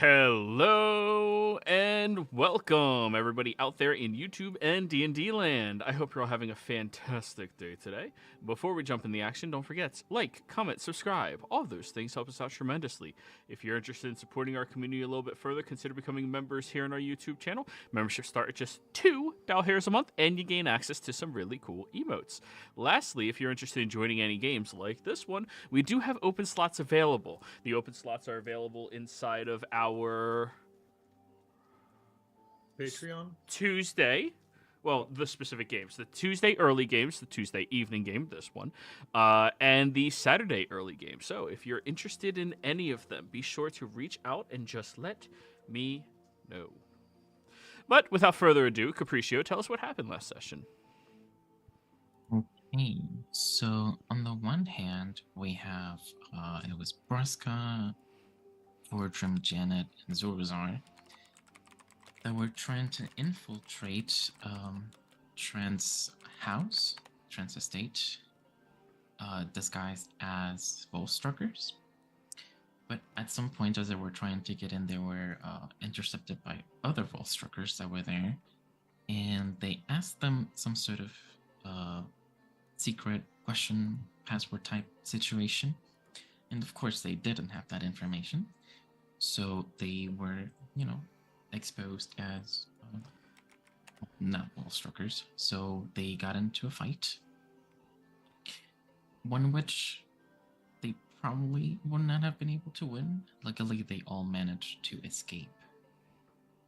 Hello and welcome everybody out there in YouTube and D&D land. I hope you're all having a fantastic day today. Before we jump in the action, don't forget, like, comment, subscribe. All those things help us out tremendously. If you're interested in supporting our community a little bit further, consider becoming members here on our YouTube channel. Memberships start at just $2 a month and you gain access to some really cool emotes. Lastly, if you're interested in joining any games like this one, we do have open slots available. The open slots are available inside of our Patreon? Tuesday. Well, the specific games. The Tuesday early games, the Tuesday evening game, this one, and the Saturday early game. So if you're interested in any of them, be sure to reach out and just let me know. But without further ado, Capriccio, tell us what happened last session. Okay, so on the one hand, we have, it was Braska, Fordrum, Janet, and Zorzar that were trying to infiltrate Trent's house, Trent's estate, disguised as Volstruckers. But at some point, as they were trying to get in, they were intercepted by other Volstruckers that were there, and they asked them some sort of secret question password type situation, and of course they didn't have that information, so they were exposed as not Volstruckers. So they got into a fight, one which they probably would not have been able to win. Luckily they all managed to escape,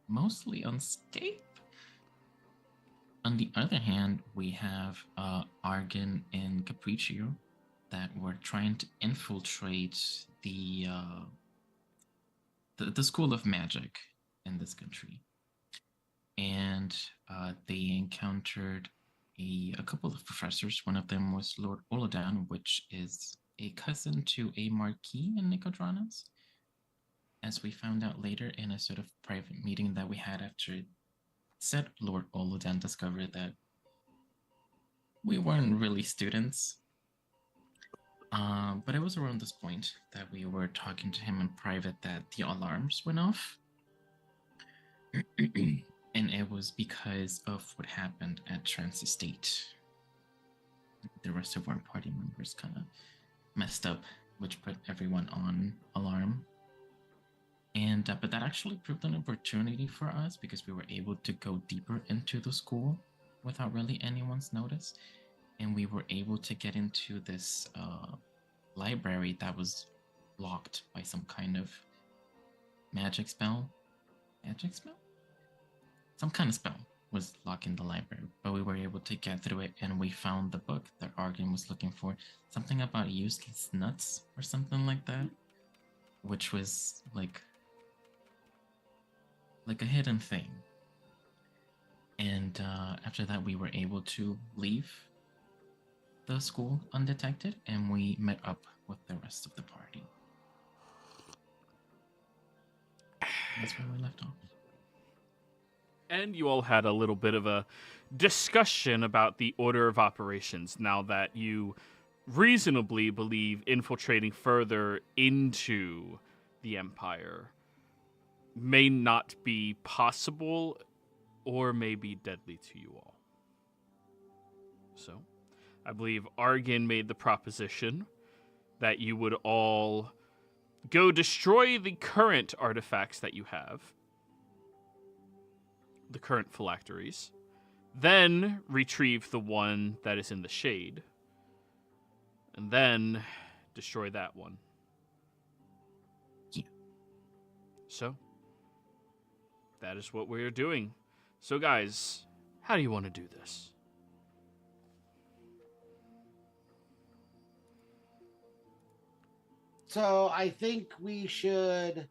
mostly unscathed. On the other hand, we have Argon and Capriccio that were trying to infiltrate the School of Magic in this country. And they encountered a couple of professors. One of them was Lord Olodan, which is a cousin to a Marquis in Nicodranas, as we found out later in a sort of private meeting that we had after said Lord Olodan discovered that we weren't really students. But it was around this point that we were talking to him in private that the alarms went off. And it was because of what happened at Trent's estate. The rest of our party members kind of messed up, which put everyone on alarm. And but that actually proved an opportunity for us because we were able to go deeper into the school without really anyone's notice, and we were able to get into this library that was blocked by some kind of magic spell. Some kind of spell was locking the library, but we were able to get through it, and we found the book that Argon was looking for, something about useless nuts or something like that, which was like a hidden thing. And after that, we were able to leave the school undetected, and we met up with the rest of the party. That's where we left off. And you all had a little bit of a discussion about the order of operations now that you reasonably believe infiltrating further into the Empire may not be possible or may be deadly to you all. So, I believe Argon made the proposition that you would all go destroy the current artifacts that you have, the current phylacteries, then retrieve the one that is in the shade, and then destroy that one. Yeah. So, that is what we're doing. So guys, how do you want to do this? So I think we should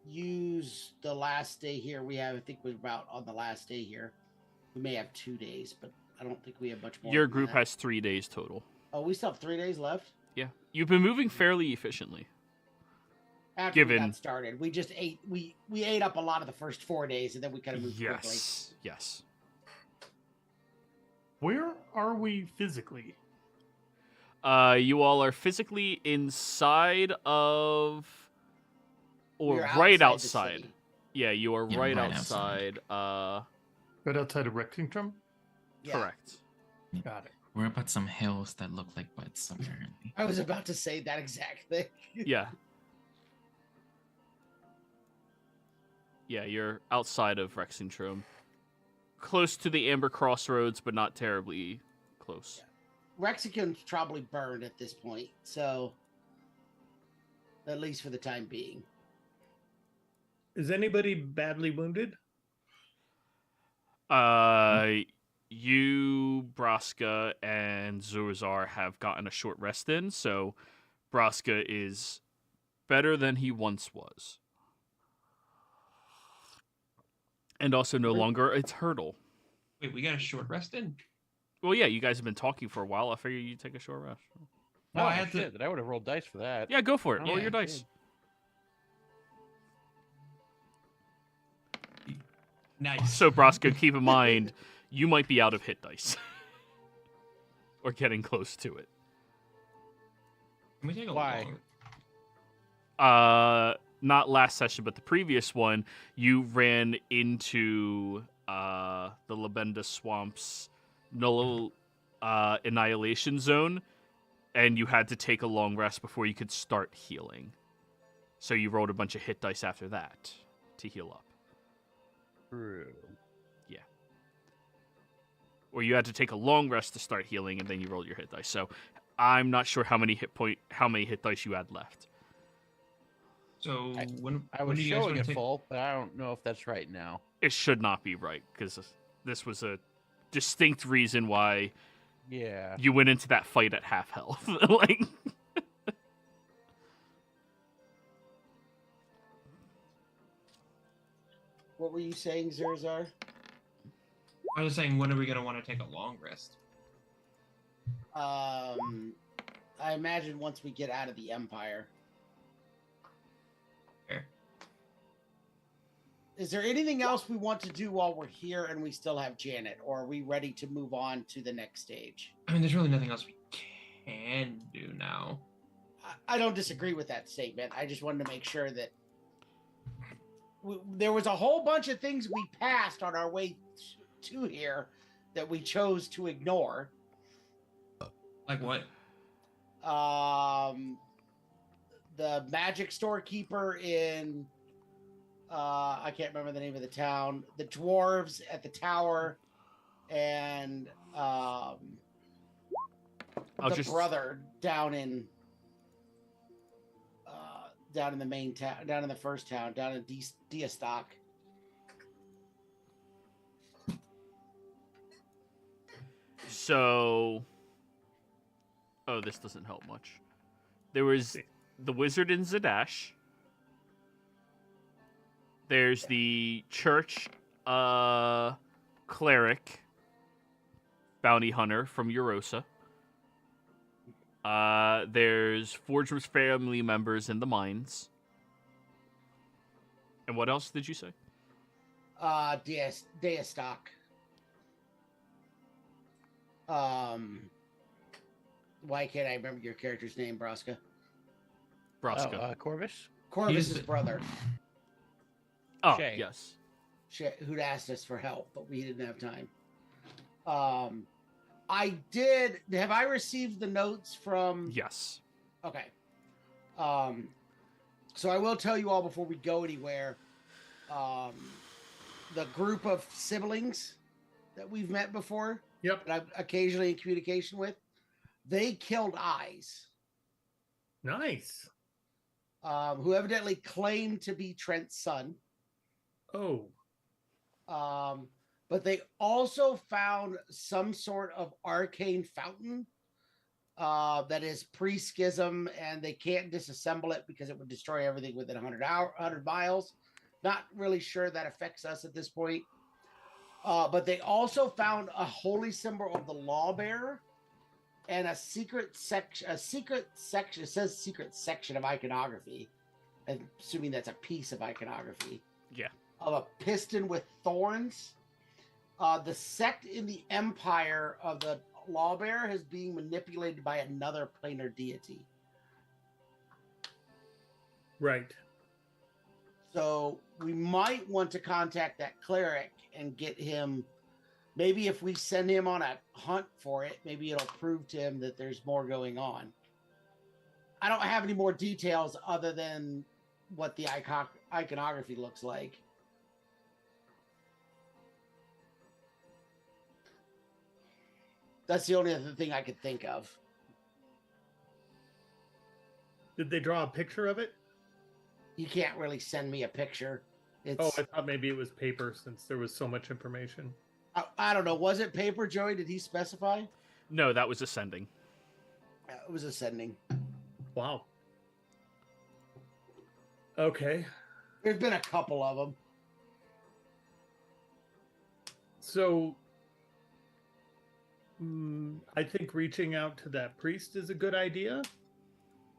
use the last day here. I think we're about on the last day here. We may have 2 days, but I don't think we have much more. Your group has 3 days total. Oh, we still have 3 days left? Yeah. You've been moving fairly efficiently. After we got started. We just ate we ate up a lot of the first 4 days, and then we kind of moved quickly. Yes. Where are we physically? You all are physically inside of, or We're right outside the outside. city. Yeah, you are Yeah, right right outside. Right outside of Rexington? Yeah. Correct. Got it. We're up at some hills that look like butts, apparently. I was about to say that exact thing. Yeah. Yeah, you're outside of Rexington. Close to the Amber Crossroads, but not terribly close. Rexican's probably burned at this point, so at least for the time being. Is anybody badly wounded? You, Braska, and Zurazar have gotten a short rest in, so Braska is better than he once was. And also no longer a turtle. Wait, we got a short rest in? Well, yeah, you guys have been talking for a while. I figured you'd take a short rest. No, I Oh, had to. shit, I would have rolled dice for that. Yeah, go for it. Roll Yeah, your dice. Nice. So, Braska, keep in mind, you might be out of hit dice. Or getting close to it. Can we take a Why? long? Not last session, but the previous one, you ran into the Labenda Swamps null annihilation zone, and you had to take a long rest before you could start healing. So you rolled a bunch of hit dice after that to heal up. True. Or you had to take a long rest to start healing, and then you rolled your hit dice. So I'm not sure how many hit dice you had left. So when I when was do you guys showing want it to take? full, but I don't know if that's right now. It should not be right, because this was a distinct reason why Yeah. you went into that fight at half health. Like, What were you saying, Zurzar? I was saying, when are we gonna want to take a long rest? I imagine once we get out of the Empire. Fair. Is there anything else we want to do while we're here and we still have Janet, or are we ready to move on to the next stage? I mean, there's really nothing else we can do now. I don't disagree with that statement. I just wanted to make sure that there was a whole bunch of things we passed on our way to here that we chose to ignore. Like what? The magic storekeeper in I can't remember the name of the town. The dwarves at the tower, and the brother down in the main town, down in the first town, down in Diastock. so, this doesn't help much. There was the wizard in Zadash. There's the church cleric bounty hunter from Eurosa. There's Fordram's family members in the mines. And what else did you say? Diastock. Why can't I remember your character's name, Braska? Braska. Oh, Corvus? Corvus's brother, Shay. Yes. who'd asked us for help, but we didn't have time. I did. Have I received the notes from? Yes. Okay. So I will tell you all before we go anywhere. The group of siblings that we've met before, Yep. that I'm occasionally in communication with, they killed Eyes, Nice. who evidently claimed to be Trent's son. Oh. But they also found some sort of arcane fountain that is pre-schism, and they can't disassemble it because it would destroy everything within 100 miles. Not really sure that affects us at this point. But they also found a holy symbol of the Lawbearer and a secret section. It says secret section of iconography. I'm assuming that's a piece of iconography. Yeah. Of a piston with thorns. The sect in the empire of the Lawbearer is being manipulated by another planar deity. Right. So we might want to contact that cleric and get him. Maybe if we send him on a hunt for it, maybe it'll prove to him that there's more going on. I don't have any more details other than what the iconography looks like. That's the only other thing I could think of. Did they draw a picture of it? You can't really send me a picture. It's, Oh, I thought maybe it was paper since there was so much information. I don't know. Was it paper, Joey? Did he specify? No, that was ascending. It was ascending. Wow. Okay. There's been a couple of them. So, I think reaching out to that priest is a good idea.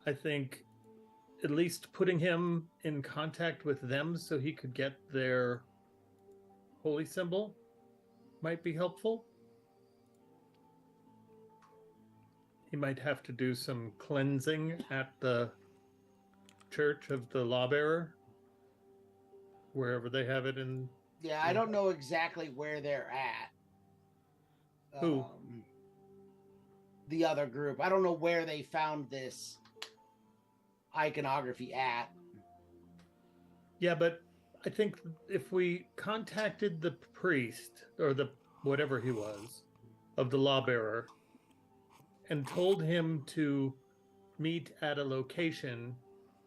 I think at least putting him in contact with them so he could get their holy symbol might be helpful. He might have to do some cleansing at the Church of the Lawbearer, wherever they have it in. Yeah, I don't know exactly where they're at. Who? The other group. I don't know where they found this iconography at. Yeah, but I think if we contacted the priest or the whatever he was of the Lawbearer and told him to meet at a location,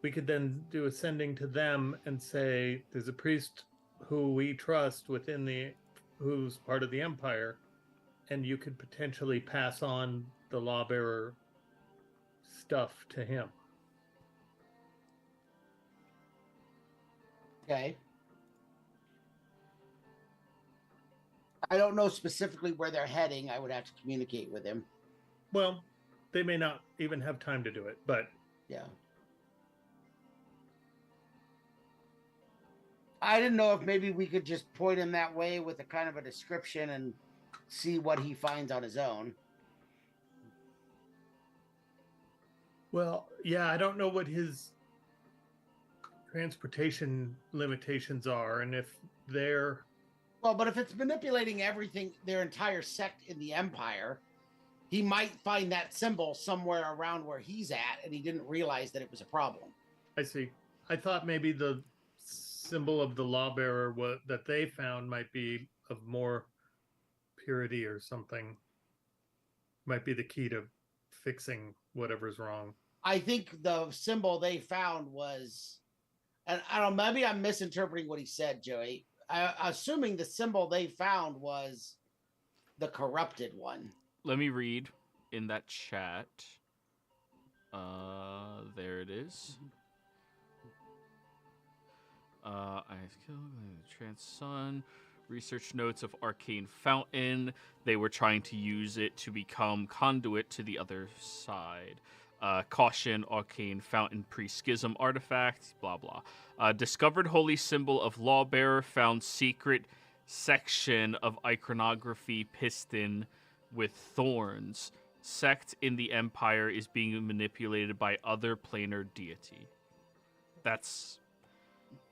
we could then do a sending to them and say there's a priest who we trust within the who's part of the empire, and you could potentially pass on the Lawbearer stuff to him. Okay. I don't know specifically where they're heading. I would have to communicate with him. Well, they may not even have time to do it, but Yeah. I didn't know if maybe we could just point him that way with a kind of a description and see what he finds on his own. well, yeah, I don't know what his transportation limitations are, and if they're Well, but if it's manipulating everything, their entire sect in the empire, he might find that symbol somewhere around where he's at, and he didn't realize that it was a problem. I see. I thought maybe the symbol of the Lawbearer that they found might be of more purity or something. Might be the key to fixing whatever's wrong. I think the symbol they found was, and I don't know, maybe I'm misinterpreting what he said, Joey. Assuming the symbol they found was the corrupted one. Let me read in that chat. There it is. I've killed the trans sun. Research notes of arcane fountain. They were trying to use it to become conduit to the other side. Caution, arcane fountain pre-schism artifact, blah blah. Discovered holy symbol of Lawbearer, found secret section of iconography piston with thorns. Sect in the empire is being manipulated by other planar deity. That's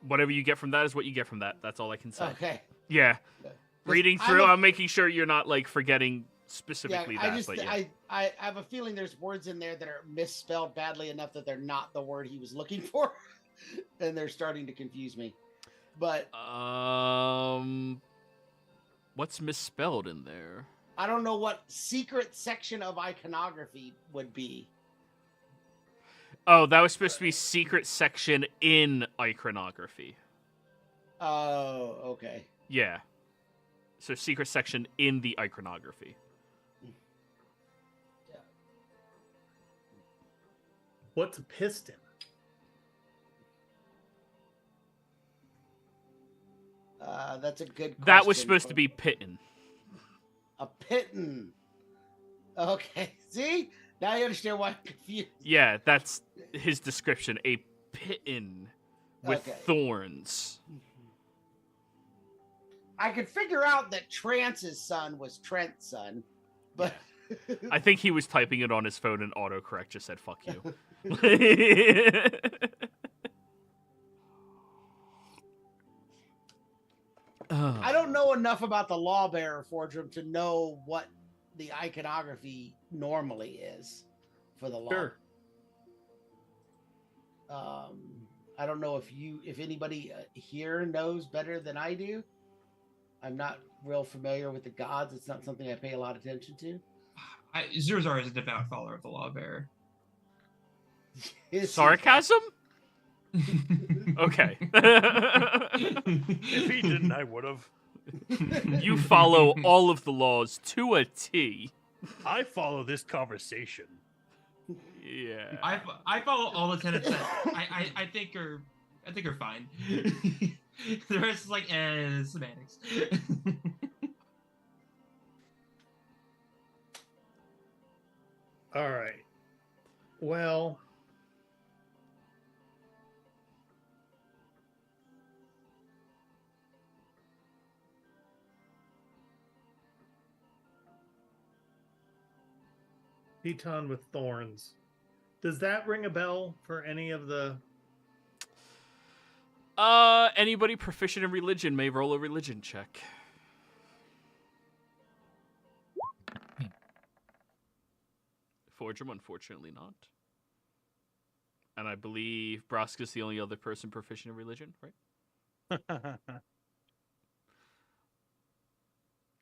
whatever you get from that is what you get from that. That's all I can say. Okay. Yeah. Okay. Reading through, I'm making sure you're not like forgetting specifically Yeah, that. But yeah. I have a feeling there's words in there that are misspelled badly enough that they're not the word he was looking for, and they're starting to confuse me. But what's misspelled in there? I don't know what secret section of iconography would be. Oh, that was supposed to be secret section in iconography. Oh, okay. Yeah. So secret section in the iconography. What's a piston? That's a good question. That was supposed to be Pitten. A pitten. Okay. See? Now you understand why I'm confused. Yeah, that's his description. A Pitten with Okay. thorns. I could figure out that Trance's son was Trent's son, but I think he was typing it on his phone and autocorrect just said "fuck you." I don't know enough about the Lawbearer Fortrum to know what the iconography normally is for the law. Sure. I don't know if anybody here knows better than I do. I'm not real familiar with the gods. It's not something I pay a lot of attention to. Zurzar is a devout follower of the Lawbearer. Sarcasm? Okay. If he didn't, I would have. You follow all of the laws to a T. I follow this conversation. Yeah. I follow all the tenets that I think are fine. The rest is like semantics. All right. Well, Teton with thorns. Does that ring a bell for any of the... Anybody proficient in religion may roll a religion check. Forgem, unfortunately not. And I believe Braska's the only other person proficient in religion, right?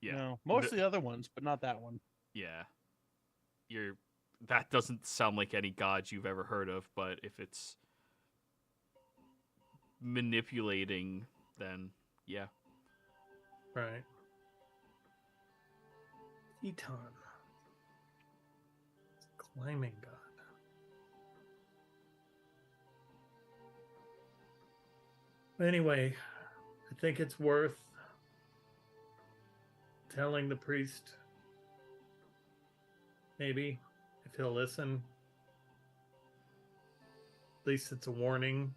Yeah. No, most of the other ones, but not that one. Yeah. That doesn't sound like any god you've ever heard of, but if it's manipulating, then yeah. Right. Teton. Climbing god. Anyway, I think it's worth telling the priest, maybe, if he'll listen. At least it's a warning.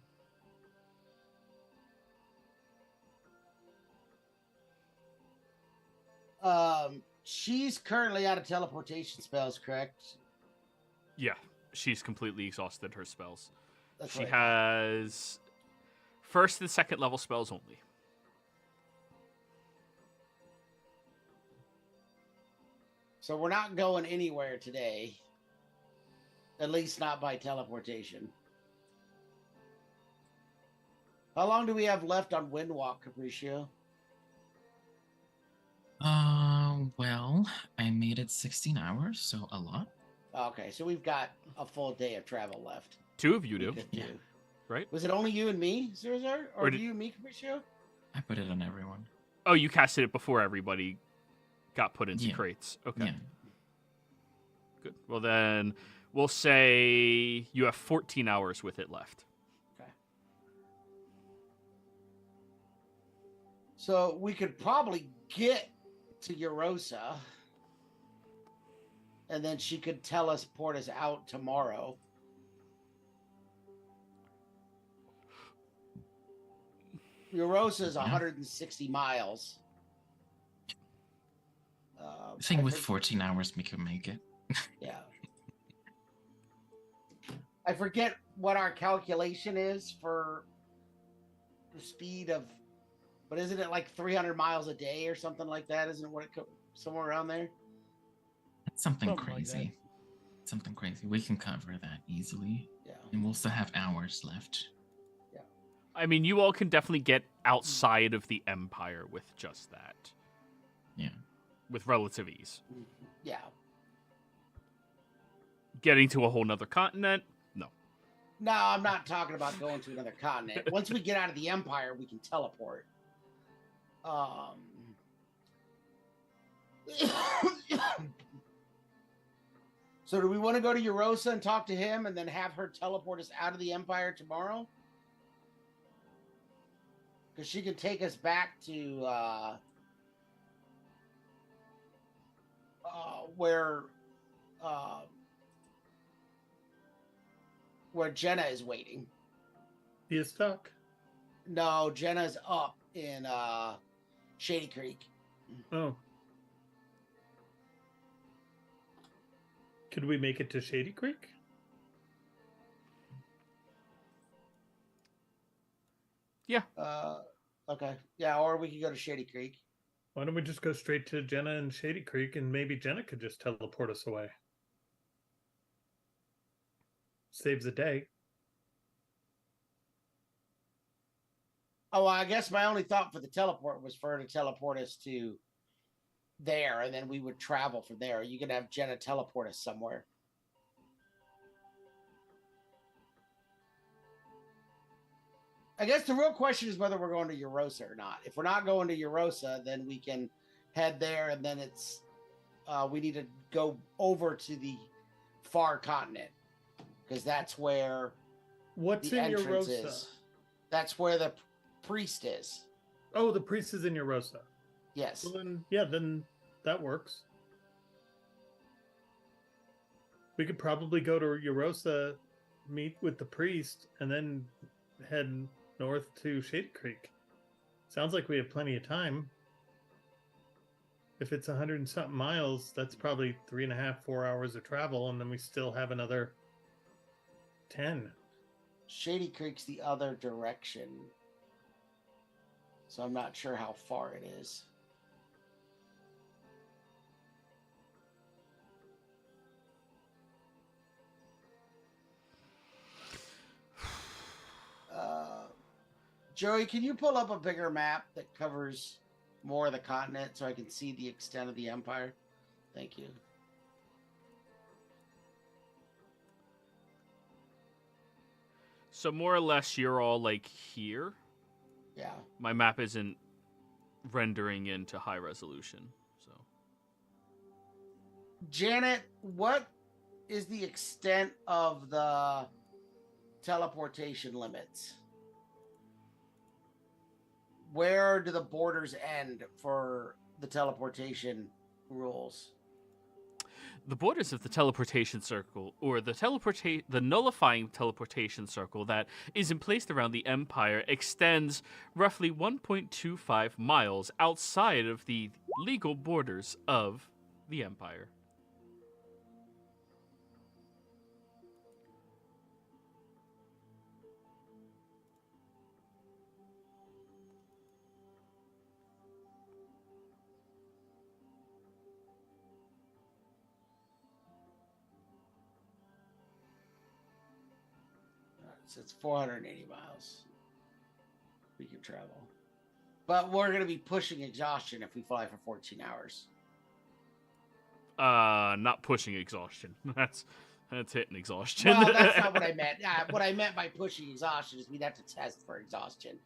She's currently out of teleportation spells, correct? Yeah. She's completely exhausted her spells. That's She right. has first and second level spells only. So we're not going anywhere today. At least not by teleportation. How long do we have left on Windwalk, Capriccio? Well, I made it 16 hours, so a lot. Okay, so we've got a full day of travel left. Two of you We do, could Yeah. right? Was it only you and me, Zurzar? Or Or did- you and me, Capriccio? I put it on everyone. Oh, you casted it before everybody got put into Yeah. crates. Okay. Yeah. Good. Well, then we'll say you have 14 hours with it left. Okay. So we could probably get to Eurosa, and then she could teleport us out tomorrow. Eurosa is 160 miles. I think with 14 hours we could make it. Yeah. I forget what our calculation is for the speed of, but isn't it like 300 miles a day or something like that? Isn't it what it somewhere around there? It's something Something like that. crazy. Something crazy. We can cover that easily. Yeah. And we'll still have hours left. I mean, you all can definitely get outside of the Empire with just that. Yeah. With relative ease. Yeah. Getting to a whole nother continent? No. No, I'm not talking about going to another continent. Once we get out of the Empire, we can teleport. So do we want to go to Eurosa and talk to him and then have her teleport us out of the Empire tomorrow? Because she can take us back to where Jenna is waiting. He is stuck. No, Jenna's up in Shady Creek. Oh. Could we make it to Shady Creek? Yeah. Okay. Yeah, or we could go to Shady Creek. Why don't we just go straight to Jenna and Shady Creek, and maybe Jenna could just teleport us away? Saves a day. Oh, I guess my only thought for the teleport was for her to teleport us to there, and then we would travel from there. You could have Jenna teleport us somewhere. I guess the real question is whether we're going to Eurosa or not. If we're not going to Eurosa, then we can head there, and then it's we need to go over to the far continent because that's where What's the in entrance Eurosa? is. That's where the priest is. Oh, the priest is in Eurosa. Yes. Well, then that works. We could probably go to Eurosa, meet with the priest, and then head north to Shady Creek. Sounds like we have plenty of time. If it's 100 and something miles, that's probably 3.5, 4 hours of travel, and then we still have another 10. Shady Creek's the other direction. So I'm not sure how far it is. Joey, can you pull up a bigger map that covers more of the continent so I can see the extent of the empire? Thank you. So more or less, you're all like here. Yeah. My map isn't rendering into high resolution, so. Janet, what is the extent of the teleportation limits? Where do the borders end for the teleportation rules? The borders of the teleportation circle, or the nullifying teleportation circle that is emplaced around the Empire, extends roughly 1.25 miles outside of the legal borders of the Empire. So it's 480 miles we can travel. But we're going to be pushing exhaustion if we fly for 14 hours. Not pushing exhaustion. That's hitting exhaustion. Well, that's not what I meant. What I meant by pushing exhaustion is we'd have to test for exhaustion.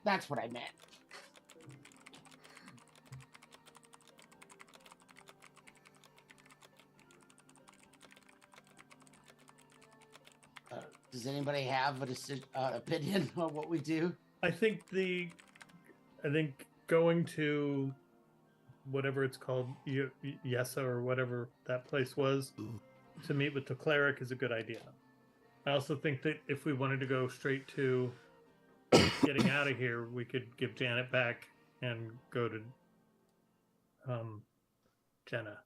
That's what I meant. Does anybody have an opinion on what we do? I think going to whatever it's called, Yesa or whatever that place was, to meet with the cleric is a good idea. I also think that if we wanted to go straight to getting out of here, we could give Janet back and go to Jenna.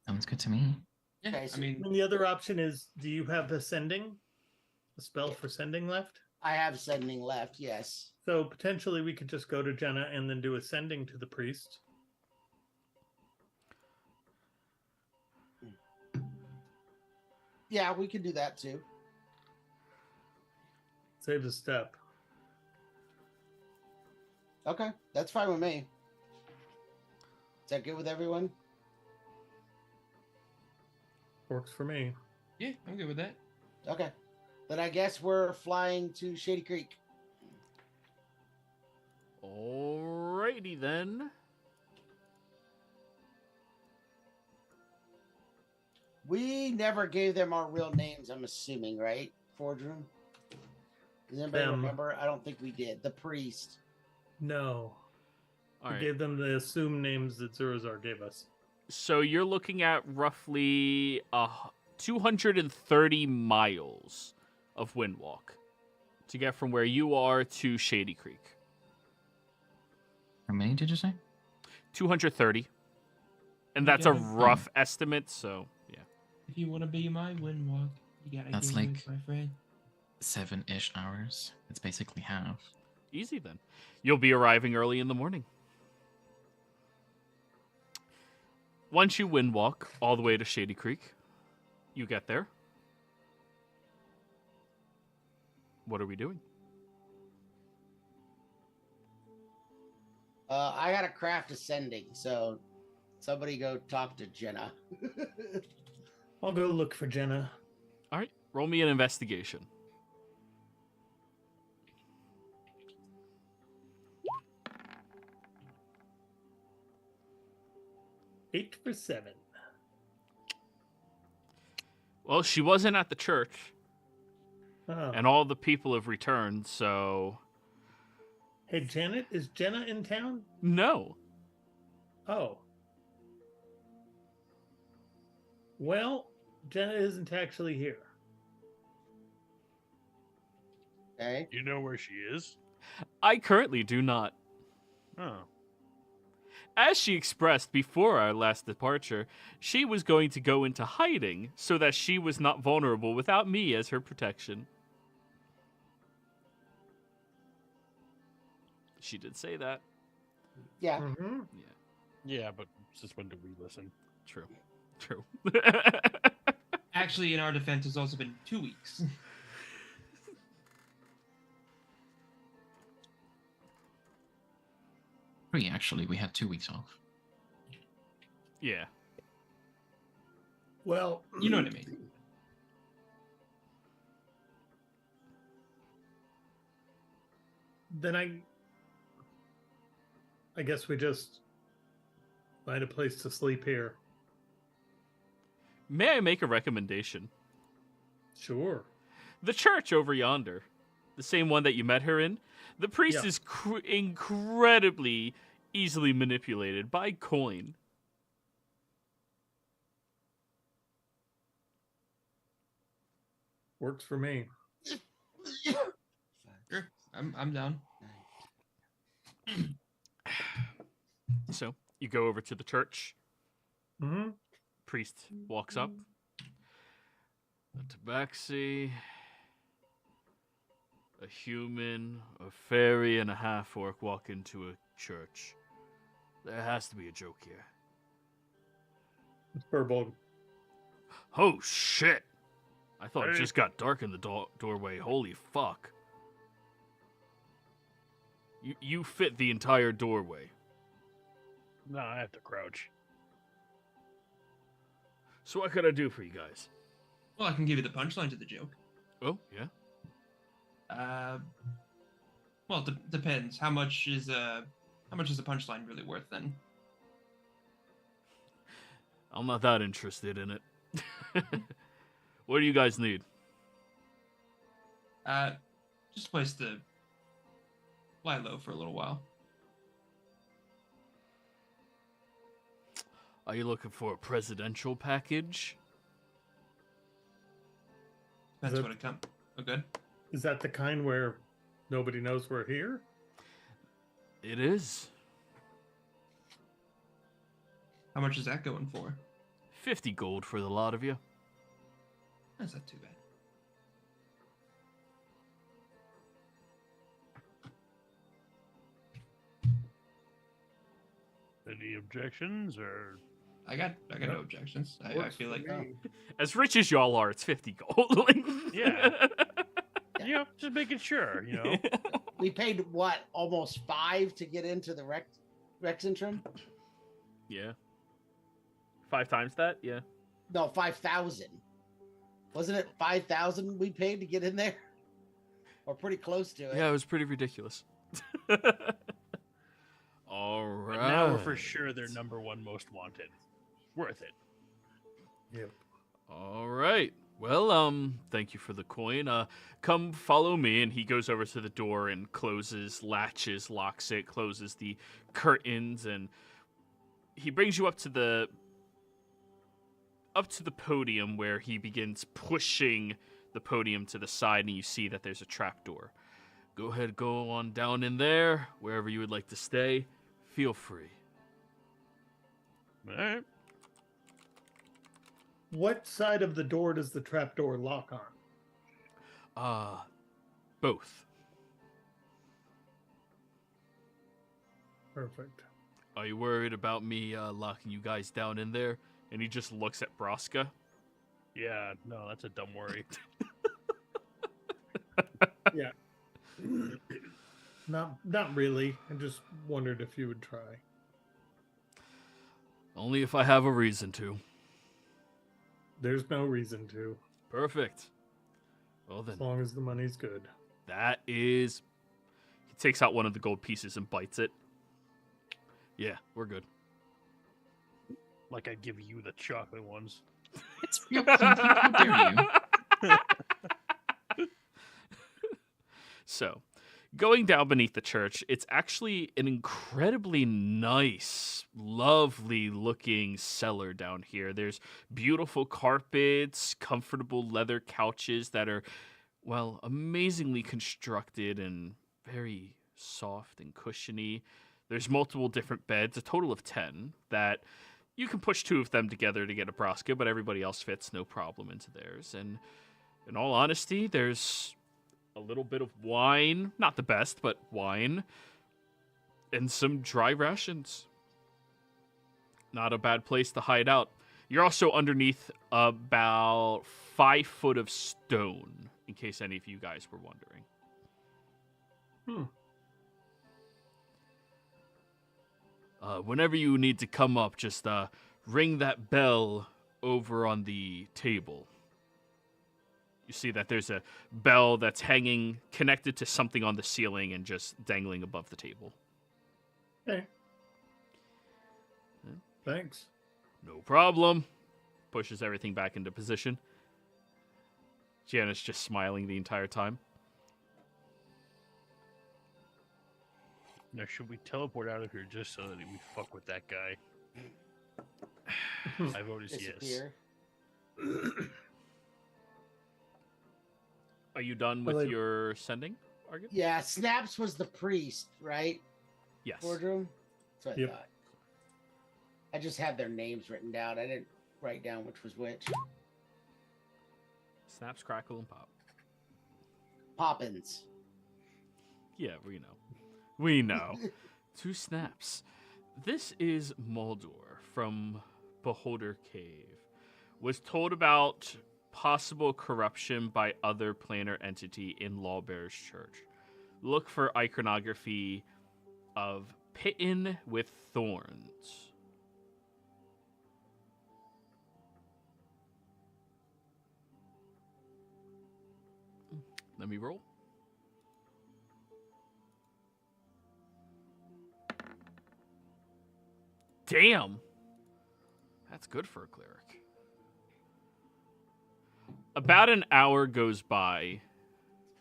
Sounds good to me. Yeah, Okay, I so- mean, And the other option is, do you have a spell for sending left? I have sending left, yes. So potentially we could just go to Jenna and then do a sending to the priest. Yeah, we can do that too. Saves a step. Okay, that's fine with me. Is that good with everyone? Works for me. yeah, I'm good with that. Okay. Then I guess we're flying to Shady Creek. Alrighty then. We never gave them our real names, I'm assuming, right? Fordrum? Does anybody remember? I don't think we did. The priest. No. All We right. gave them the assumed names that Zurazar gave us. So you're looking at roughly 230 miles of wind walk to get from where you are to Shady Creek. How many did you say? 230. And You that's a gotta- rough estimate, so yeah. If you want to be my windwalk, you gotta That's give like- it, my friend. 7-ish hours. It's basically half. Easy then. You'll be arriving early in the morning. Once you wind walk all the way to Shady Creek, you get there. What are we doing? I got a craft ascending, so somebody go talk to Jenna. I'll go look for Jenna. All right, roll me an investigation. 8 for 7. Well, she wasn't at the church, Oh. and all the people have returned, so Hey, Janet, is Jenna in town? no. Oh. Well, Jenna isn't actually here. Okay. You know where she is? I currently do not. Oh. As she expressed before our last departure, she was going to go into hiding so that she was not vulnerable without me as her protection. She did say that. Yeah. Mm-hmm. Yeah, but since when do we listen? True. True. Actually, in our defense, it's also been 2 weeks. Actually, we had 2 weeks off. Yeah. Well, You know what I mean. then I guess we just find a place to sleep here. May I make a recommendation? Sure. The church over yonder, the same one that you met her in, the priest Yeah. is incredibly easily manipulated by coin. Works for me. Sure, I'm down. So you go over to the church. Mm-hmm. Priest walks up. A tabaxi, a human, a fairy, and a half-orc walk into a church. There has to be a joke here. It's Burbolg. Oh, shit! I thought it Hey. just got dark in the doorway. Holy fuck. You fit the entire doorway. No, I have to crouch. So what could I do for you guys? Well, I can give you the punchline to the joke. Oh, yeah? Well, depends. How much is a punchline really worth then? I'm not that interested in it. What do you guys need? Just a place to lie low for a little while. Are you looking for a presidential package? Depends that- what it comes. Oh, good. Is that the kind where nobody knows we're here? It is. How much is that going for? 50 gold for the lot of you. That's not too bad. Any objections or? I got no objections. I Works feel for like me. As rich as y'all are, it's 50 gold. Like- Yeah. Yeah, just making sure, We paid what, almost 5 to get into the Rexentrum? Yeah. 5 times that? Yeah. No, 5,000. Wasn't it 5,000 we paid to get in there? Or pretty close to it. Yeah, it was pretty ridiculous. All right. But now we're for sure their number one most wanted. Worth it. Yep. All right. Well, thank you for the coin. Come follow me. And he goes over to the door and closes, latches, locks it, closes the curtains, and he brings you up to the up to the podium where he begins pushing the podium to the side, and you see that there's a trapdoor. Go ahead, go on down in there, wherever you would like to stay. Feel free. All right. What side of the door does the trapdoor lock on? Both. Perfect. Are you worried about me locking you guys down in there? And he just looks at Braska. Yeah, no, that's a dumb worry. Yeah. Not really. I just wondered if you would try. Only if I have a reason to. There's no reason to, Perfect. Well then, as long as the money's good. that is... He takes out one of the gold pieces and bites it. Yeah, we're good. Like I give you the chocolate ones. It's real kinky. How dare you? So, going down beneath the church, it's actually an incredibly nice, lovely looking cellar down here. There's beautiful carpets, comfortable leather couches that are, well, amazingly constructed and very soft and cushiony. There's multiple different beds, a total of 10, that you can push 2 of them together to get a Braska, but everybody else fits no problem into theirs. And in all honesty, there's a little bit of wine, not the best, but wine, and some dry rations. Not a bad place to hide out. You're also underneath about 5 foot of stone, in case any of you guys were wondering. Whenever you need to come up, just ring that bell over on the table. You see that there's a bell that's hanging, connected to something on the ceiling and just dangling above the table. Okay. Thanks. No problem. Pushes everything back into position. Janet's just smiling the entire time. Now, should we teleport out of here just so that we fuck with that guy? I vote is yes. Disappear. Are you done with your sending, Argon? Yeah, Snaps was the priest, right? Yes. Boardroom? That's what I Yep. thought. I just had their names written down. I didn't write down which was which. Snaps, crackle, and pop. Poppins. Yeah, we know. We know. 2 snaps. This is Moldor from Beholder Cave. Was told about possible corruption by other planar entity in Lawbear's Church. Look for iconography of Pitten with thorns. Let me roll. Damn! That's good for a cleric. About an hour goes by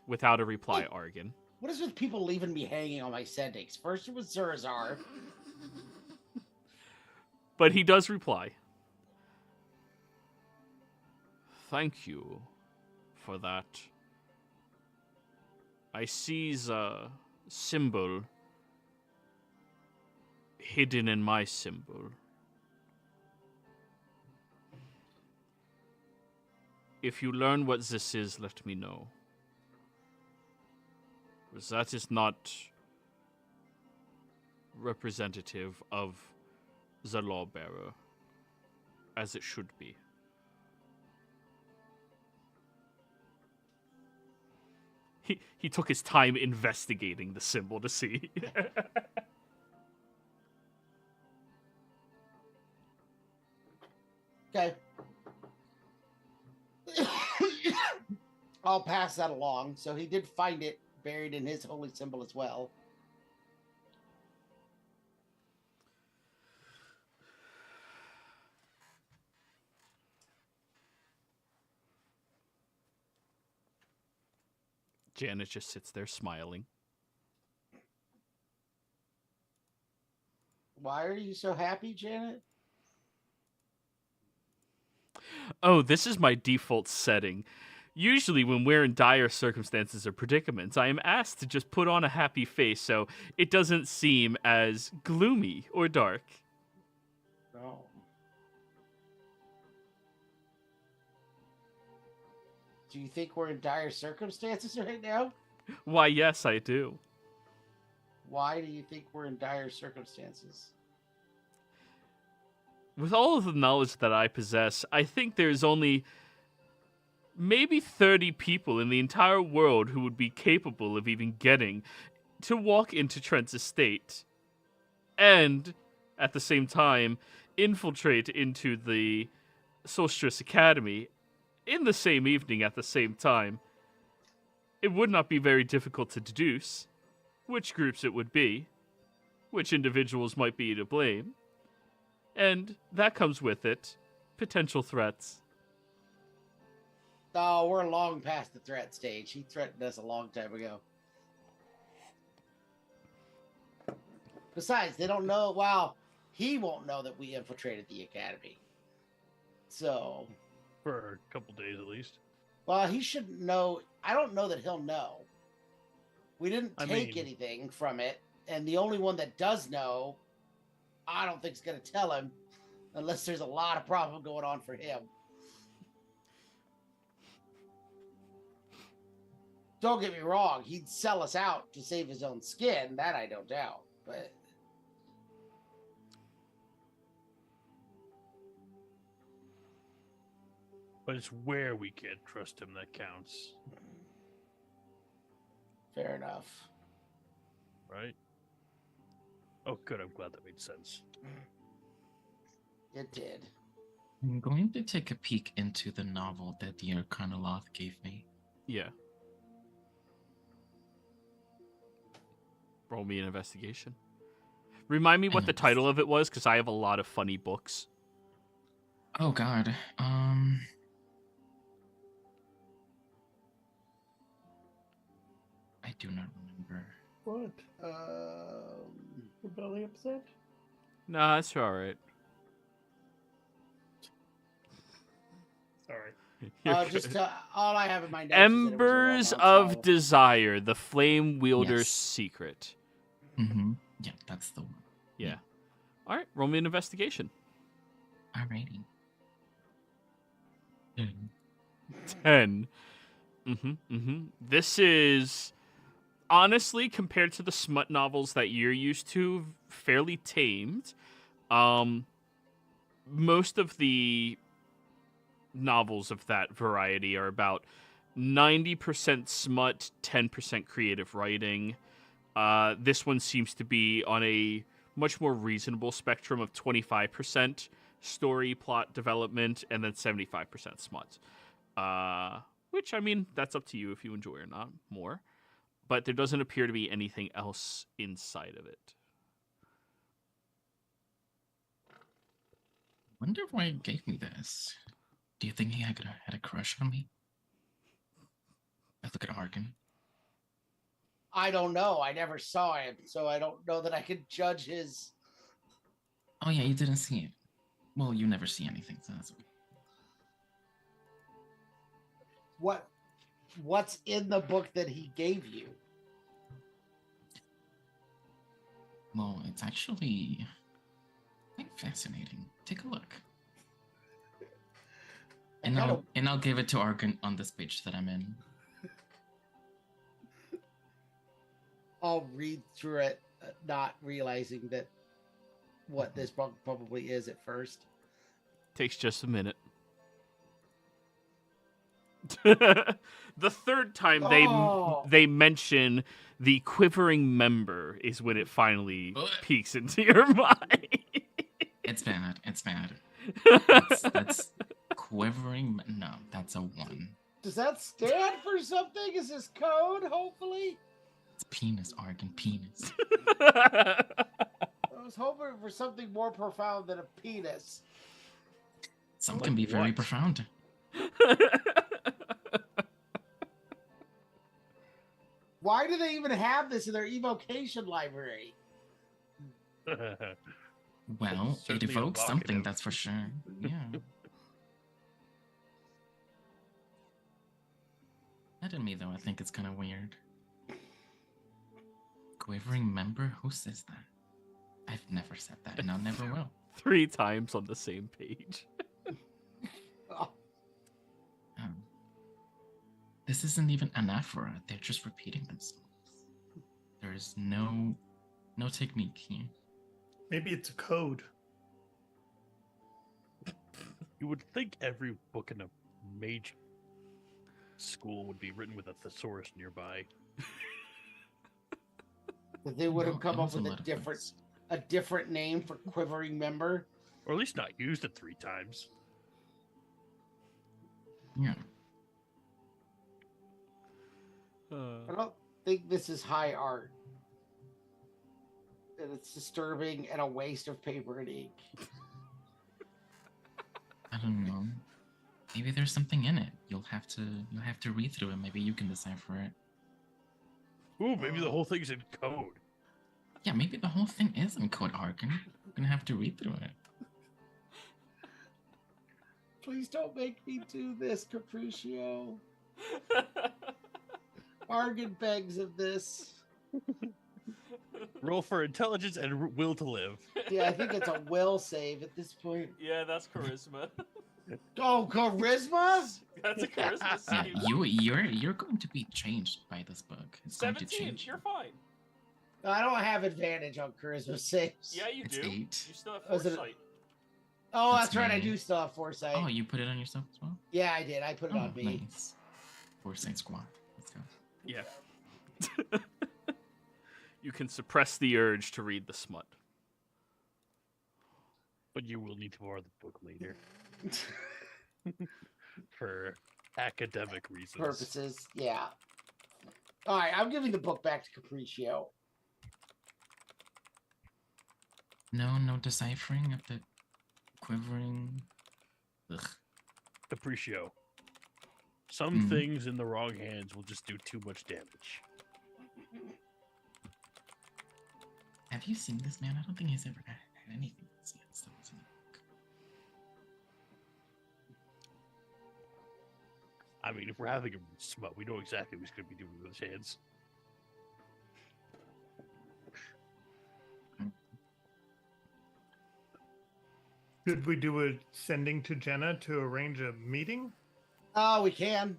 without a reply, Argon. What is with people leaving me hanging on my sendings? First it was Zurazar. But he does reply. Thank you for that. I sees a symbol hidden in my symbol. If you learn what this is, let me know. Because that is not representative of the Lawbearer, as it should be. He took his time investigating the symbol to see. Okay. I'll pass that along. So he did find it buried in his holy symbol as well. Janet just sits there smiling. Why are you so happy, Janet? Oh, this is my default setting. Usually, when we're in dire circumstances or predicaments, I am asked to just put on a happy face so it doesn't seem as gloomy or dark. No. Do you think we're in dire circumstances right now? Why, yes, I do. Why do you think we're in dire circumstances? With all of the knowledge that I possess, I think there's only maybe 30 people in the entire world who would be capable of even getting to walk into Trent's estate and, at the same time, infiltrate into the Solstice Academy in the same evening at the same time. It would not be very difficult to deduce which groups it would be, which individuals might be to blame, and that comes with it potential threats. Oh, we're long past the threat stage. He threatened us a long time ago. Besides, they don't know. Well, he won't know that we infiltrated the academy. So, For a couple days at least. well, he shouldn't know. I don't know that he'll know. We didn't take anything from it, and the only one that does know, I don't think is going to tell him, unless there's a lot of problem going on for him. Don't get me wrong, he'd sell us out to save his own skin, that I don't doubt. But it's where we can't trust him that counts, Fair enough. right? Oh, good. I'm glad that made sense. It did. I'm going to take a peek into the novel that the Arcanoloth gave me. Yeah. Roll me an investigation. Remind me what the title of it was, because I have a lot of funny books. Oh God. I do not remember. What? Your belly upset? Nah, it's all right. Sorry. Just all I have in my notes Embers is that it was a of romance novel. Desire, the Flame Wielder's Yes. Secret. Mm-hmm. Yeah, that's the one. Yeah. All right, roll me an investigation. Alrighty. 10. This is, honestly, compared to the smut novels that you're used to, fairly tamed. Most of the novels of that variety are about 90% smut, 10% creative writing. This one seems to be on a much more reasonable spectrum of 25% story plot development and then 75% smut. Which, I mean, that's up to you if you enjoy or not more. But there doesn't appear to be anything else inside of it. Wonder why he gave me this. Do you think he had a crush on me? I look at Argan. I don't know. I never saw him, so I don't know that I could judge his. Oh yeah, you didn't see it. Well, you never see anything, so that's okay. What's in the book that he gave you? Well, it's actually quite fascinating. Take a look. And I'll give it to Argan on this page that I'm in. I'll read through it, not realizing that what this book probably is at first. Takes just a minute. The third time they mention the quivering member is when it finally peeks into your mind. It's bad. It's bad. That's quivering. No, that's a 1. Does that stand for something? Is this code, hopefully? It's penis, Argan, penis. I was hoping for something more profound than a penis. Some can be very profound. Why do they even have this in their evocation library? Well, it Certainly evokes something, evocative. that's for sure. Yeah. that in me, though. I think it's kind of weird. Quivering member? Who says that? I've never said that, and I never will. 3 times on the same page. This isn't even anaphora. They're just repeating themselves. There is no technique here. Maybe it's a code. You would think every book in a mage school would be written with a thesaurus nearby. That they would have No, come it up was a with lot of things. a different name for quivering member. Or at least not used it 3 times. Yeah. I don't think this is high art. And it's disturbing and a waste of paper and ink. I don't know. Maybe there's something in it. You'll have to read through it. Maybe you can decipher it. Ooh, maybe the whole thing's in code. Yeah, maybe the whole thing is in code Argon. You're gonna have to read through it. Please don't make me do this, Capriccio. Argon begs of this. Roll for intelligence and will to live. Yeah, I think it's a will save at this point. Yeah, that's charisma. Oh, charisma? That's a charisma Yeah, save. you're going to be changed by this book. It's going to 17, change. you're fine. I don't have advantage on charisma saves. Yeah, you It's do. 8. You still have Was it- foresight. Oh, That's that's right. I me. do still have foresight. Oh, you put it on yourself as well? Yeah, I did. I put it on me. Nice. Foresight squad. Let's go. Yeah. You can suppress the urge to read the smut. But you will need to borrow the book later. For academic reasons. Purposes. Yeah. All right, I'm giving the book back to Capriccio. No deciphering of the quivering. Ugh. Capriccio. Some things in the wrong hands will just do too much damage. Have you seen this man? I don't think he's ever had anything that was in the book. I mean, if we're having him smut, we know exactly what he's going to be doing with his hands. Could we do a sending to Jenna to arrange a meeting? Oh, we can.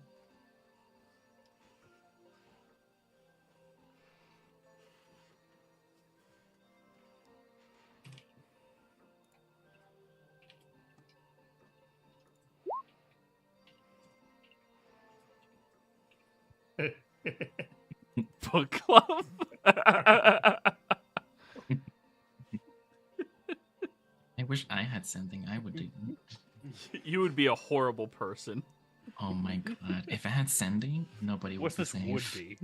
Book club? I wish I had something I would do. You would be a horrible person. Oh my god. If I had sending, nobody would What be this safe. would be.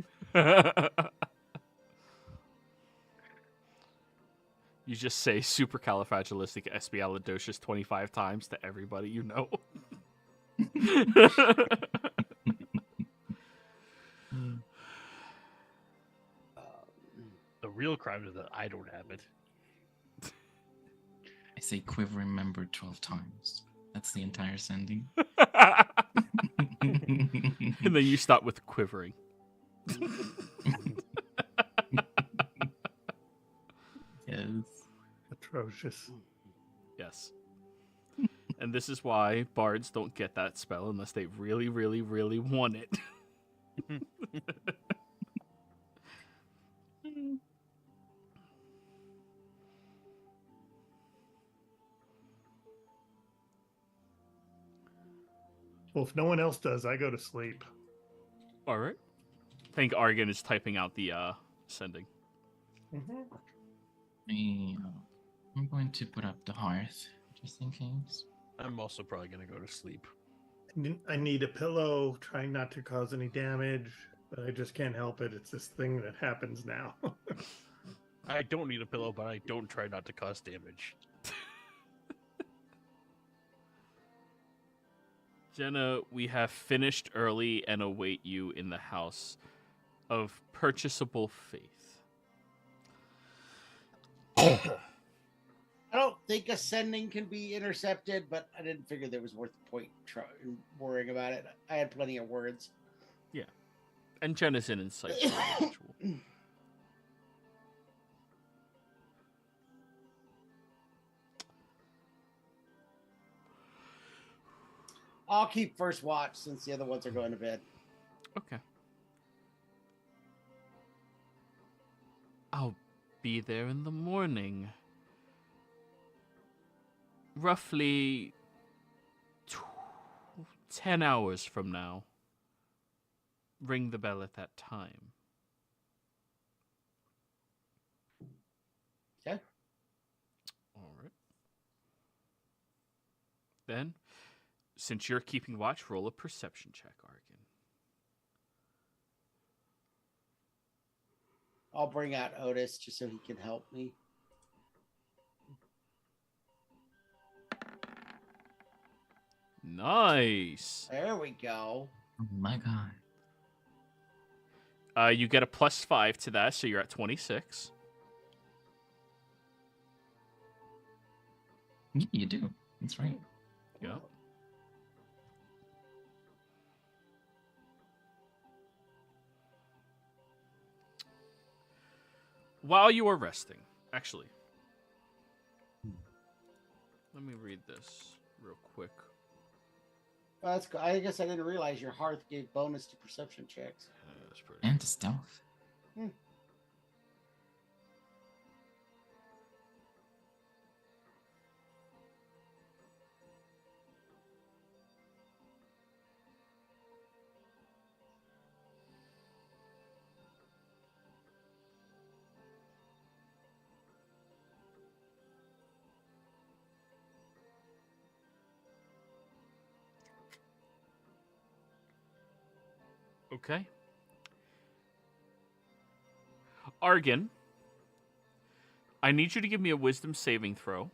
You just say supercalifragilisticexpialidocious 25 times to everybody you know. The real crime is that I don't have it. I say quivering member 12 times. That's the entire sending. And then you stop with quivering. Yes. Atrocious. Yes. And this is why bards don't get that spell unless they really, really, really want it. Well, if no one else does, I go to sleep. All right. I think Argon is typing out the sending. I'm going to put up the hearth, just in case. I'm also probably going to go to sleep. I need a pillow, trying not to cause any damage, but I just can't help it. It's this thing that happens now. I don't need a pillow, but I don't try not to cause damage. Jenna, we have finished early and await you in the house of purchasable faith. I don't think ascending can be intercepted, but I didn't figure there was worth the point worrying about it. I had plenty of words. Yeah. And Jen is an insightful individual. I'll keep first watch since the other ones are going to bed. Okay. I'll be there in the morning. Roughly 10 hours from now. Ring the bell at that time. Okay. All right. Then, since you're keeping watch, roll a perception check, Argan. I'll bring out Otis just so he can help me. Nice. There we go. Oh my god. You get a +5 to that, so you're at 26. Yeah, you do. That's right. Yeah. While you are resting, actually, let me read this real quick. That's. I guess I didn't realize your hearth gave bonus to perception checks. That's pretty. And to stealth. Okay. Argan, I need you to give me a wisdom saving throw.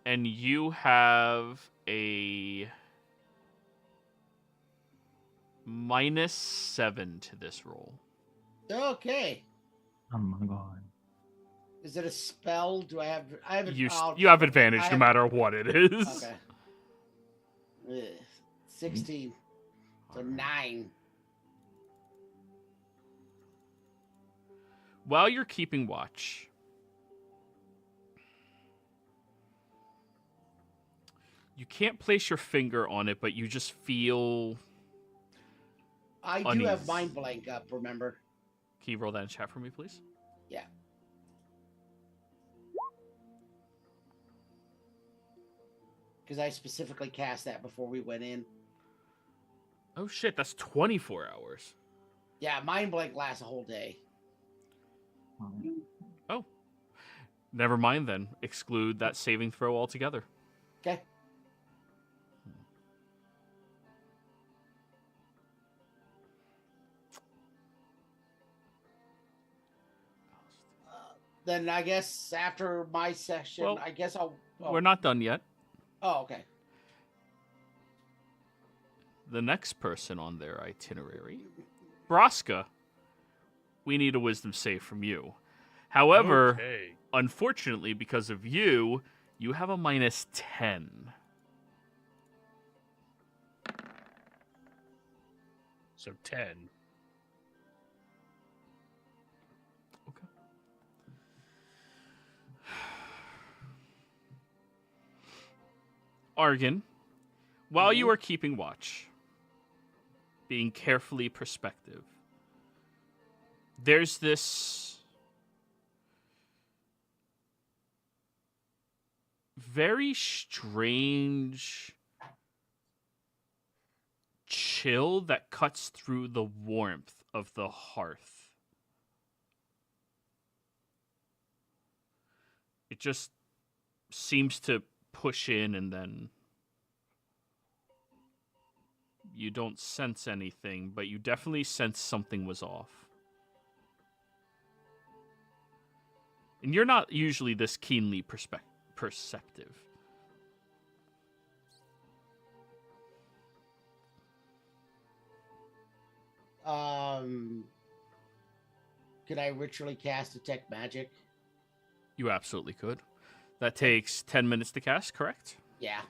And you have a -7 to this roll. Okay. Oh my god. Is it a spell? Do I have? I have. You have advantage no matter what it is. Okay. Ugh. 16. So 9. While you're keeping watch, you can't place your finger on it, but you just feel I do have mind blank up, remember? Can you roll that in chat for me, please? Yeah. Because I specifically cast that before we went in. Oh shit, that's 24 hours. Yeah, mind blank lasts a whole day. Oh. Never mind then. Exclude that saving throw altogether. Okay. Then I guess after my session, Well, I guess I'll... Oh. We're not done yet. Oh, okay. The next person on their itinerary, Braska. We need a wisdom save from you. However, Okay. unfortunately, because of you, you have a -10. So 10. Okay. Argan, while you are keeping watch, being carefully perspective, there's this very strange chill that cuts through the warmth of the hearth. It just seems to push in and then you don't sense anything, but you definitely sense something was off. And you're not usually this keenly perceptive. Could I ritually cast Detect Magic? You absolutely could. That takes 10 minutes to cast, correct? Yeah.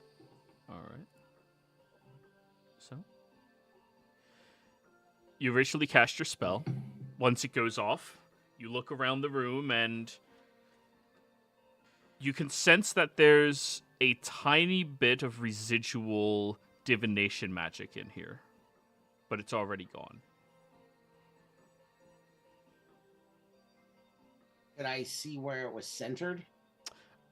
All right. So, You ritually cast your spell. Once it goes off, you look around the room and you can sense that there's a tiny bit of residual divination magic in here, but it's already gone. Could I see where it was centered?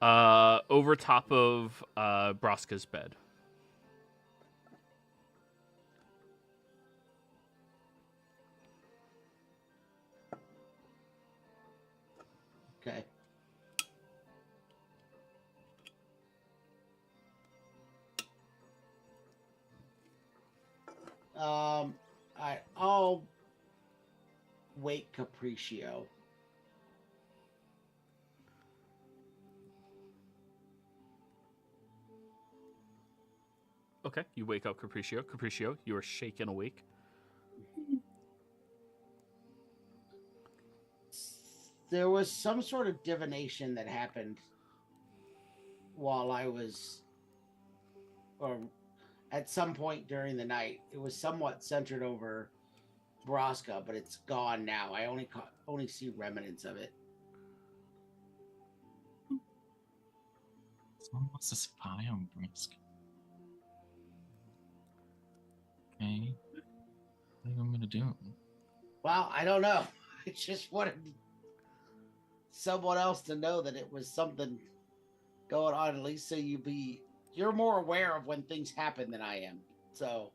Over top of Braska's bed. Okay. I'll wake Capriccio. Okay, you wake up Capriccio. Capriccio, you are shaken awake. There was some sort of divination that happened while I was, or at some point during the night. It was somewhat centered over Braska, but it's gone now. I only see remnants of it. Someone wants to spy on Brisk. Okay. What do you want me to do? Well, I don't know. I just wanted someone else to know that it was something going on, at least so you're more aware of when things happen than I am. So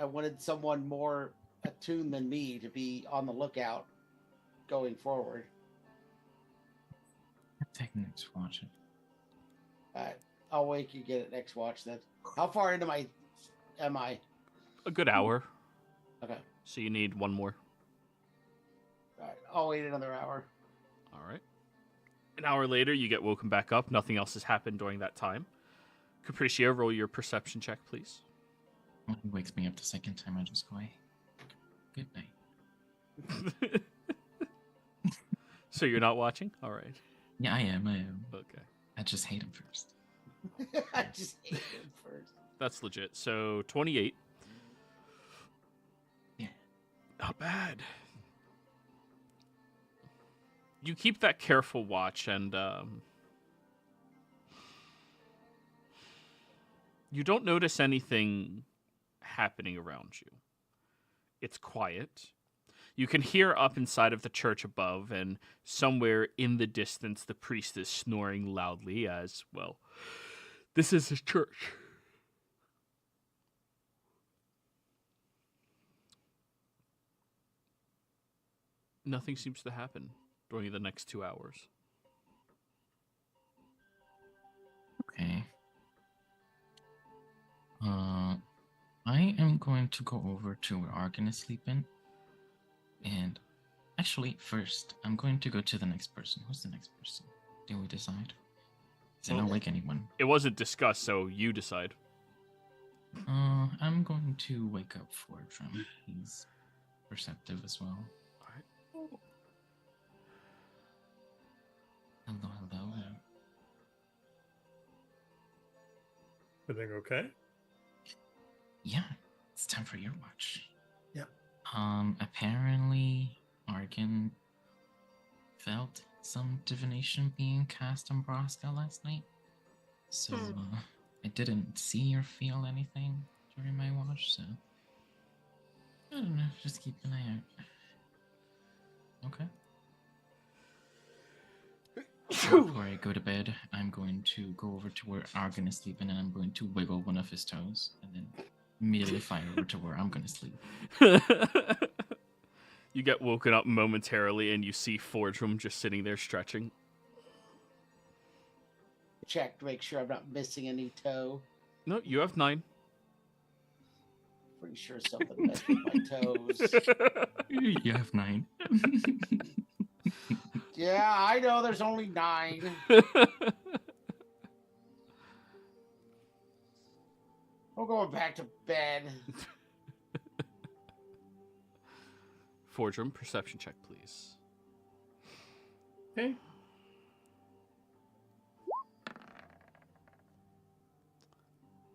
I wanted someone more attuned than me to be on the lookout going forward. I'm taking next watch. All right, I'll wake you get it next watch then. How far into am I? A good hour. Okay. So you need one more. All right, I'll wait another hour. All right. An hour later, you get woken back up. Nothing else has happened during that time. Capriccio, roll your perception check, please. When he wakes me up the second time, I just go, hey, good night. So you're not watching? All right. Yeah, I am. Okay. I just hate him first. I just hate him first. That's legit. So 28. Yeah. Not bad. You keep that careful watch, and you don't notice anything happening around you. It's quiet. You can hear up inside of the church above, and somewhere in the distance, the priest is snoring loudly as, well, this is his church. Nothing seems to happen during the next 2 hours. Okay. I am going to go over to where Argon is sleeping. And actually, first, I'm going to go to the next person. Who's the next person? Did we decide? Did I wake anyone? It wasn't discussed, so you decide. I'm going to wake up Fordrum. He's perceptive as well. All right. Hello, hello. Everything okay? Yeah, it's time for your watch. Yeah. Apparently, Argon felt some divination being cast on Braska last night. So, I didn't see or feel anything during my watch, so I don't know, just keep an eye out. Okay. Before I go to bed, I'm going to go over to where Argon is sleeping and I'm going to wiggle one of his toes and then immediately fly over to where I'm going to sleep. You get woken up momentarily and you see Fordrum just sitting there stretching. Check to make sure I'm not missing any toe. No, you have 9. Pretty sure something messed with my toes. You have 9. Yeah, I know there's only 9. We're going back to bed. Fordrum, perception check, please. Okay.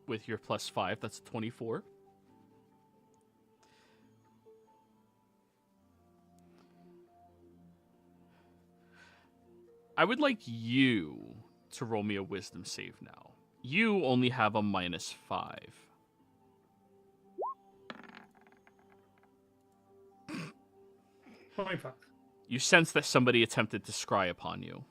With your +5, that's 24. I would like you to roll me a wisdom save now. You only have a -5. 25. You sense that somebody attempted to scry upon you.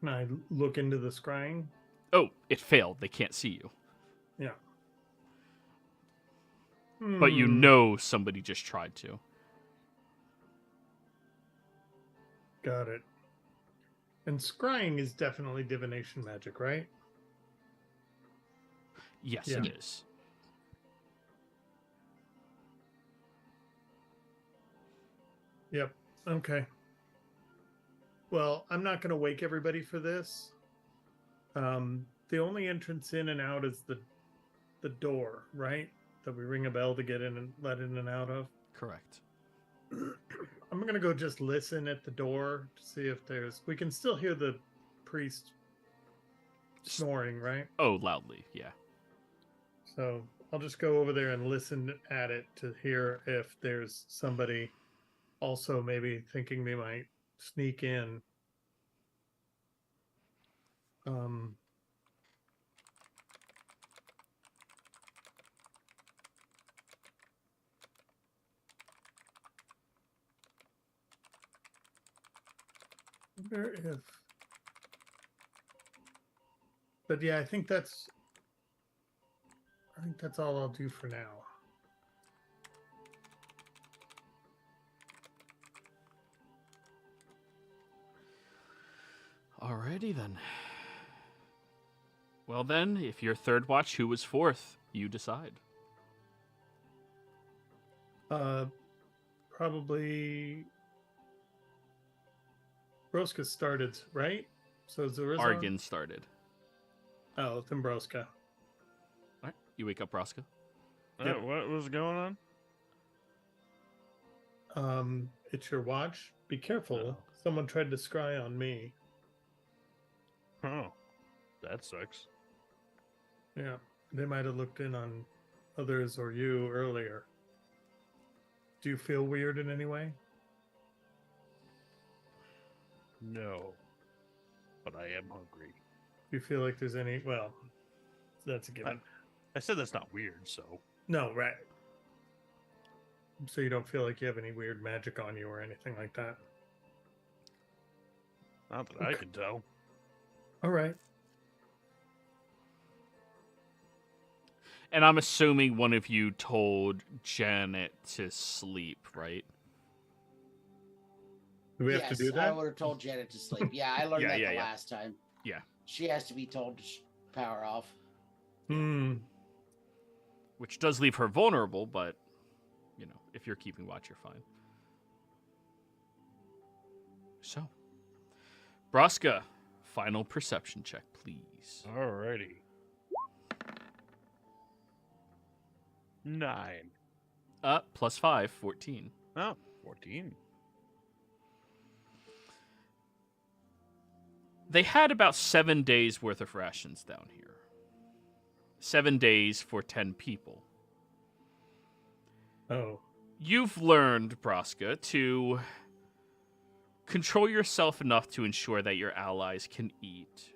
Can I look into the scrying? Oh, it failed. They can't see you. Yeah. But you know somebody just tried to. Got it. And scrying is definitely divination magic, right? Yes, Yeah. it is. Yep. Okay. Well, I'm not going to wake everybody for this. The only entrance in and out is the door, right? That we ring a bell to get in and let in and out of. Correct. I'm going to go just listen at the door to see if there's... We can still hear the priest snoring, right? Oh, loudly, yeah. So I'll just go over there and listen at it to hear if there's somebody also maybe thinking they might sneak in. Wonder if... But yeah, I think that's all I'll do for now. Alrighty then. Well then, if you're third watch, who was fourth? You decide. Probably Broska started, right? So Zurazan? Argan started. Oh, then Broska. Alright, you wake up Broska. Yep. What was going on? It's your watch. Be careful. Oh. Someone tried to scry on me. Oh, that sucks. Yeah, they might have looked in on others or you earlier. Do you feel weird in any way? No, but I am hungry. Do you feel like there's any... Well, that's a given. I said that's not weird, so. No, right. So you don't feel like you have any weird magic on you or anything like that? Not that I can tell. All right. And I'm assuming one of you told Janet to sleep, right? Do we have to do that? I would have told Janet to sleep. Yeah, I learned Yeah, that yeah, the yeah. last time. Yeah. She has to be told to power off. Which does leave her vulnerable, but, you know, if you're keeping watch, you're fine. So, Broska, final perception check, please. Alrighty. 9. +5, 14. Oh, 14. They had about 7 days worth of rations down here. 7 days for 10 people. Oh. You've learned, Broska, to control yourself enough to ensure that your allies can eat.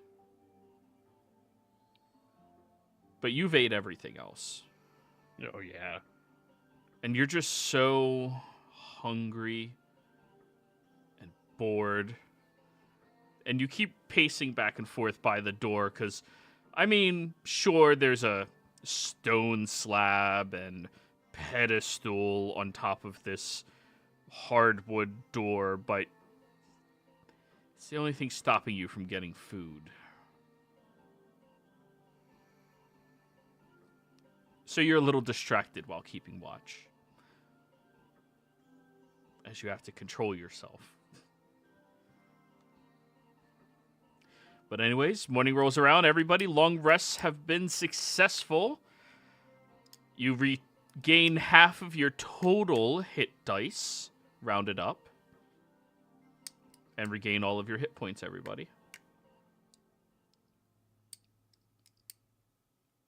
But you've ate everything else. Oh, yeah. And you're just so hungry and bored. And you keep pacing back and forth by the door because, I mean, sure, there's a stone slab and pedestal on top of this hardwood door, but it's the only thing stopping you from getting food. So you're a little distracted while keeping watch, as you have to control yourself. But anyways, morning rolls around, everybody. Long rests have been successful. You regain half of your total hit dice, rounded up. And regain all of your hit points, everybody.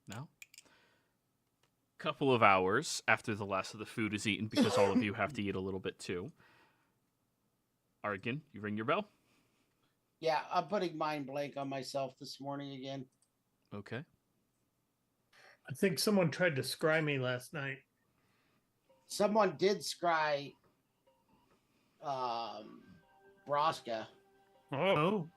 Now, couple of hours after the last of the food is eaten, because all of you have to eat a little bit too. Argan, you ring your bell. Yeah, I'm putting mind blank on myself this morning again. Okay. I think someone tried to scry me last night. Someone did scry Braska. Oh, Oh,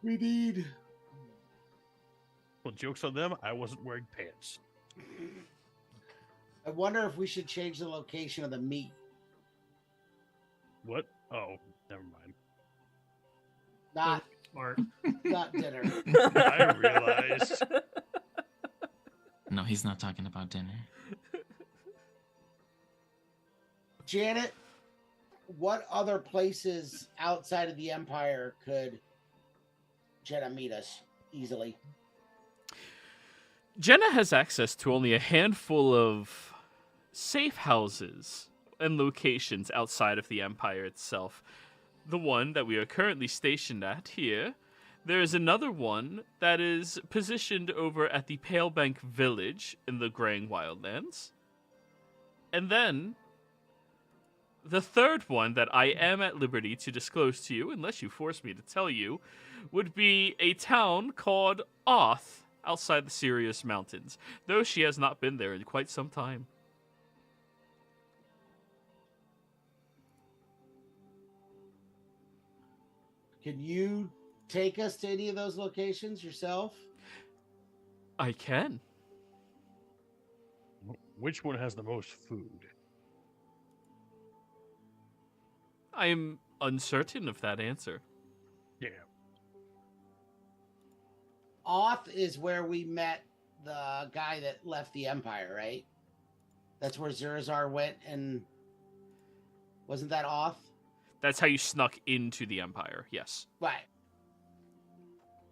We need. well, joke's on them. I wasn't wearing pants. I wonder if we should change the location of the meet. What? Oh, never mind. Not smart. not dinner. I realized. No, he's not talking about dinner. Janet, what other places outside of the Empire could Jenna meet us easily? Jenna has access to only a handful of safe houses and locations outside of the Empire itself. The one that we are currently stationed at here. There is another one that is positioned over at the Palebank Village in the Graying Wildlands. And then the third one that I am at liberty to disclose to you, unless you force me to tell you, would be a town called Oth outside the Sirius Mountains, though she has not been there in quite some time. Can you take us to any of those locations yourself? I can. Which one has the most food? I am uncertain of that answer. Yeah. Oth is where we met the guy that left the Empire, right? That's where Zurazar went, and wasn't that Oth? That's how you snuck into the Empire, yes. Right.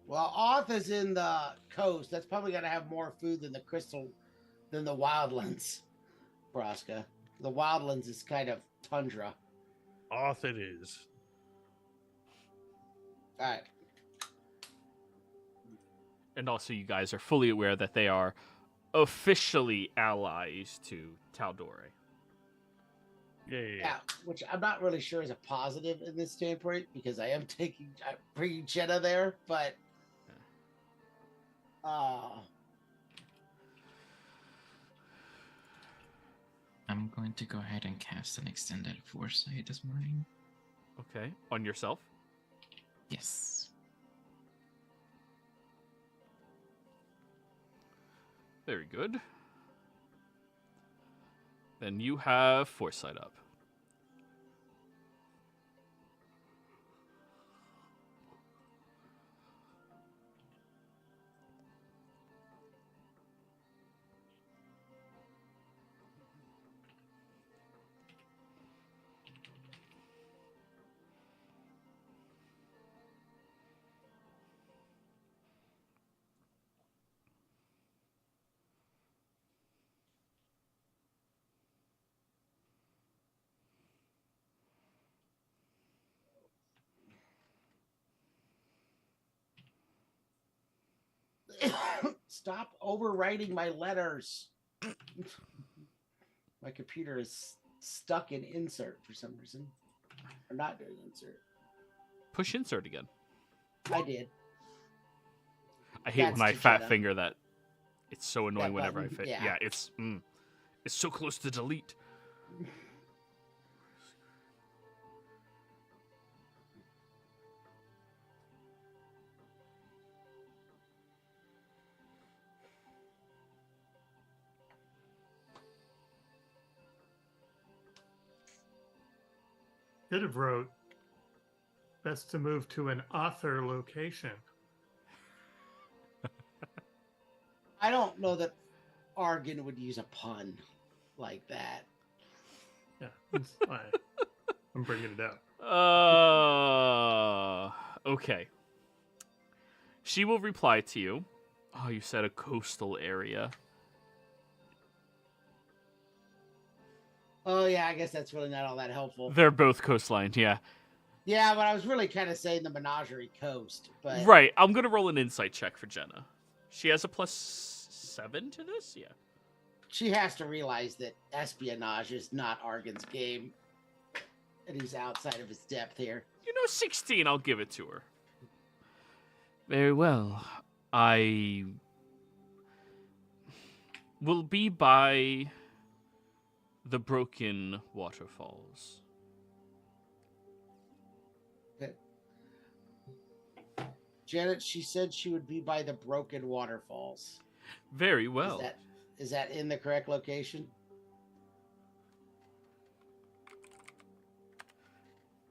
Well, Oth is in the coast. That's probably gonna have more food than the Wildlands, Braska. The Wildlands is kind of tundra. Off it is. All right. And also you guys are fully aware that they are officially allies to Tal'Dorei. Yeah, which I'm not really sure is a positive in this standpoint because I'm bringing Jenna there, but I'm going to go ahead and cast an extended foresight this morning. Okay, on yourself? Yes. Very good. Then you have foresight up. stop overwriting my letters. My computer is stuck in insert for some reason. Or not doing insert. Push insert again. I did. I hate That's when I to fat Jenna. finger that. It's so annoying That whenever I button, fit. yeah. Yeah, it's so close to delete. Could have wrote, best to move to an author location. I don't know that Argan would use a pun like that. Yeah, it's fine. I'm bringing it up. Okay. She will reply to you. Oh, you said a coastal area. Oh yeah, I guess that's really not all that helpful. They're both coastline, yeah. Yeah, but I was really kind of saying the Menagerie Coast. But Right, I'm going to roll an insight check for Jenna. She has a +7 to this? Yeah. She has to realize that espionage is not Argon's game, and he's outside of his depth here. 16, I'll give it to her. Very well. I will be by the broken waterfalls. Okay. Janet, she said she would be by the broken waterfalls. Very well. Is that in the correct location?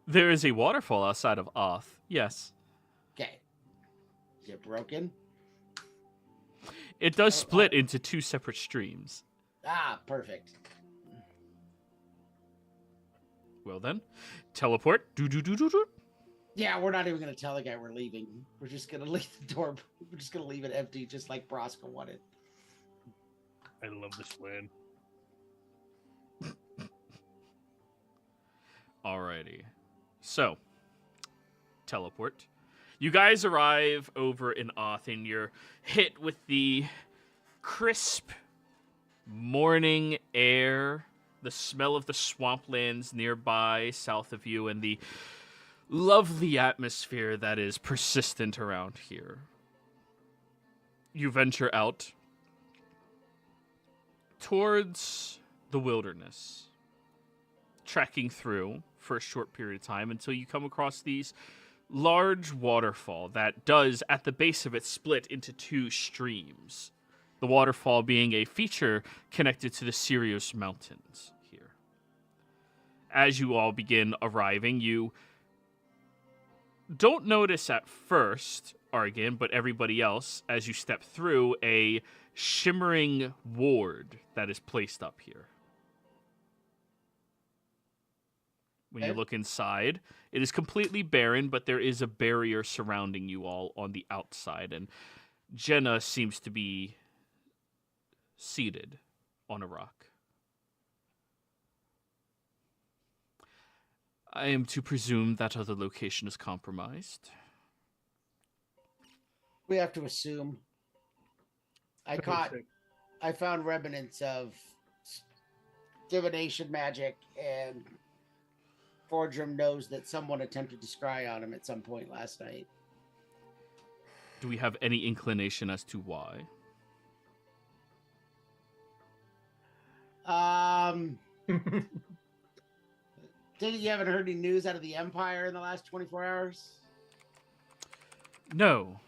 There is a waterfall outside of Oth. Yes. Okay. Is it broken? It does split into 2 separate streams. Ah, perfect. Well then, teleport. Do. Yeah, we're not even going to tell the guy we're leaving. We're just going to leave the door. We're just going to leave it empty, just like Broska wanted. I love this plan. Alrighty. So, teleport. You guys arrive over in Oth, and you're hit with the crisp morning air, the smell of the swamplands nearby, south of you, and the lovely atmosphere that is persistent around here. You venture out towards the wilderness, trekking through for a short period of time until you come across these large waterfall that does, at the base of it, split into 2 streams. The waterfall being a feature connected to the Sirius Mountains here. As you all begin arriving, you don't notice at first, Argon, but everybody else, as you step through, a shimmering ward that is placed up here. When you look inside, it is completely barren, but there is a barrier surrounding you all on the outside, and Jenna seems to be seated on a rock. I am to presume that other location is compromised. We have to assume. I found remnants of divination magic, and Fordrum knows that someone attempted to scry on him at some point last night. Do we have any inclination as to why? You haven't heard any news out of the Empire in the last 24 hours? No.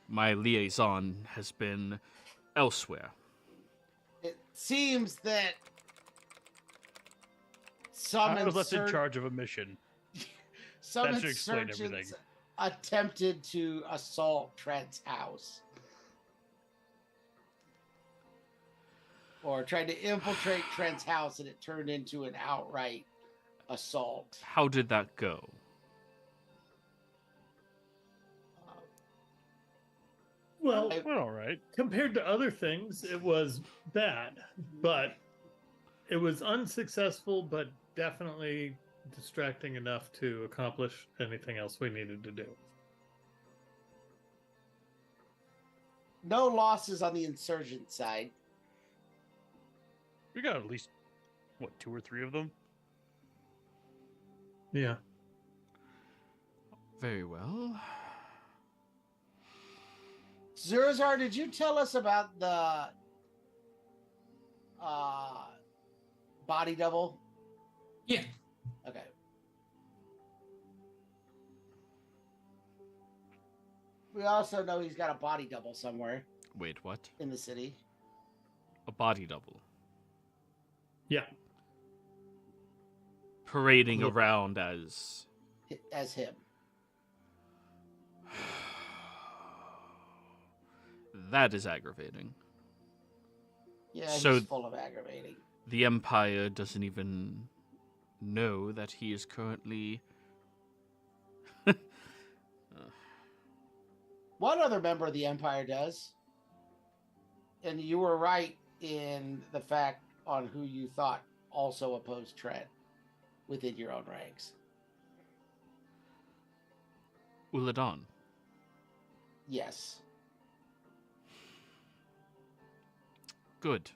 My liaison has been elsewhere. It seems that some I was left in insur- charge of a mission. some That should explain everything. insurgents attempted to assault Trent's house. Or tried to infiltrate Trent's house, and it turned into an outright assault. How did that go? Well, Well, all right. compared to other things, it was bad, but it was unsuccessful, but definitely distracting enough to accomplish anything else we needed to do. No losses on the insurgent side. We got at least, 2 or 3 of them? Yeah. Very well. Zurazar, did you tell us about the body double? Yeah. Okay. We also know he's got a body double somewhere Wait, what? in the city. A body double. Yeah. Parading Look. around as... As him. That is aggravating. Yeah, So- he's full of aggravating. The Empire doesn't even know that he is currently... One other member of the Empire does. And you were right in the fact on who you thought also opposed Trent within your own ranks. Uladon. Yes. Good.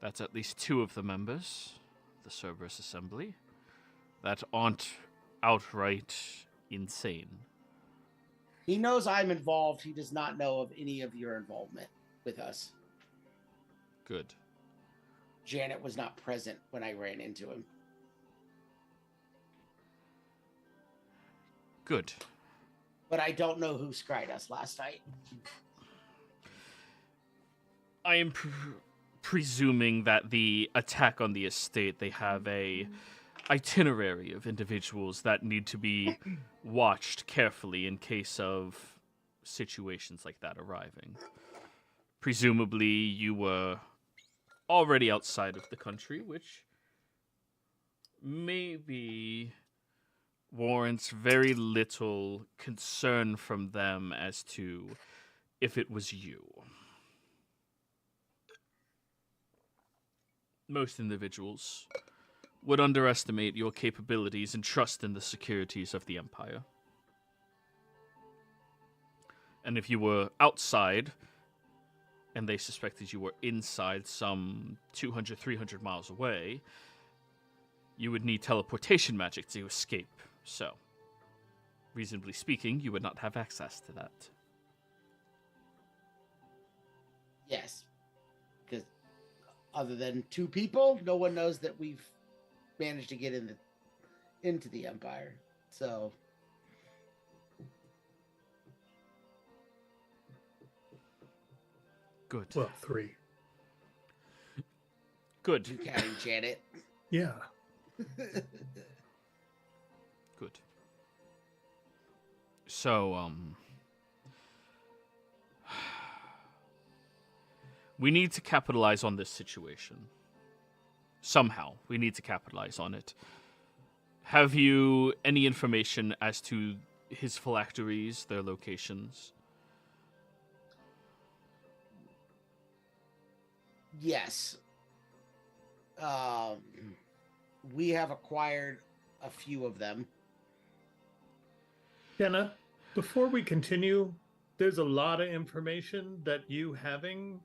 That's at least 2 of the members of the Cerberus Assembly that aren't outright insane. He knows I'm involved. He does not know of any of your involvement with us. Good. Janet was not present when I ran into him. Good. But I don't know who scried us last night. I am presuming that the attack on the estate, they have a itinerary of individuals that need to be watched carefully in case of situations like that arriving. Presumably, you were already outside of the country, which maybe warrants very little concern from them as to if it was you. Most individuals would underestimate your capabilities and trust in the securities of the Empire. And if you were outside, and they suspected you were inside some 200, 300 miles away, you would need teleportation magic to escape. So, reasonably speaking, you would not have access to that. Yes. Because other than 2 people, no one knows that we've managed to get into the Empire. So Good. Well, 3. Good. you counting Janet. Yeah. Good. So, we need to capitalize on this situation. Somehow, we need to capitalize on it. Have you any information as to his phylacteries, their locations? Yes. We have acquired a few of them. Jenna, before we continue, there's a lot of information that you having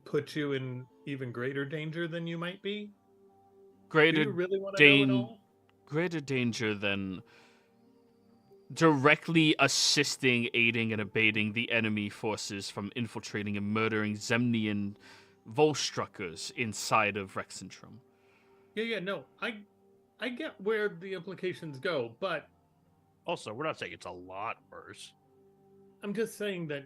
puts you in even greater danger than you might be. Do Greater you really want to know it all? greater danger than directly assisting, aiding, and abating the enemy forces from infiltrating and murdering Zemnian Volstruckers inside of Rexentrum. Yeah, no. I get where the implications go, but Also, we're not saying it's a lot worse. I'm just saying that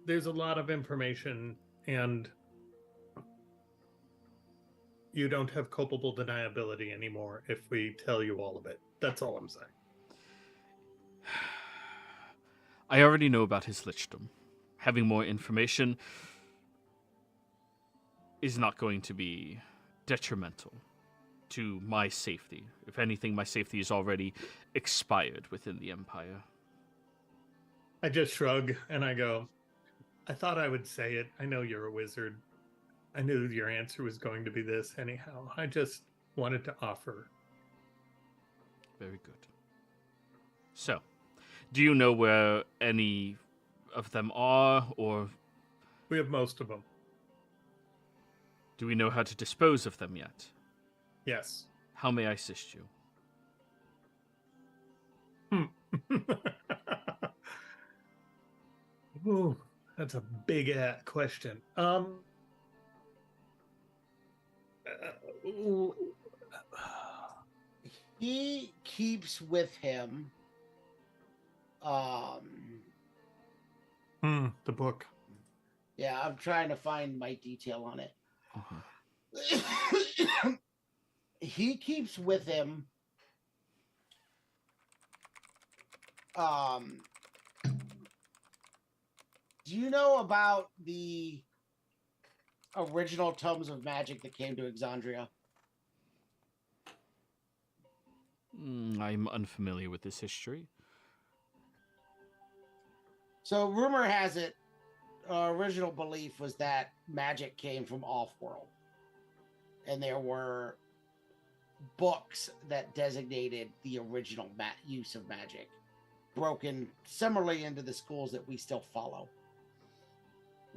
there's a lot of information, and you don't have culpable deniability anymore if we tell you all of it. That's all I'm saying. I already know about his lichdom. Having more information is not going to be detrimental to my safety. If anything, my safety is already expired within the Empire. I just shrug and I go, I thought I would say it. I know you're a wizard. I knew your answer was going to be this anyhow. I just wanted to offer. Very good. So, do you know where any of them are, or We have most of them. do we know how to dispose of them yet? Yes. How may I assist you? Ooh, that's a big question. He keeps with him The book. yeah, I'm trying to find my detail on it. He keeps with him do you know about the original tomes of magic that came to Exandria? I'm unfamiliar with this history. So rumor has it, original belief was that magic came from off-world. And there were books that designated the original use of magic, broken similarly into the schools that we still follow.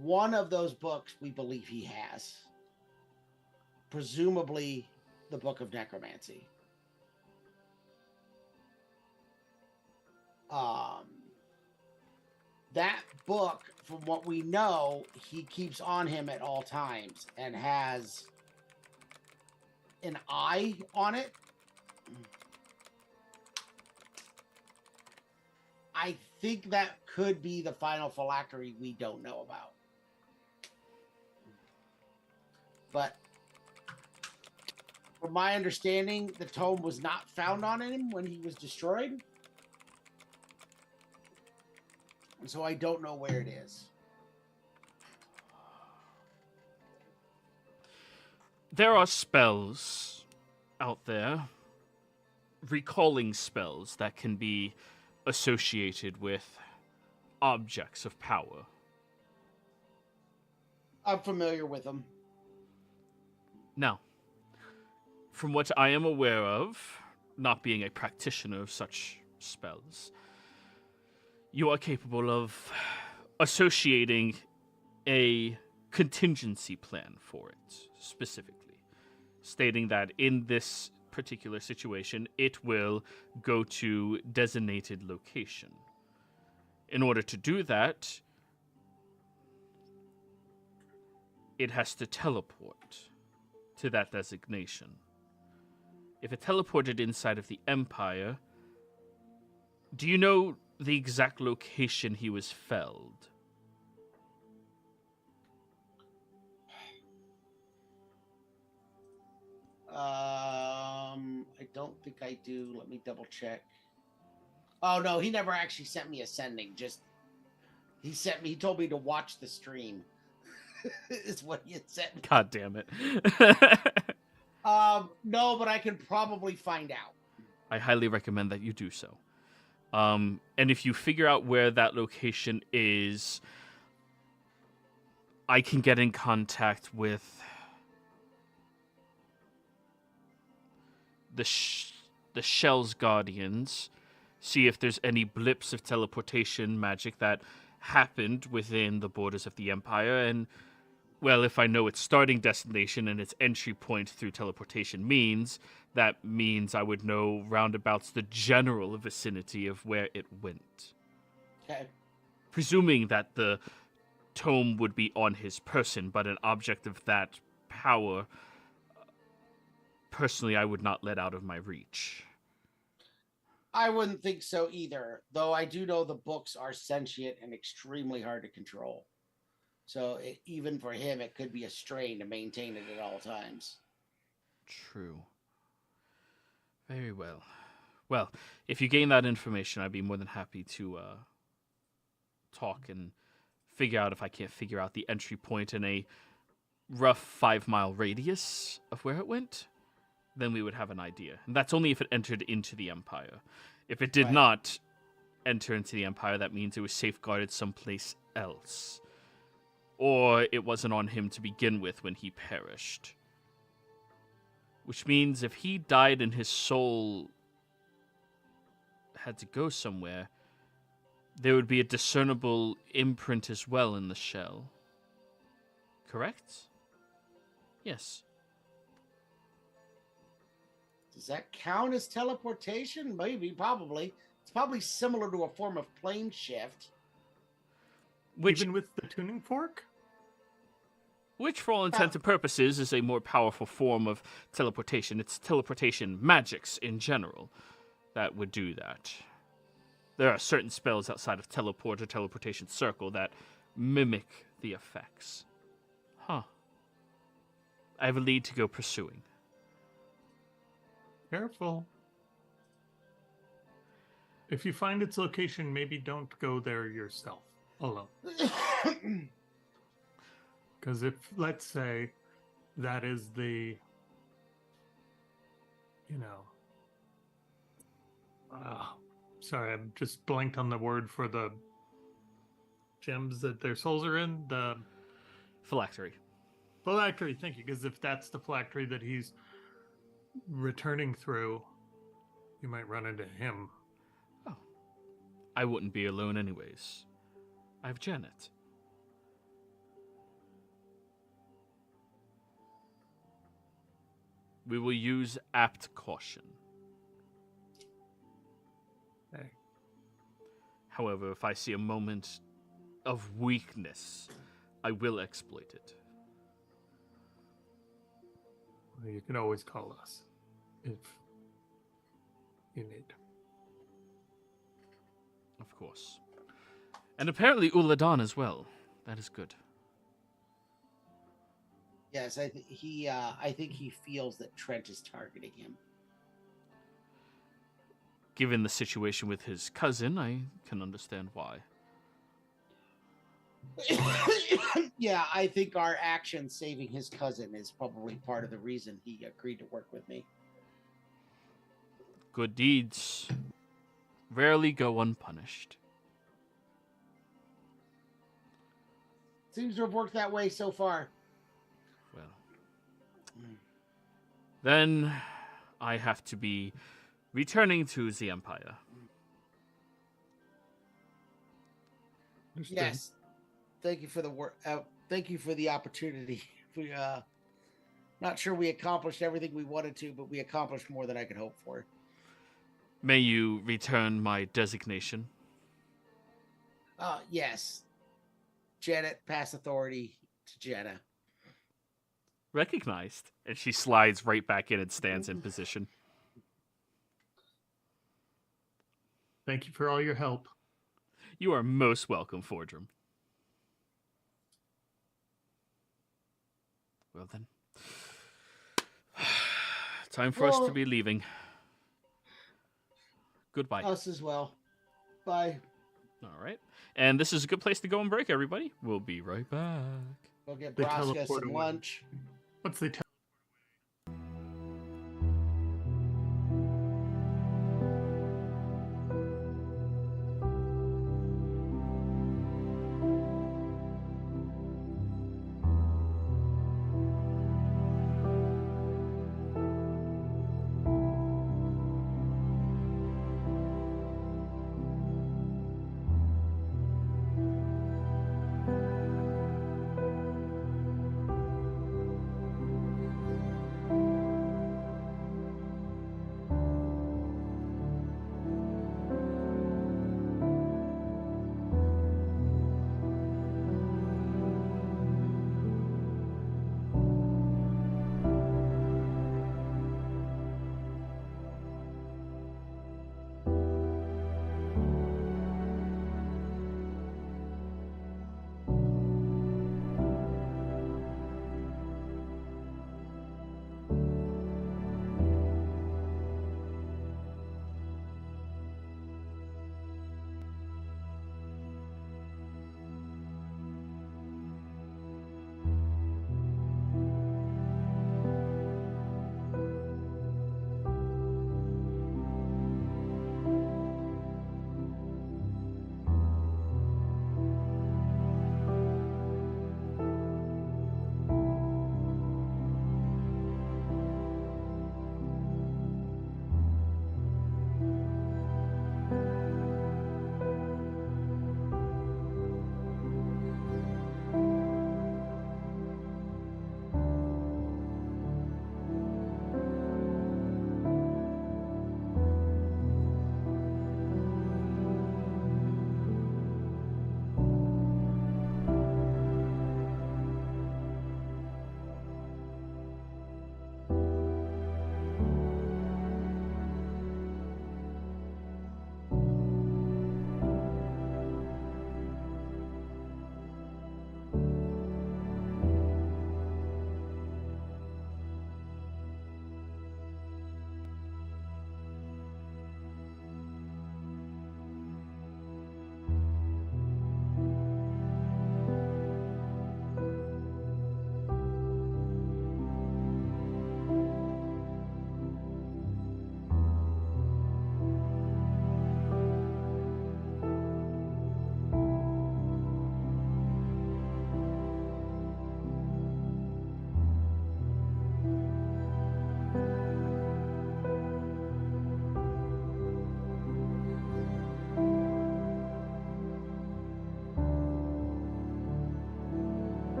One of those books we believe he has. Presumably the Book of Necromancy. That book, from what we know, he keeps on him at all times and has an eye on it. I think that could be the final phylactery we don't know about. But from my understanding, the tome was not found on him when he was destroyed. And so I don't know where it is. There are spells out there, recalling spells that can be associated with objects of power. I'm familiar with them. Now, from what I am aware of, not being a practitioner of such spells, you are capable of associating a contingency plan for it, specifically, stating that in this particular situation, it will go to designated location. In order to do that, it has to teleport to that designation. If it teleported inside of the Empire, do you know the exact location he was felled? I don't think I do. Let me double check. Oh no, he never actually sent me a sending. Just he told me to watch the stream. Is what he had sent me. God damn it. No, but I can probably find out. I highly recommend that you do so. And if you figure out where that location is, I can get in contact with the Shell's Guardians, see if there's any blips of teleportation magic that happened within the borders of the Empire, and, well, if I know its starting destination and its entry point through teleportation means, that means I would know roundabouts the general vicinity of where it went. Okay. Presuming that the tome would be on his person, but an object of that power, personally, I would not let out of my reach. I wouldn't think so either, though I do know the books are sentient and extremely hard to control. So even for him, it could be a strain to maintain it at all times. True. Very well. Well, if you gain that information, I'd be more than happy to talk and figure out if I can't figure out the entry point in a rough 5-mile radius of where it went. Then we would have an idea. And that's only if it entered into the Empire. If it did not enter into the Empire, that means it was safeguarded someplace else. Or it wasn't on him to begin with when he perished. Which means if he died and his soul had to go somewhere, there would be a discernible imprint as well in the shell. Correct? Yes. Does that count as teleportation? Maybe, probably. It's probably similar to a form of plane shift. Even with the tuning fork? Which, for all intents and purposes, is a more powerful form of teleportation. It's teleportation magics in general that would do that. There are certain spells outside of teleport or teleportation circle that mimic the effects. Huh. I have a lead to go pursuing. Careful. If you find its location, maybe don't go there yourself alone. Because if, let's say, that is the, sorry, I'm just blanked on the word for the gems that their souls are in, the Phylactery. phylactery, thank you, because if that's the phylactery that he's returning through, you might run into him. Oh. I wouldn't be alone anyways. I have Janet. We will use apt caution. Okay. However, if I see a moment of weakness, I will exploit it. Well, you can always call us if you need. Of course. And apparently Uladan as well. That is good. Yes, I think he feels that Trent is targeting him. Given the situation with his cousin, I can understand why. Yeah, I think our action saving his cousin is probably part of the reason he agreed to work with me. Good deeds rarely go unpunished. Seems to have worked that way so far. Well, then I have to be returning to the Empire. Understood. Yes. Thank you for the work. Thank you for the opportunity. We not sure we accomplished everything we wanted to, but we accomplished more than I could hope for. May you return my designation. Yes. Janet, pass authority to Jenna. Recognized. And she slides right back in and stands in position. Thank you for all your help. You are most welcome, Fordrum. Well then. Time for us to be leaving. Goodbye. Us as well. Bye. All right. And this is a good place to go and break, everybody. We'll be right back. Go get They Braska teleport some away. lunch. Once they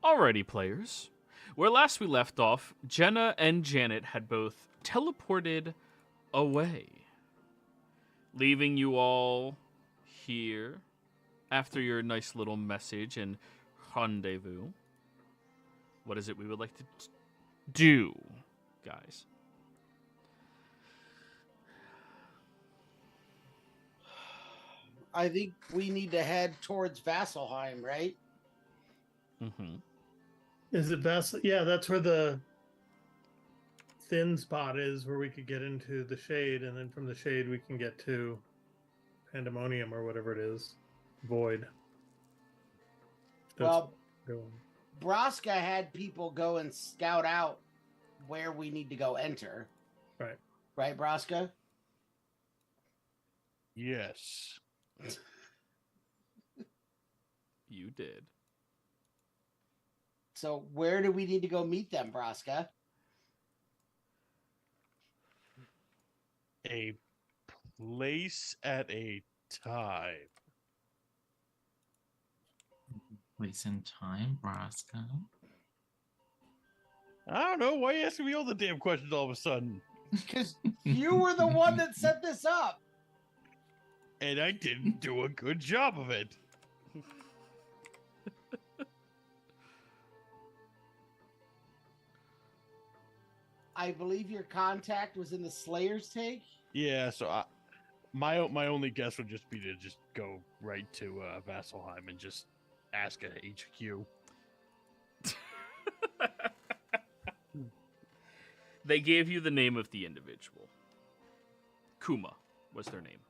Alrighty, players. Where last we left off, Jenna and Janet had both teleported away, leaving you all here after your nice little message and rendezvous. What is it we would like to do, guys? I think we need to head towards Vasselheim, right? Mm-hmm. Is it Vassal? Yeah, that's where the thin spot is, where we could get into the shade, and then from the shade we can get to Pandemonium or whatever it is, Void. That's Well, going. Braska had people go and scout out where we need to go enter. Right. Right, Braska? Yes. You did. So where do we need to go meet them, Braska? A place at a time. Place and time, Braska. I don't know. Why are you asking me all the damn questions all of a sudden? Because you were the one that set this up. And I didn't do a good job of it. I believe your contact was in the Slayer's take. Yeah, so my only guess would just be to just go right to Vasselheim and just ask at HQ. They gave you the name of the individual. Kuma was their name.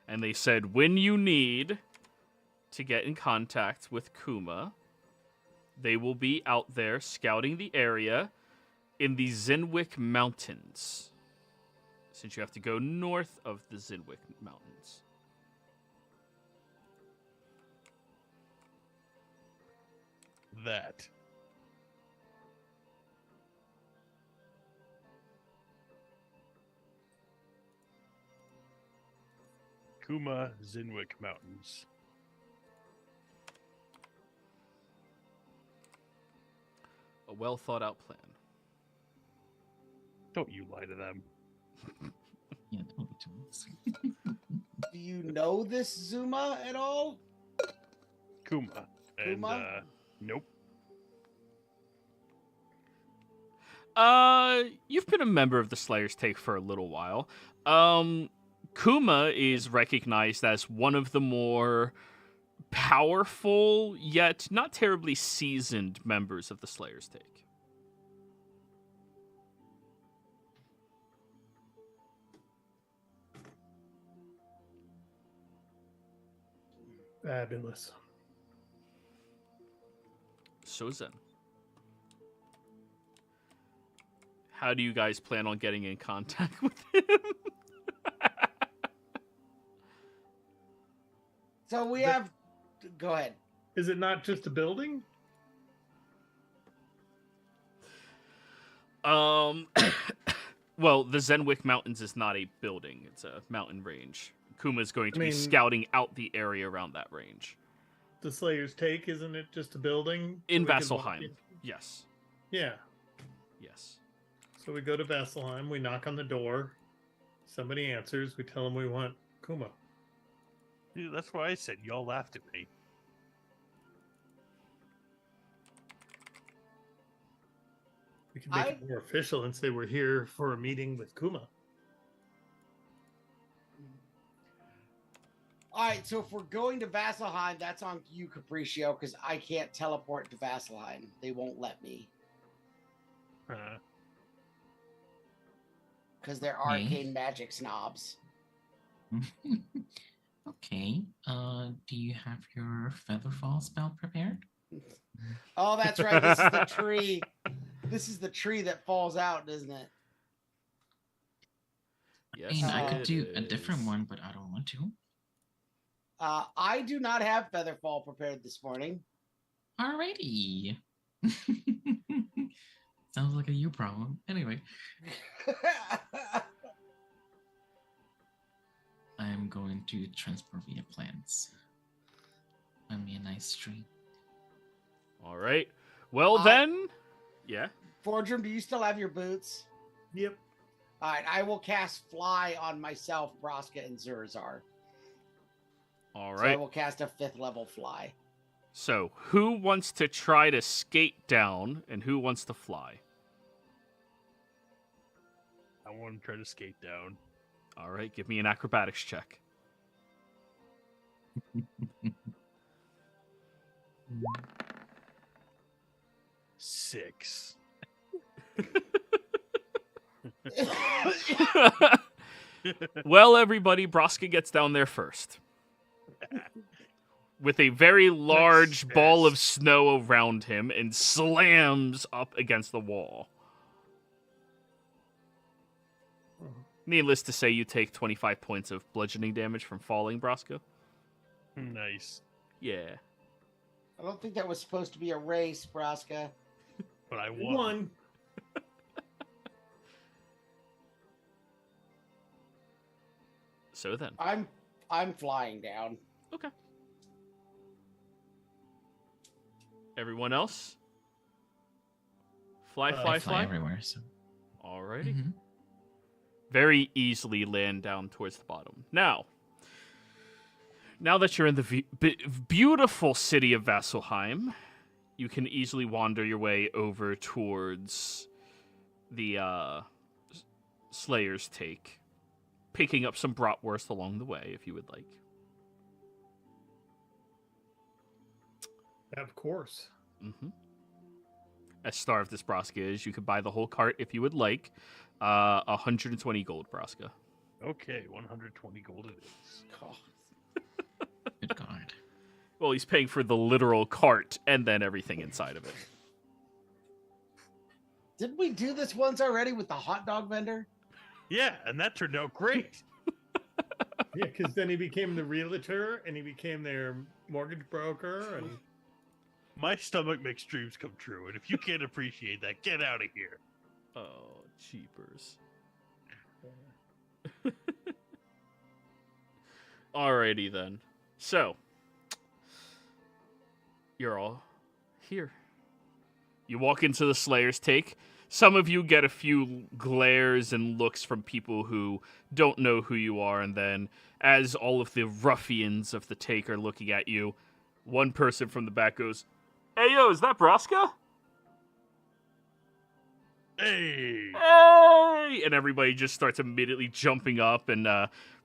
And they said, when you need to get in contact with Kuma, they will be out there scouting the area in the Zinwick Mountains, since you have to go north of the Zinwick Mountains. That. Kuma Zinwick Mountains. A well thought out plan. Don't you lie to them. Yeah, don't be too much. Do you know this Zuma at all? Kuma. And, Kuma? nope. You've been a member of the Slayer's Take for a little while. Kuma is recognized as one of the more powerful, yet not terribly seasoned members of the Slayer's Take. Fabulous. So Zen. How do you guys plan on getting in contact with him? So we have. Go ahead. Is it not just a building? Well, the Zenwick Mountains is not a building; it's a mountain range. Kuma is going to be scouting out the area around that range. The Slayer's Take, isn't it just a building? In we can walk Vasselheim, in? yes. Yeah. Yes. So we go to Vasselheim, we knock on the door, somebody answers, we tell them we want Kuma. Dude, that's why I said y'all laughed at me. We can make it more official and say we're here for a meeting with Kuma. All right, so if we're going to Vasselheim, that's on you, Capriccio, because I can't teleport to Vasselheim. They won't let me. Because they're arcane magic snobs. Okay. Do you have your Featherfall spell prepared? Oh, that's right. This is the tree. This is the tree that falls out, isn't it? Yes. I mean, I could it do a different is. one, but I don't want to. I do not have Featherfall prepared this morning. Alrighty. Sounds like a you problem. Anyway, I am going to transport via plants. Gonna be a nice stream. All right. Well, then. Yeah. Fordrum, do you still have your boots? Yep. All right, I will cast Fly on myself, Broska, and Zurazar. All So I right. will cast a 5th level Fly. So, who wants to try to skate down and who wants to fly? I want to try to skate down. All right, give me an acrobatics check. 6. Well, everybody, Broska gets down there first. With a very large ball of snow around him and slams up against the wall. Needless to say, you take 25 points of bludgeoning damage from falling, Broska. Nice. Yeah. I don't think that was supposed to be a race, Broska. But I won. One. So then. I'm flying down. Okay. Everyone else? Fly, I fly. fly everywhere, so. Alrighty. Mhm. Very easily land down towards the bottom. Now that you're in the beautiful city of Vasselheim, you can easily wander your way over towards the Slayer's Take, picking up some bratwurst along the way if you would like. Of course. Mm-hmm. As starved as Broska is, you could buy the whole cart if you would like. 120 gold, Broska. Okay, 120 gold it is. Good God. Well, he's paying for the literal cart and then everything inside of it. Didn't we do this once already with the hot dog vendor? Yeah, and that turned out great. Yeah, because then he became the realtor and he became their mortgage broker. And My stomach makes dreams come true, and if you can't appreciate that, get out of here. Oh, cheapers. Alrighty then. So, you're all here. You walk into the Slayer's Take. Some of you get a few glares and looks from people who don't know who you are, and then as all of the ruffians of the Take are looking at you, one person from the back goes, "Hey, yo, is that Broska?" Hey! Hey! And everybody just starts immediately jumping up and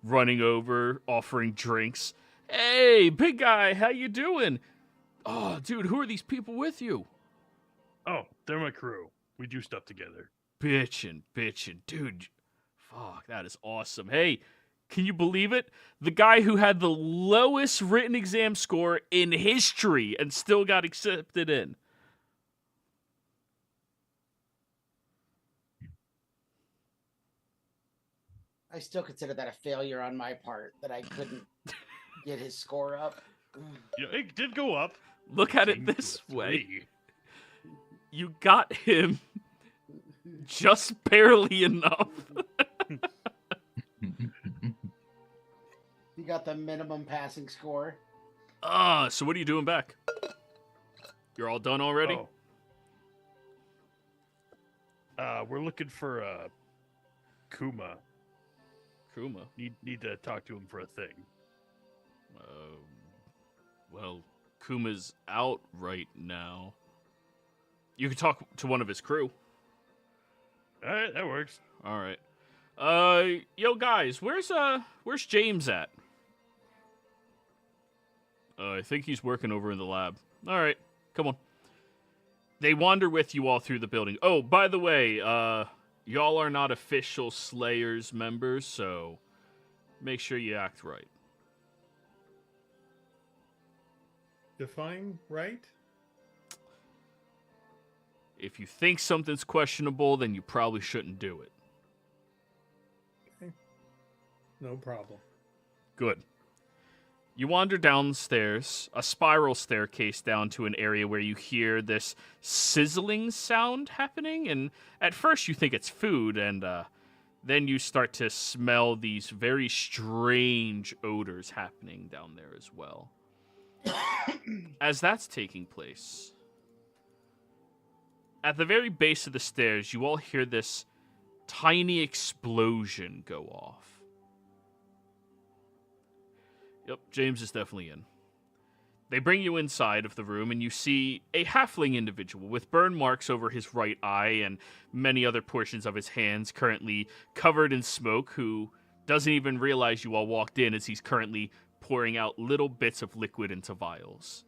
running over, offering drinks. Hey, big guy, how you doing? Oh, dude, who are these people with you? Oh, they're my crew. We do stuff together. Bitchin'. Dude, fuck, that is awesome. Hey, can you believe it? The guy who had the lowest written exam score in history and still got accepted in. I still consider that a failure on my part that I couldn't get his score up. Yeah, it did go up. Look at it Came to this a way. 3. You got him just barely enough. You got the minimum passing score. So what are you doing back? You're all done already? We're looking for Kuma. Kuma. Need to talk to him for a thing. Well, Kuma's out right now. You could talk to one of his crew. All right, that works. All right. Yo, guys, where's James at? I think he's working over in the lab. All right, come on. They wander with you all through the building. Oh, by the way, y'all are not official Slayers members, so make sure you act right. define right? If you think something's questionable, then you probably shouldn't do it. Okay. No problem. Good. You wander downstairs, a spiral staircase down to an area where you hear this sizzling sound happening, and at first you think it's food, and then you start to smell these very strange odors happening down there as well. as that's taking place, at the very base of the stairs, you all hear this tiny explosion go off. Yep, James is definitely in. They bring you inside of the room, and you see a halfling individual with burn marks over his right eye and many other portions of his hands currently covered in smoke, who doesn't even realize you all walked in as he's currently pouring out little bits of liquid into vials.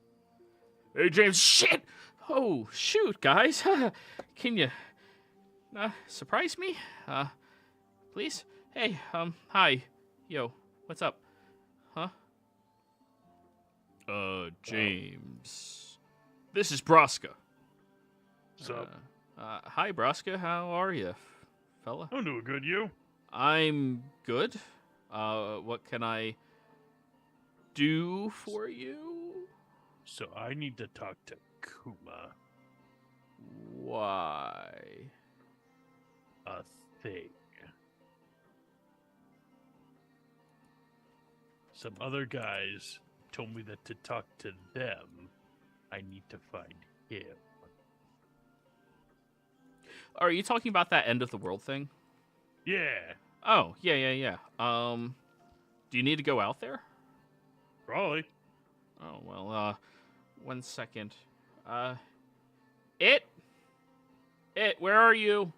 Hey, James, shit! Oh, shoot, guys. Can you surprise me? Please? Hey, hi. Yo, what's up? Huh? James. This is Braska. What's up? Hi, Braska. How are you, fella? I'm doing good, you? I'm good. What can I do for you? So I need to talk to Kuma. Why? A thing. Some other guys told me that to talk to them, I need to find him. Are you talking about that end of the world thing? Yeah, Oh, yeah. Do you need to go out there? probably. Oh, well, 1 second. It, where are you?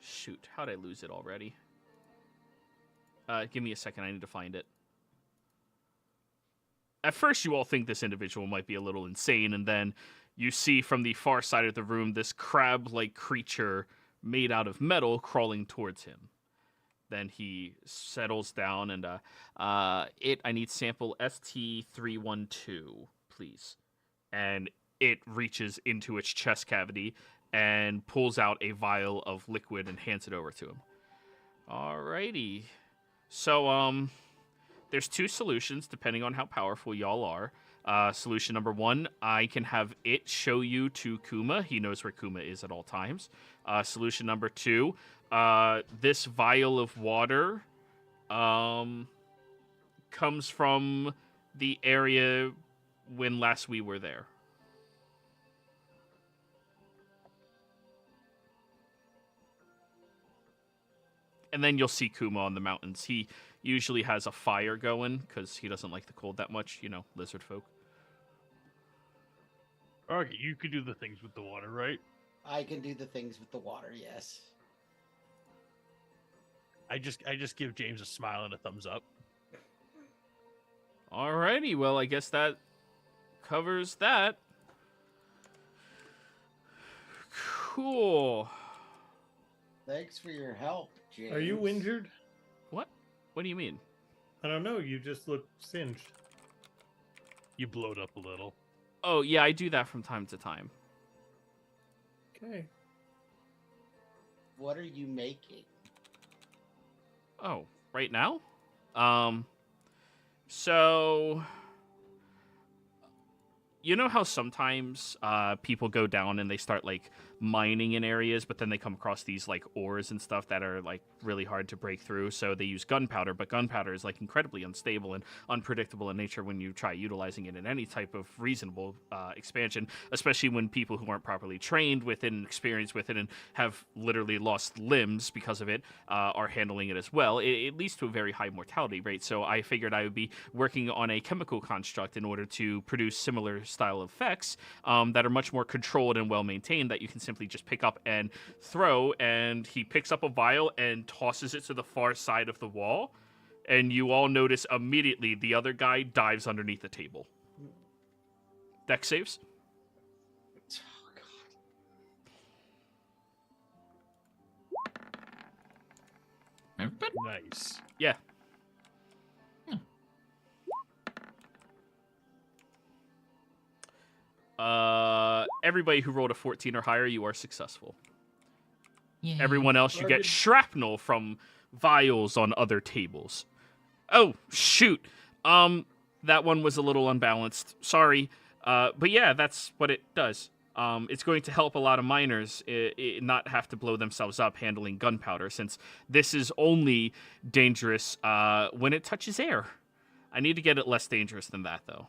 Shoot, how'd I lose it already? Give me a second, I need to find it. At first, you all think this individual might be a little insane, and then you see from the far side of the room this crab-like creature made out of metal crawling towards him. Then he settles down, and I need sample ST312, please. And it reaches into its chest cavity and pulls out a vial of liquid and hands it over to him. Alrighty. So, there's two solutions depending on how powerful y'all are. Solution number one, I can have it show you to Kuma. He knows where Kuma is at all times. Solution number two, this vial of water comes from the area when last we were there. And then you'll see Kuma on the mountains. He usually has a fire going because he doesn't like the cold that much, you know, lizard folk. Okay, you could do the things with the water, right? I can do the things with the water, yes. I just give James a smile and a thumbs up. Alrighty, well, I guess that covers that. Cool. Thanks for your help, James. Are you injured? What? What do you mean? I don't know. You just look singed. You blowed up a little. Oh, yeah, I do that from time to time. Okay. What are you making? Oh, right now? So you know how sometimes people go down and they start like mining in areas, but then they come across these like ores and stuff that are like really hard to break through, so they use gunpowder, but gunpowder is like incredibly unstable and unpredictable in nature when you try utilizing it in any type of reasonable expansion, especially when people who aren't properly trained with it and experienced with it and have literally lost limbs because of it are handling it as well. It leads to a very high mortality rate, so I figured I would be working on a chemical construct in order to produce similar style effects that are much more controlled and well maintained, that you can simply just pick up and throw. And he picks up a vial and tosses it to the far side of the wall, and you all notice immediately the other guy dives underneath the table. Dex saves. Oh, God. Everybody? Nice. Yeah. Everybody who rolled a 14 or higher, you are successful. Yay. Everyone else, you get shrapnel from vials on other tables. Oh, shoot. That one was a little unbalanced. Sorry. But yeah, that's what it does. It's going to help a lot of miners not have to blow themselves up handling gunpowder, since this is only dangerous when it touches air. I need to get it less dangerous than that, though.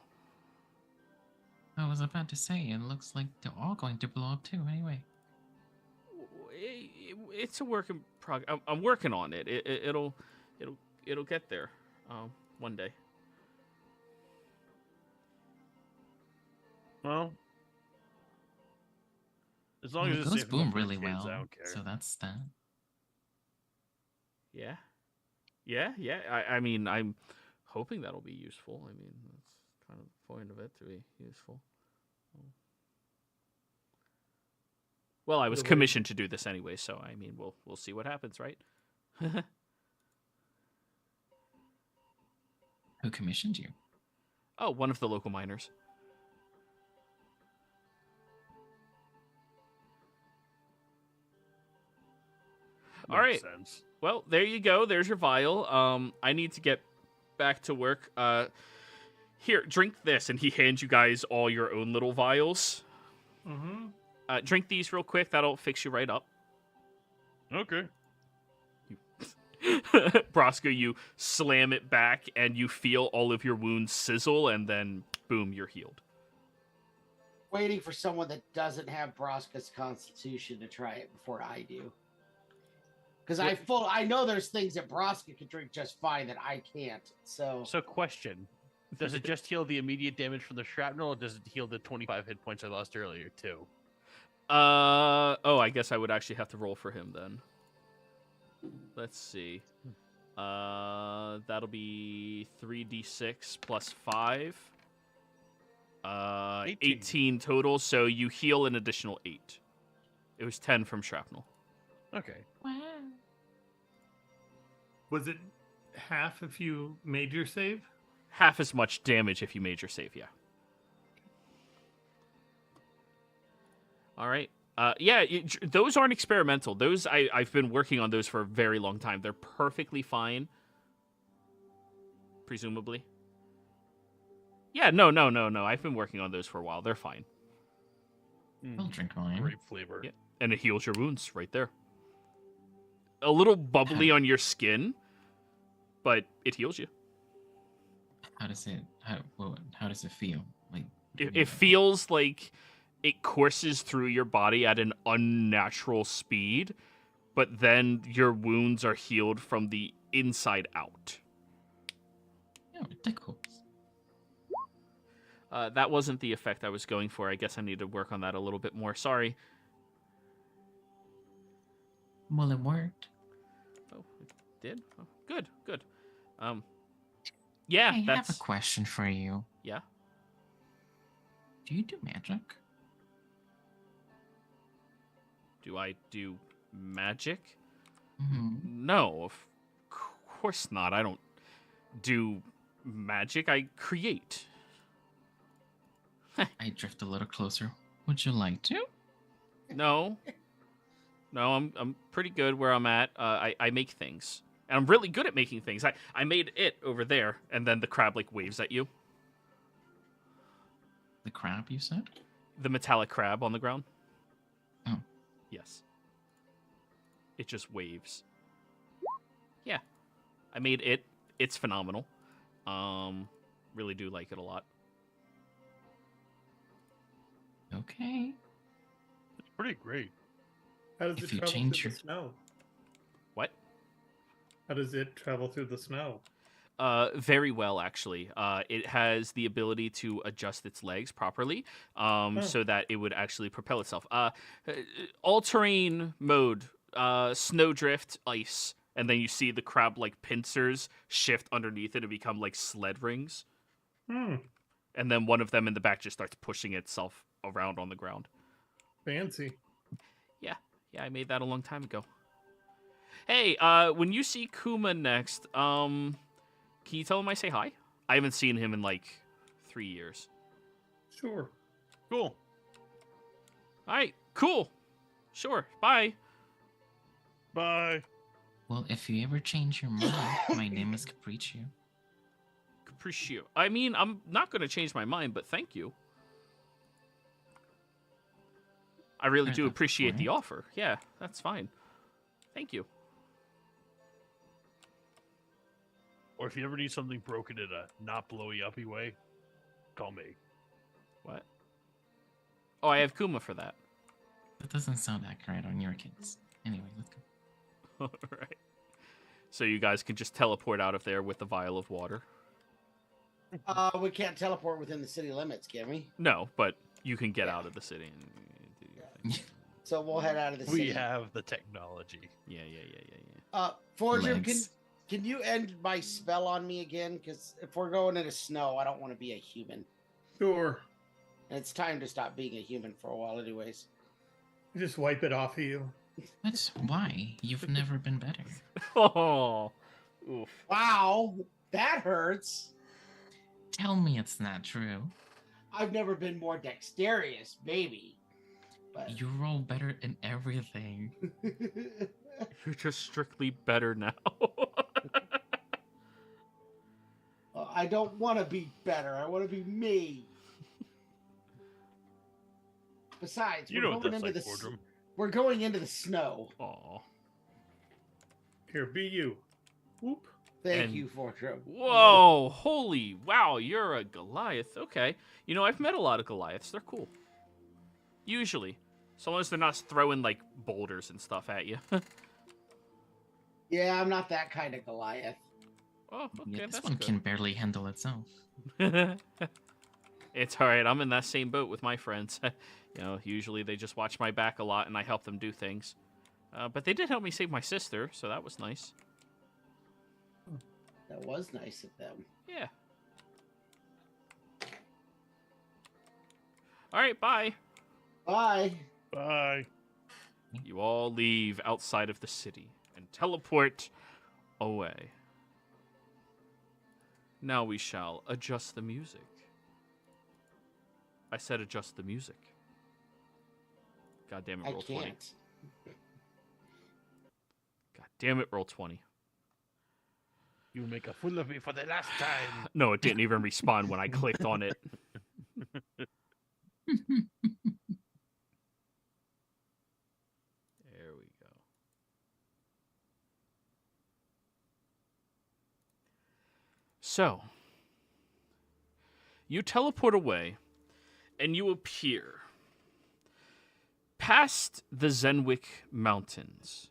was about to say. It looks like they're all going to blow up too. Anyway. It's a work in progress. I'm working on it. It'll get there one day. Well, as long Well, as it it's goes safe boom enough for the really kids, well. I don't care. So that's that. Yeah. I mean, I'm hoping that'll be useful. I mean, that's kind of the point of it, to be useful. Well, I was commissioned to do this anyway, so I mean, we'll see what happens, right? Who commissioned you? Oh, one of the local miners. All right. Makes sense. Well, there you go. There's your vial. I need to get back to work. Here, drink this, and he hands you guys all your own little vials. Mm-hmm. Drink these real quick. That'll fix you right up. Okay. Brosco, you slam it back, and you feel all of your wounds sizzle, and then, boom, you're healed. Waiting for someone that doesn't have Broska's constitution to try it before I do. Because I know there's things that Broska can drink just fine that I can't. So question. Does it just heal the immediate damage from the shrapnel, or does it heal the 25 hit points I lost earlier, too? Oh, I guess I would actually have to roll for him then. Let's see. That'll be 3d6 plus 5. 18 total, so you heal an additional 8. It was 10 from shrapnel. Okay. Wow. Was it half if you made your save? Half as much damage if you made your save, yeah. All right. Yeah, those aren't experimental. Those I've been working on those for a very long time. They're perfectly fine. Presumably. Yeah, no. I've been working on those for a while. They're fine. I'll drink mine. Grape flavor. Yeah. And it heals your wounds right there. A little bubbly on your skin, but it heals you. How does it feel? Like It feels like it courses through your body at an unnatural speed, but then your wounds are healed from the inside out. Oh, tickles. That wasn't the effect I was going for. I guess I need to work on that a little bit more. Sorry. Well, it worked. Oh, it did? Oh, good. Yeah, I that's... have a question for you. Yeah? Do you do magic? Do I do magic? Mm-hmm. No, of course not. I don't do magic. I create. I drift a little closer. Would you like to? No, I'm pretty good where I'm at. I make things, and I'm really good at making things. I made it over there, and then the crab like waves at you. The crab, you said? The metallic crab on the ground. Oh. Yes. It just waves. Yeah, I made it. It's phenomenal. Really do like it a lot. Okay. It's pretty great. How does If it you travel change through your- the snow? What? How does it travel through the snow? Very well, actually. It has the ability to adjust its legs properly, so that it would actually propel itself. All-terrain mode, snowdrift, ice, and then you see the crab-like pincers shift underneath it and become like sled rings. And then one of them in the back just starts pushing itself around on the ground. Fancy. Yeah, I made that a long time ago. Hey, when you see Kuma next, can you tell him I say hi? I haven't seen him in like 3 years. Sure. Cool. All right, cool. Sure, bye. Bye. Well, if you ever change your mind, my name is Capriccio. Capriccio. I mean, I'm not going to change my mind, but thank you. I really do That's appreciate the fine. offer. Yeah, that's fine. Thank you. Or if you ever need something broken in a not blowy uppy way, call me. What? Oh, I have Kuma for that. That doesn't sound accurate on your kids. Anyway, let's go. All right. So you guys can just teleport out of there with the vial of water. We can't teleport within the city limits, can we? No, but you can get out of the city and do your thing. So we'll head out of the We city. have the technology. Yeah. Fortune, Legs. can you end my spell on me again? Because if we're going into snow, I don't want to be a human. Sure. And it's time to stop being a human for a while, anyways. Just wipe it off of you. What? Why? You've never been better. Oh, oof. Wow, that hurts. Tell me it's not true. I've never been more dexterous, maybe. But You roll better in everything. You're just strictly better now. I don't want to be better. I want to be me. Besides, You we're know what going that's into like, the Boardroom. we're going into the snow. Aw. Here, be you. Whoop. Thank And- you, Fortune. Whoa, holy, wow, you're a Goliath. Okay. You know, I've met a lot of Goliaths. They're cool. Usually. So long as they're not throwing, like, boulders and stuff at you. Yeah, I'm not that kind of Goliath. Oh, okay, Yeah, this that's one good. can barely handle itself. It's alright, I'm in that same boat with my friends. You know, usually they just watch my back a lot and I help them do things. But they did help me save my sister, so that was nice. That was nice of them. Yeah. Alright, bye. Bye. Bye. You all leave outside of the city and teleport away. Now we shall adjust the music. I said adjust the music. God damn it, I roll 20. can't. God damn it, roll 20. You make a fool of me for the last time. No, it didn't even respawn when I clicked on it. There we go. So, you teleport away, and you appear past the Zenwick Mountains.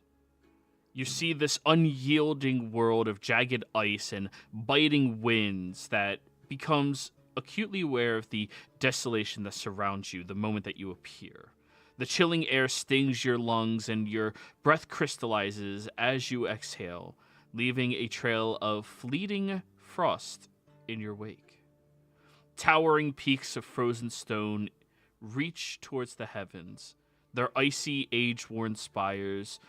You see this unyielding world of jagged ice and biting winds that becomes acutely aware of the desolation that surrounds you the moment that you appear. The chilling air stings your lungs and your breath crystallizes as you exhale, leaving a trail of fleeting frost in your wake. Towering peaks of frozen stone reach towards the heavens, their icy, age-worn spires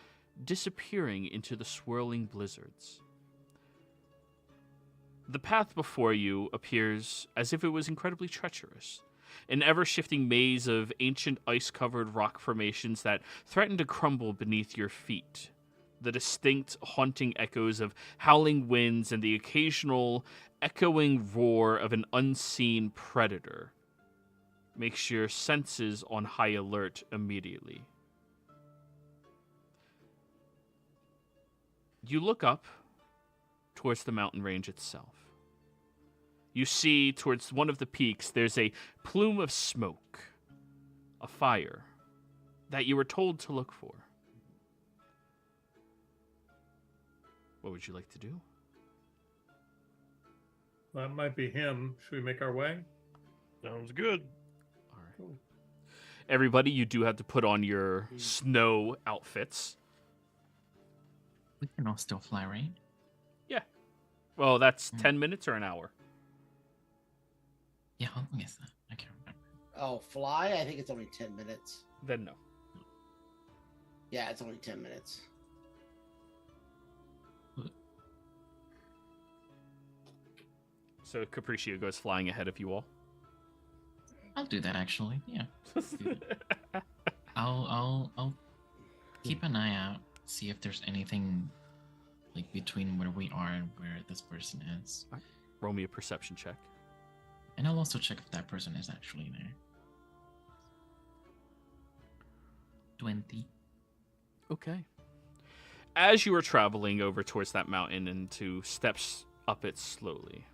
disappearing into the swirling blizzards. The path before you appears as if it was incredibly treacherous, an ever-shifting maze of ancient ice-covered rock formations that threaten to crumble beneath your feet. The distinct, haunting echoes of howling winds and the occasional echoing roar of an unseen predator makes your senses on high alert immediately. You look up towards the mountain range itself. You see towards one of the peaks there's a plume of smoke, a fire, that you were told to look for. What would you like to do? That might be him. Should we make our way? Sounds good. All right. Everybody, you do have to put on your snow outfits. We can all still fly, right? Well, that's 10 minutes or an hour. Yeah, how long is that? I can't remember. Oh, fly? I think it's only 10 minutes. Then no. Yeah, it's only 10 minutes. So Capriccio goes flying ahead of you all. I'll do that actually. Yeah. let's do that. I'll keep an eye out, see if there's anything like between where we are and where this person is. Roll me a perception check. And I'll also check if that person is actually there. 20. Okay. As you are traveling over towards that mountain and to steps up it slowly,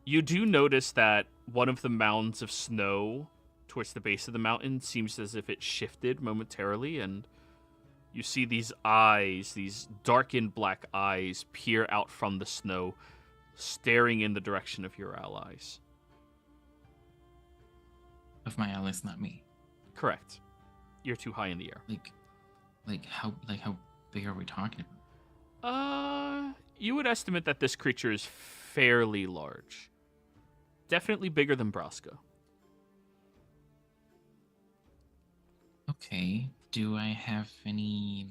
you do notice that one of the mounds of snow towards the base of the mountain seems as if it shifted momentarily, and you see these eyes, these darkened black eyes, peer out from the snow, staring in the direction of your allies. Of my allies, not me. Correct. You're too high in the air. How big are we talking about? You would estimate that this creature is fairly large. Definitely bigger than Braska. Okay. Do I have any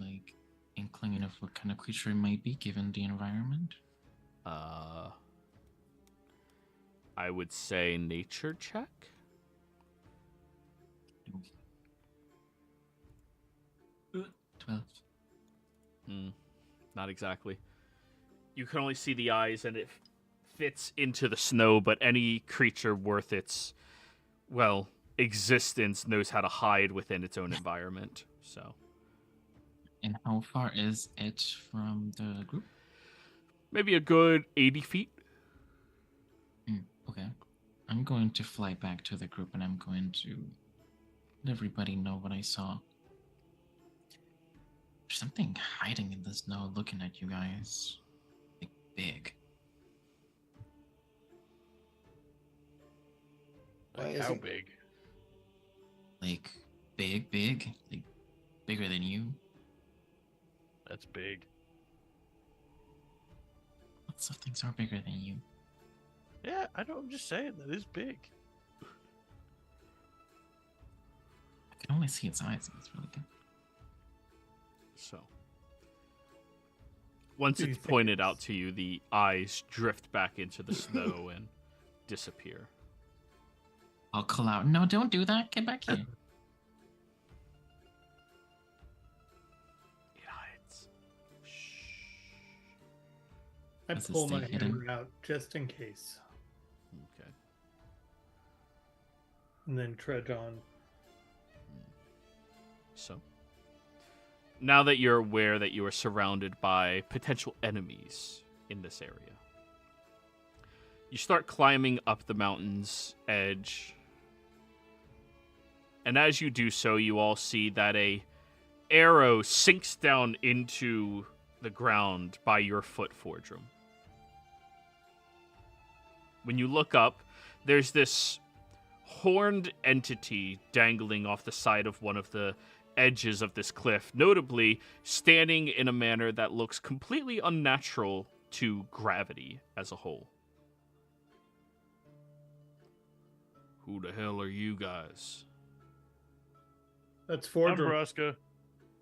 inkling of what kind of creature it might be given the environment? I would say nature check. Okay. 12. Not exactly. You can only see the eyes, and it fits into the snow, but any creature worth its, well, existence knows how to hide within its own environment, so. And how far is it from the group? Maybe a good 80 feet. Okay. I'm going to fly back to the group, and I'm going to let everybody know what I saw. There's something hiding in the snow looking at you guys. Big. Why is How it- big? Big? Bigger than you? That's big. Lots of things are bigger than you. Yeah, I know. I'm just saying that is big. I can only see its eyes, and it's really big. So. Once Do you it's think pointed it's- out to you, the eyes drift back into the snow and disappear. I'll call out, no, don't do that. Get back here. It hides. I Does it pull stay my hidden? hammer out just in case, Okay. and then trudge on. So, now that you're aware that you are surrounded by potential enemies in this area, you start climbing up the mountain's edge. And as you do so, you all see that a arrow sinks down into the ground by your foot, Fordrum. When you look up, there's this horned entity dangling off the side of one of the edges of this cliff, notably standing in a manner that looks completely unnatural to gravity as a whole. Who the hell are you guys? That's I'm Fordrum Braska.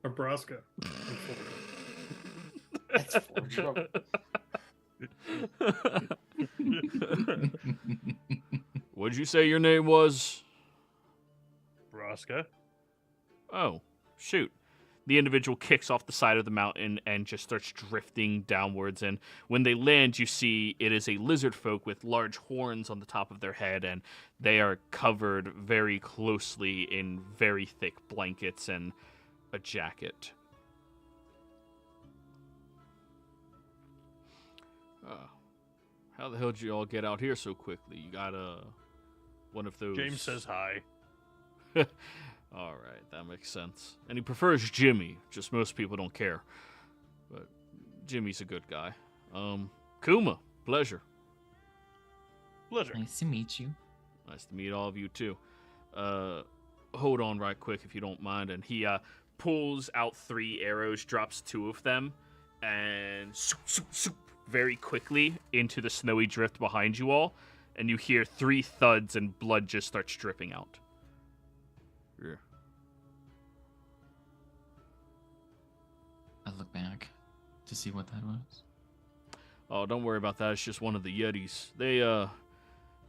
or Braska. That's Fordrum. What'd you say your name was? Braska. Oh, shoot. The individual kicks off the side of the mountain and just starts drifting downwards. And when they land, you see it is a lizard folk with large horns on the top of their head, and they are covered very closely in very thick blankets and a jacket. How the hell did you all get out here so quickly? You got one of those. James says hi. All right, that makes sense. And he prefers Jimmy. Just most people don't care. But Jimmy's a good guy. Kuma, pleasure. Pleasure. Nice to meet you. Nice to meet all of you too. Hold on right quick if you don't mind. And he pulls out 3 arrows, drops 2 of them, and very quickly into the snowy drift behind you all. And you hear 3 thuds and blood just starts dripping out. Yeah. I look back to see what that was. Oh, don't worry about that. It's just one of the Yetis. They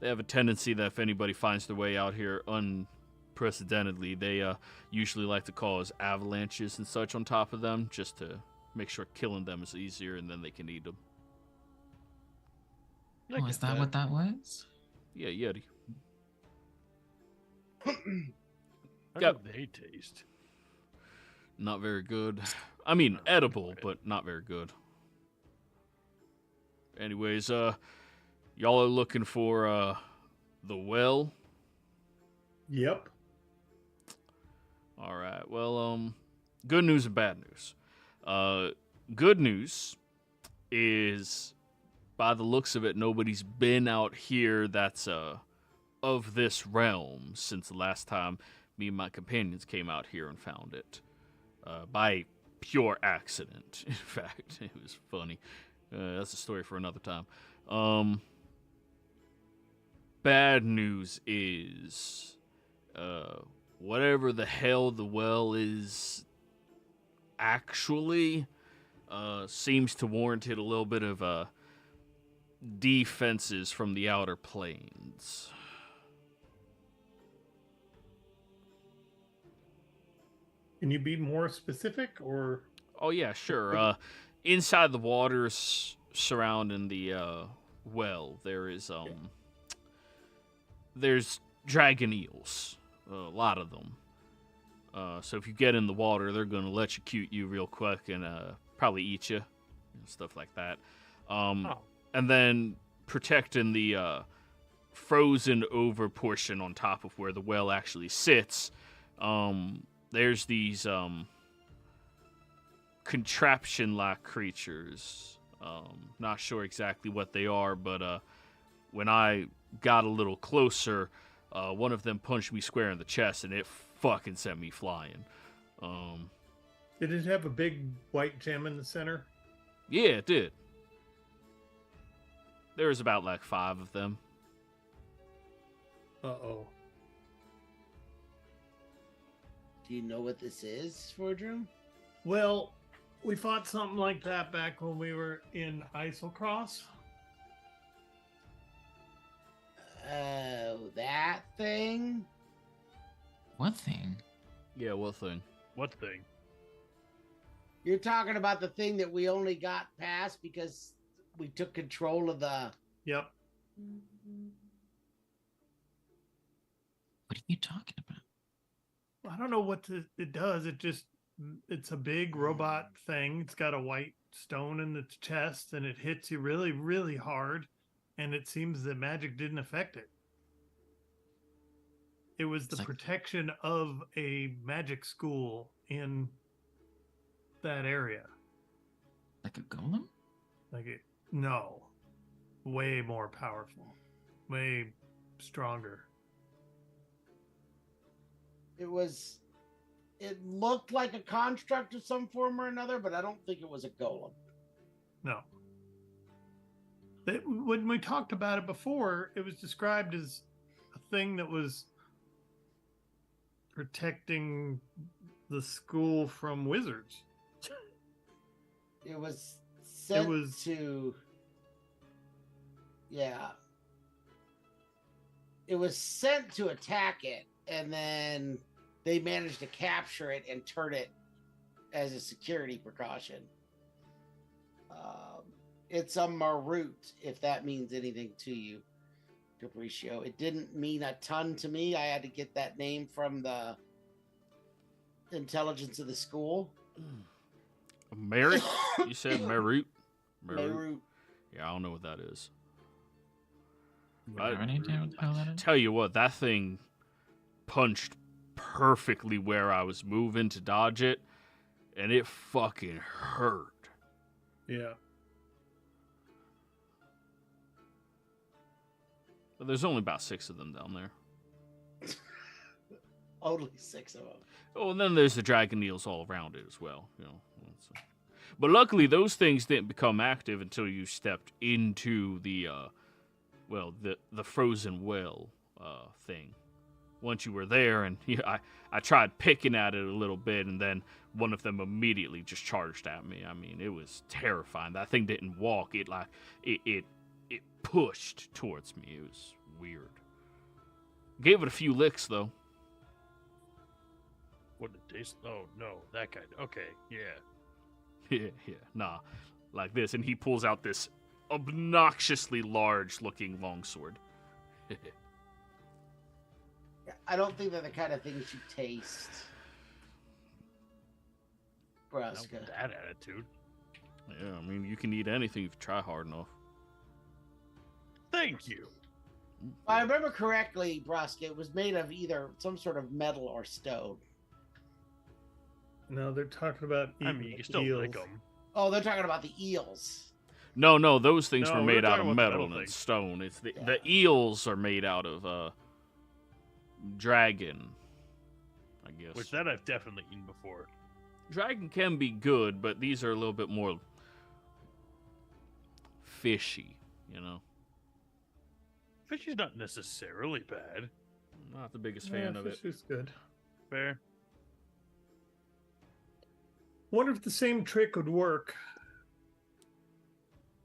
have a tendency that if anybody finds their way out here unprecedentedly, they usually like to cause avalanches and such on top of them, just to make sure killing them is easier, and then they can eat them. I Oh, get is that what that was? Yeah, Yeti. How Yep. do they taste? Not very good. I mean, edible, but not very good. Anyways, y'all are looking for the well. Yep. All right. Well, good news and bad news. Good news is, by the looks of it, nobody's been out here that's of this realm since the last time me and my companions came out here and found it. By pure accident, in fact. It was funny. That's a story for another time. Bad news is, whatever the hell the well is actually, seems to warrant it a little bit of defenses from the outer planes. Can you be more specific, or? Oh yeah, sure. Inside the waters surrounding the well, there's dragon eels, a lot of them. So if you get in the water, they're gonna electrocute you real quick and probably eat you, stuff like that. And then protecting the frozen over portion on top of where the well actually sits, there's these contraption-like creatures. Not sure exactly what they are, but when I got a little closer, one of them punched me square in the chest, and it fucking sent me flying. Did it have a big white gem in the center? Yeah, it did. There was about like 5 of them. Uh-oh. Do you know what this is, Fordrum? Well, we fought something like that back when we were in Islecross. Oh, that thing? What thing? Yeah, what thing? What thing? You're talking about the thing that we only got past because we took control of the... Yep. What are you talking about? I don't know what it does. It's a big robot thing. It's got a white stone in its chest, and it hits you really, really hard. And it seems that magic didn't affect it. It was the protection of a magic school in that area. Like a golem? No. Way more powerful. Way stronger. It looked like a construct of some form or another, but I don't think it was a golem. No. When we talked about it before, it was described as a thing that was protecting the school from wizards. It was sent to... Yeah. It was sent to attack it, and then they managed to capture it and turn it as a security precaution. It's a Marut, if that means anything to you, Capriccio. It didn't mean a ton to me. I had to get that name from the intelligence of the school. Mary? You said Marut? Marut. Yeah, I don't know what that is. You have any idea what the hell that is? Tell you what, that thing punched perfectly where I was moving to dodge it, and it fucking hurt. Yeah. But there's only about 6 of them down there. Only 6 of them. Oh, and then there's the dragon eels all around it as well. But luckily, those things didn't become active until you stepped into the frozen well thing. Once you were there, and I tried picking at it a little bit, and then one of them immediately just charged at me. I mean, it was terrifying. That thing didn't walk. It pushed towards me. It was weird. Gave it a few licks, though. What did it taste? Oh, no, that kind. Okay, yeah. Yeah, nah. Like this, and he pulls out this obnoxiously large-looking longsword. I don't think they're the kind of things you taste. Not Bruska. with that attitude. Yeah, I mean, you can eat anything if you try hard enough. Thank you. If I remember correctly, Bruska, it was made of either some sort of metal or stone. No, they're talking about I mean, you can still eels. lick them. Oh, they're talking about the eels. No, those things No, were we made were out talking of about the metal metal and thing. stone. It's the Yeah. eels are made out of dragon, I guess. Which that I've definitely eaten before. Dragon can be good, but these are a little bit more fishy, you know. Fish is not necessarily bad. I'm not the biggest fan of it. Fish is good. Fair. Wonder if the same trick would work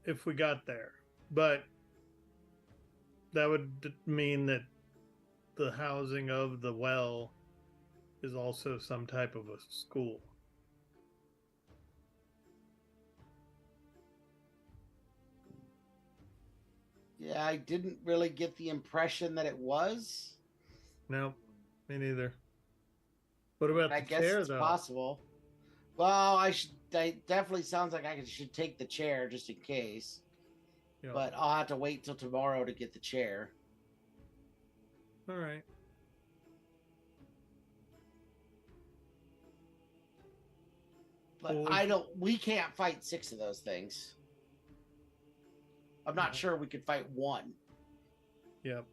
if we got there. But that would mean that the housing of the well is also some type of a school. Yeah, I didn't really get the impression that it was. No, me neither. What about I the guess chair, it's though? possible. Well, it definitely sounds like I should take the chair just in case. Yeah. But I'll have to wait till tomorrow to get the chair. All right. But Well, we can't fight 6 of those things. I'm not No. sure we could fight 1. Yep.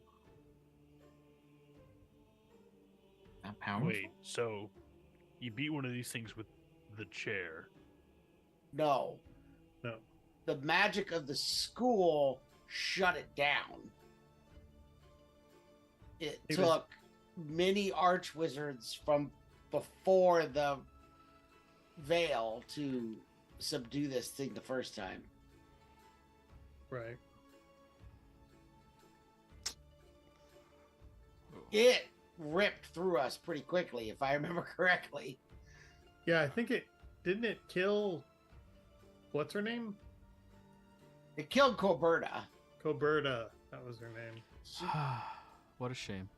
That powerful? Wait, so you beat one of these things with the chair? No. No. The magic of the school shut it down. It He was- took many archwizards from before the veil to subdue this thing the first time. Right. It ripped through us pretty quickly, if I remember correctly. Yeah, I think it didn't it kill. What's her name? It killed Coberta. Coberta. That was her name. What a shame.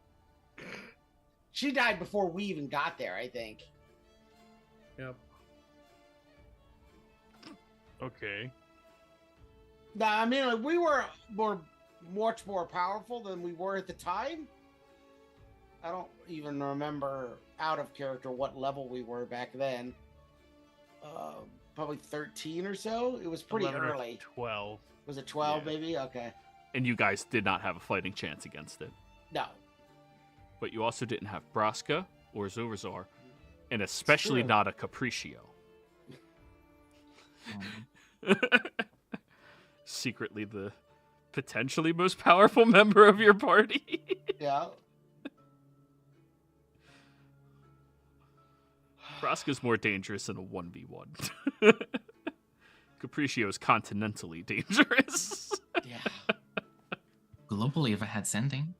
She died before we even got there, I think. Yep. Okay. No, I mean, like, we were much more powerful than we were at the time. I don't even remember out of character what level we were back then. Probably 13 or so. It was pretty 11 or early. 12. Was it 12 Yeah. maybe? Okay. And you guys did not have a fighting chance against it. No. But you also didn't have Braska or Zorazar, and especially true. not a Capriccio. Secretly the potentially most powerful member of your party. Yeah. Braska's more dangerous in a 1v1. Capriccio is continentally dangerous. Yeah. Globally, if I had sending.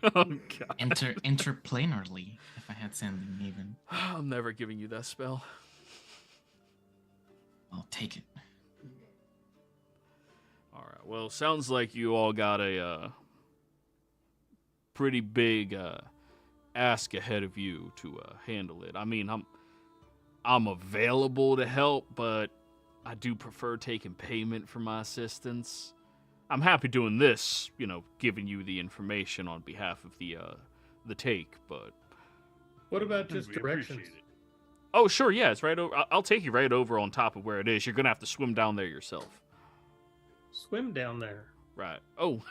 Oh, God. Interplanarly, if I had sending, even. I'm never giving you that spell. I'll take it. All right. Well, sounds like you all got a pretty big ask ahead of you to handle it. I mean, I'm available to help, but I do prefer taking payment for my assistance. I'm happy doing this, you know, giving you the information on behalf of the take, but What about just We directions? appreciate it. oh, sure, yeah, it's right over. I'll take you right over on top of where it is. You're gonna have to swim down there yourself. Swim down there. Right. Oh,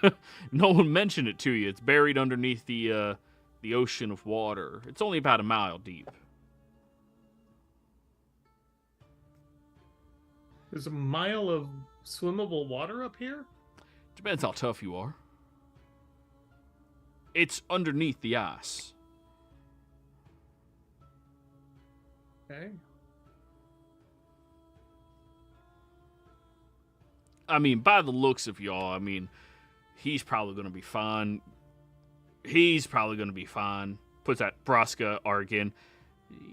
no one mentioned it to you. It's buried underneath the ocean of water. It's only about a mile deep. There's a mile of swimmable water up here? Depends how tough you are. It's underneath the ice. Okay. I mean, by the looks of y'all, I mean, he's probably going to be fine. He's probably going to be fine. Puts that Braska Argan.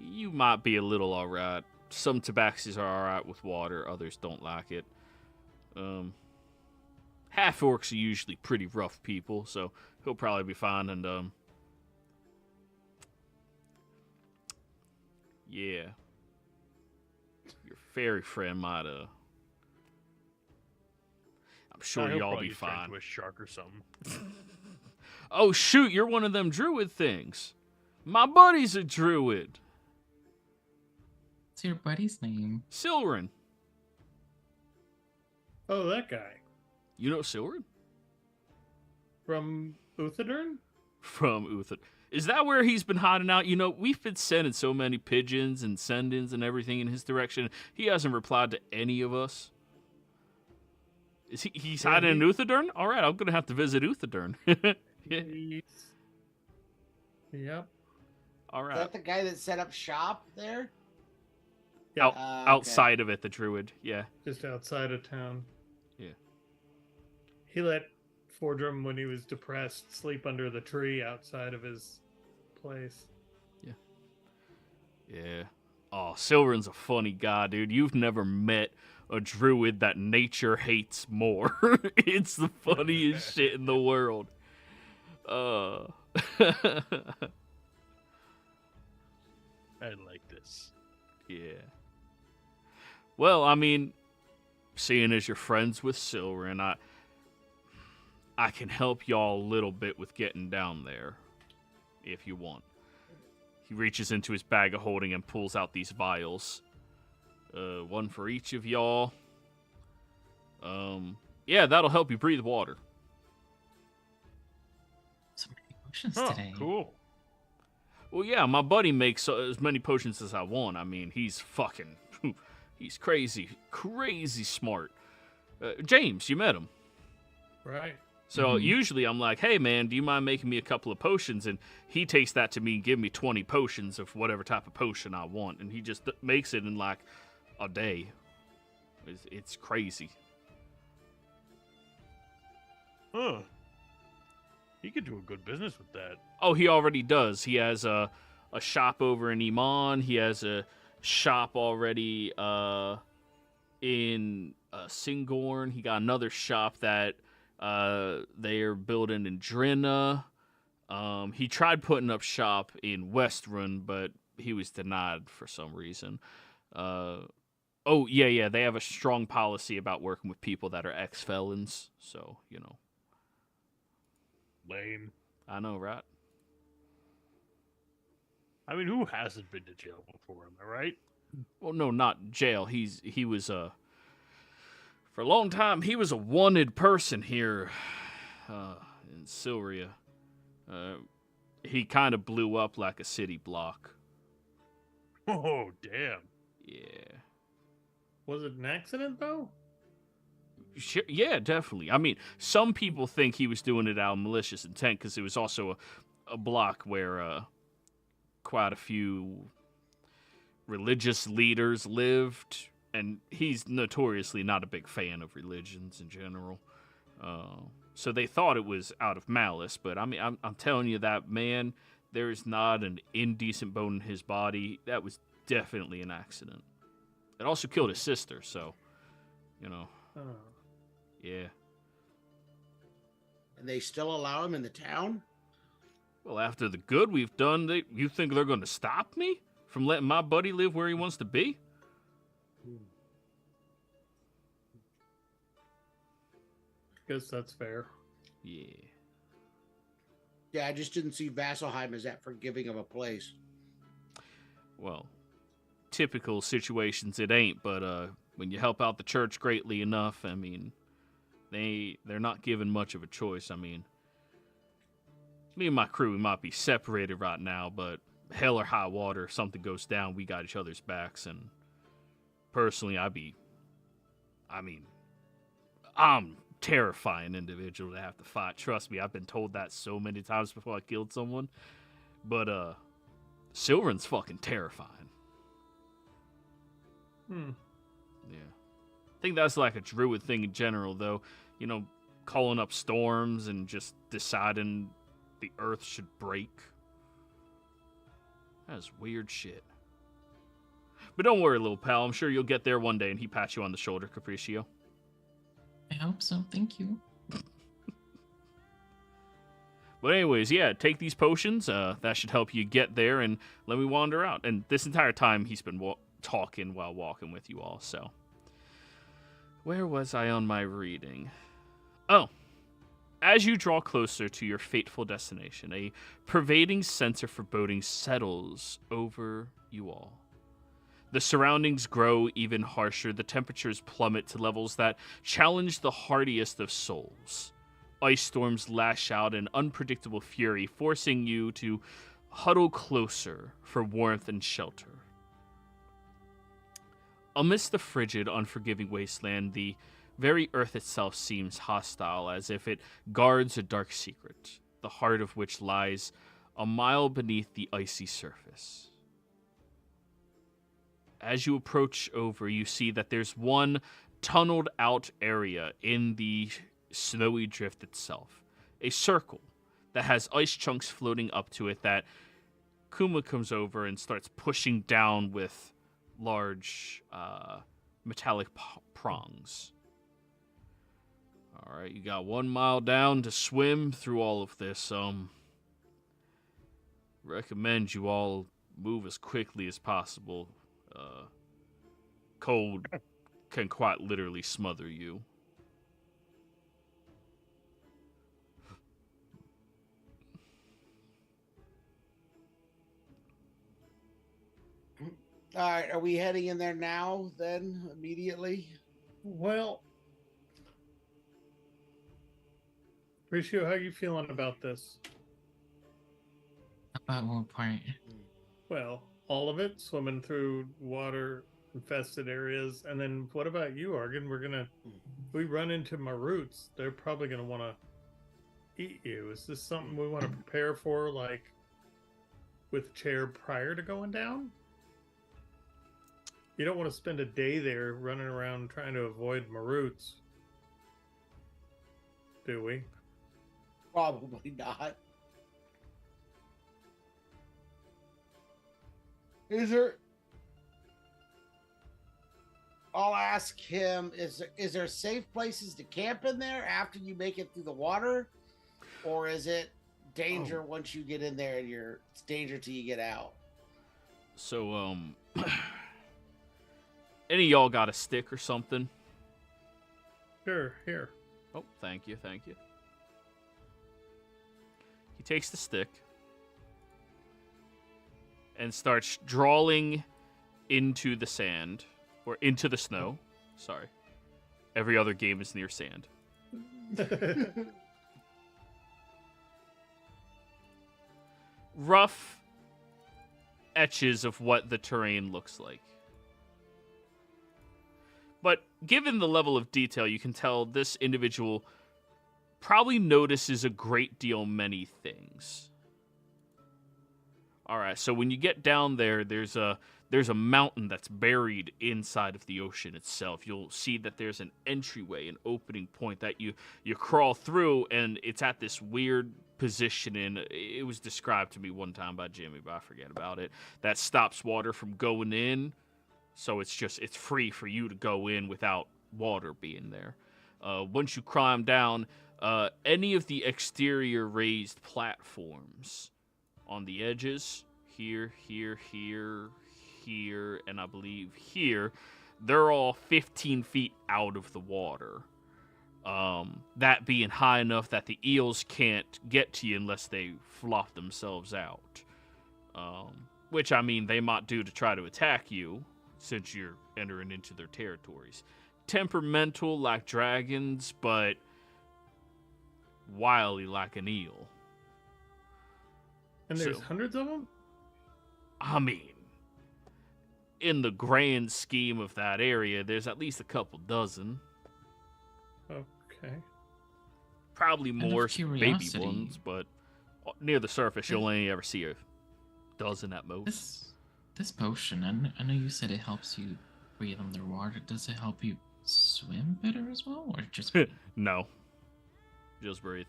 You might be a little alright. Some tabaxis are alright with water, others don't like it. Half orcs are usually pretty rough people, so he'll probably be fine. And yeah, your fairy friend might I'm sure He'll y'all probably be get turned fine. into a shark or something. Oh shoot, you're one of them druid things. My buddy's a druid. What's your buddy's name? Silrin. Oh, that guy You know Silrin? from Uthadern? From Uthad. Is that where he's been hiding out? You know, we've been sending so many pigeons and send-ins and everything in his direction. He hasn't replied to any of us. He's Yeah, hiding in Uthadern? All right, I'm going to have to visit Uthadern. Yep. All Is right. that the guy that set up shop there? Yeah. Out, Okay. outside of it, the druid. Yeah. Just outside of town. Yeah. He let Fordrum, when he was depressed, sleep under the tree outside of his place. Yeah. Oh, Silrin's a funny guy, dude. You've never met a druid that nature hates more. It's the funniest shit in the world. I like this. Yeah. Well, I mean, seeing as you're friends with Silrin, I can help y'all a little bit with getting down there, if you want. He reaches into his bag of holding and pulls out these vials. One for each of y'all. Yeah, that'll help you breathe water. So many potions Oh, today. cool. Well, yeah, my buddy makes as many potions as I want. I mean, he's crazy smart. James, you met him. Right. So usually I'm like, hey, man, do you mind making me a couple of potions? And he takes that to me and give me 20 potions of whatever type of potion I want. And he just makes it in like a day. It's crazy. Huh. He could do a good business with that. Oh, he already does. He has a shop over in Iman. He has a shop already in Singorn. He got another shop that they're building in Drinna. He tried putting up shop in Westrun, but he was denied for some reason. Oh, yeah, they have a strong policy about working with people that are ex-felons, so, you know. Lame. I know, right? I mean, who hasn't been to jail before? Am I right? Well, no, not jail. He was for a long time he was a wanted person here in Silria. He kind of blew up like a city block. Oh, damn. Yeah. Was it an accident, though? Sure, yeah, definitely. I mean, some people think he was doing it out of malicious intent because it was also a block where quite a few religious leaders lived, and he's notoriously not a big fan of religions in general. So they thought it was out of malice, but I mean, I'm telling you that, man, there's not an indecent bone in his body. That was definitely an accident. It also killed his sister, so, you know, Oh. yeah. And they still allow him in the town? Well, after the good we've done, you think they're going to stop me from letting my buddy live where he wants to be? Guess that's fair. Yeah. Yeah, I just didn't see Vasselheim as that forgiving of a place. Well, typical situations it ain't, but when you help out the church greatly enough, I mean, they're not given much of a choice. I mean, me and my crew, we might be separated right now, but hell or high water, if something goes down, we got each other's backs. And personally, I'm terrifying individual to have to fight. Trust me, I've been told that so many times before I killed someone. But Silrin's fucking terrifying. Yeah. I think that's like a druid thing in general, though. You know, calling up storms and just deciding the earth should break. That's weird shit. But don't worry, little pal. I'm sure you'll get there one day. And he pats you on the shoulder, Capriccio. I hope so. Thank you. But anyways, yeah, take these potions. That should help you get there and let me wander out. And this entire time, he's been talking while walking with you all, so. Where was I on my reading? Oh. As you draw closer to your fateful destination, a pervading sense of foreboding settles over you all. The surroundings grow even harsher. The temperatures plummet to levels that challenge the hardiest of souls. Ice storms lash out in unpredictable fury, forcing you to huddle closer for warmth and shelter. Amidst the frigid, unforgiving wasteland, the very earth itself seems hostile, as if it guards a dark secret, the heart of which lies a mile beneath the icy surface. As you approach over, you see that there's one tunneled out area in the snowy drift itself. A circle that has ice chunks floating up to it that Kuma comes over and starts pushing down with large metallic prongs. All right, you got 1 mile down to swim through all of this. Recommend you all move as quickly as possible. Cold can quite literally smother you. All right, are we heading in there now? Then immediately. Well, Rishi, how you feeling about this? About what part? Well, all of it, swimming through water-infested areas, and then what about you, Argon? If we run into Maroots, they're probably gonna want to eat you. Is this something we want to prepare for, like with Chair prior to going down? You don't want to spend a day there running around trying to avoid Maroots, do we? Probably not. Is there? I'll ask him. Is there safe places to camp in there after you make it through the water, or is it danger once you get in there and it's danger till you get out? So any of y'all got a stick or something? Sure, here. Oh, thank you. He takes the stick and starts drawing into the sand, or into the snow. Sorry. Every other game is near sand. Rough etches of what the terrain looks like. But given the level of detail, you can tell this individual probably notices a great deal many things. All right, so when you get down there, there's a mountain that's buried inside of the ocean itself. You'll see that there's an entryway, an opening point that you crawl through, and it's at this weird position. And it was described to me one time by Jimmy, but I forget about it. That stops water from going in, so it's free for you to go in without water being there. Once you climb down, any of the exterior raised platforms on the edges, here, and I believe here, they're all 15 feet out of the water. That being high enough that the eels can't get to you unless they flop themselves out. Which, I mean, they might do to try to attack you, since you're entering into their territories. Temperamental like dragons, but wily like an eel. And there's hundreds of them? I mean, in the grand scheme of that area, there's at least a couple dozen. Okay. Probably more baby curiosity, ones, but near the surface, you'll only ever see a dozen at most. This potion, I know you said it helps you breathe underwater. Does it help you swim better as well, or just No. Just breathe.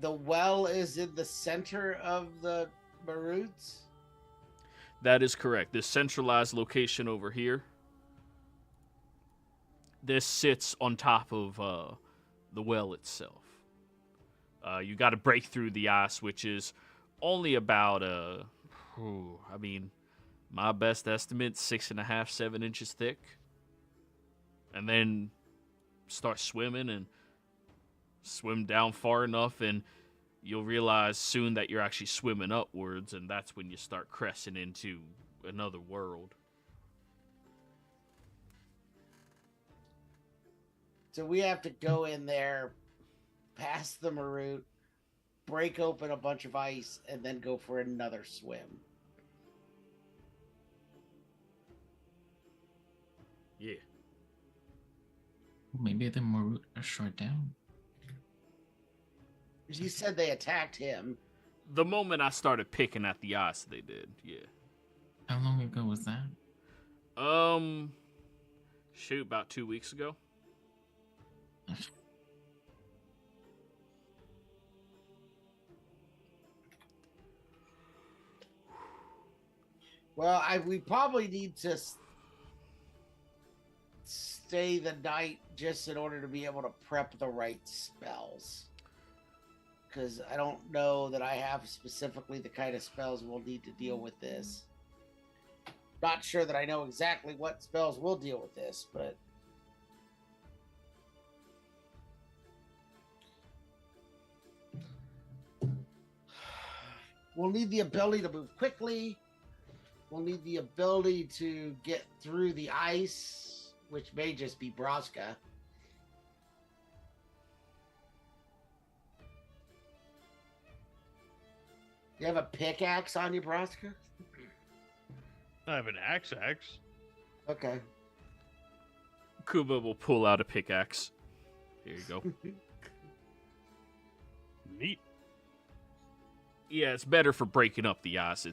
The well is in the center of the Maroots? That is correct. This centralized location over here, this sits on top of the well itself. You got to break through the ice, which is only about, my best estimate, 6.5, 7 inches thick. And then start swimming and swim down far enough. And you'll realize soon that you're actually swimming upwards, and that's when you start cresting into another world. So we have to go in there, past the Marut, break open a bunch of ice, and then go for another swim. Yeah. Maybe the Marut are short down. You said they attacked him. The moment I started picking at the ice, they did, yeah. How long ago was that? Shoot, about 2 weeks ago. Well, we probably need to stay the night just in order to be able to prep the right spells. Because I don't know that I have specifically the kind of spells we'll need to deal with this. Not sure that I know exactly what spells will deal with this, but... We'll need the ability to move quickly. We'll need the ability to get through the ice, which may just be Braska. You have a pickaxe on you, Braska? I have an axe. Okay. Kuba will pull out a pickaxe. Here you go. Neat. Yeah, it's better for breaking up the ice.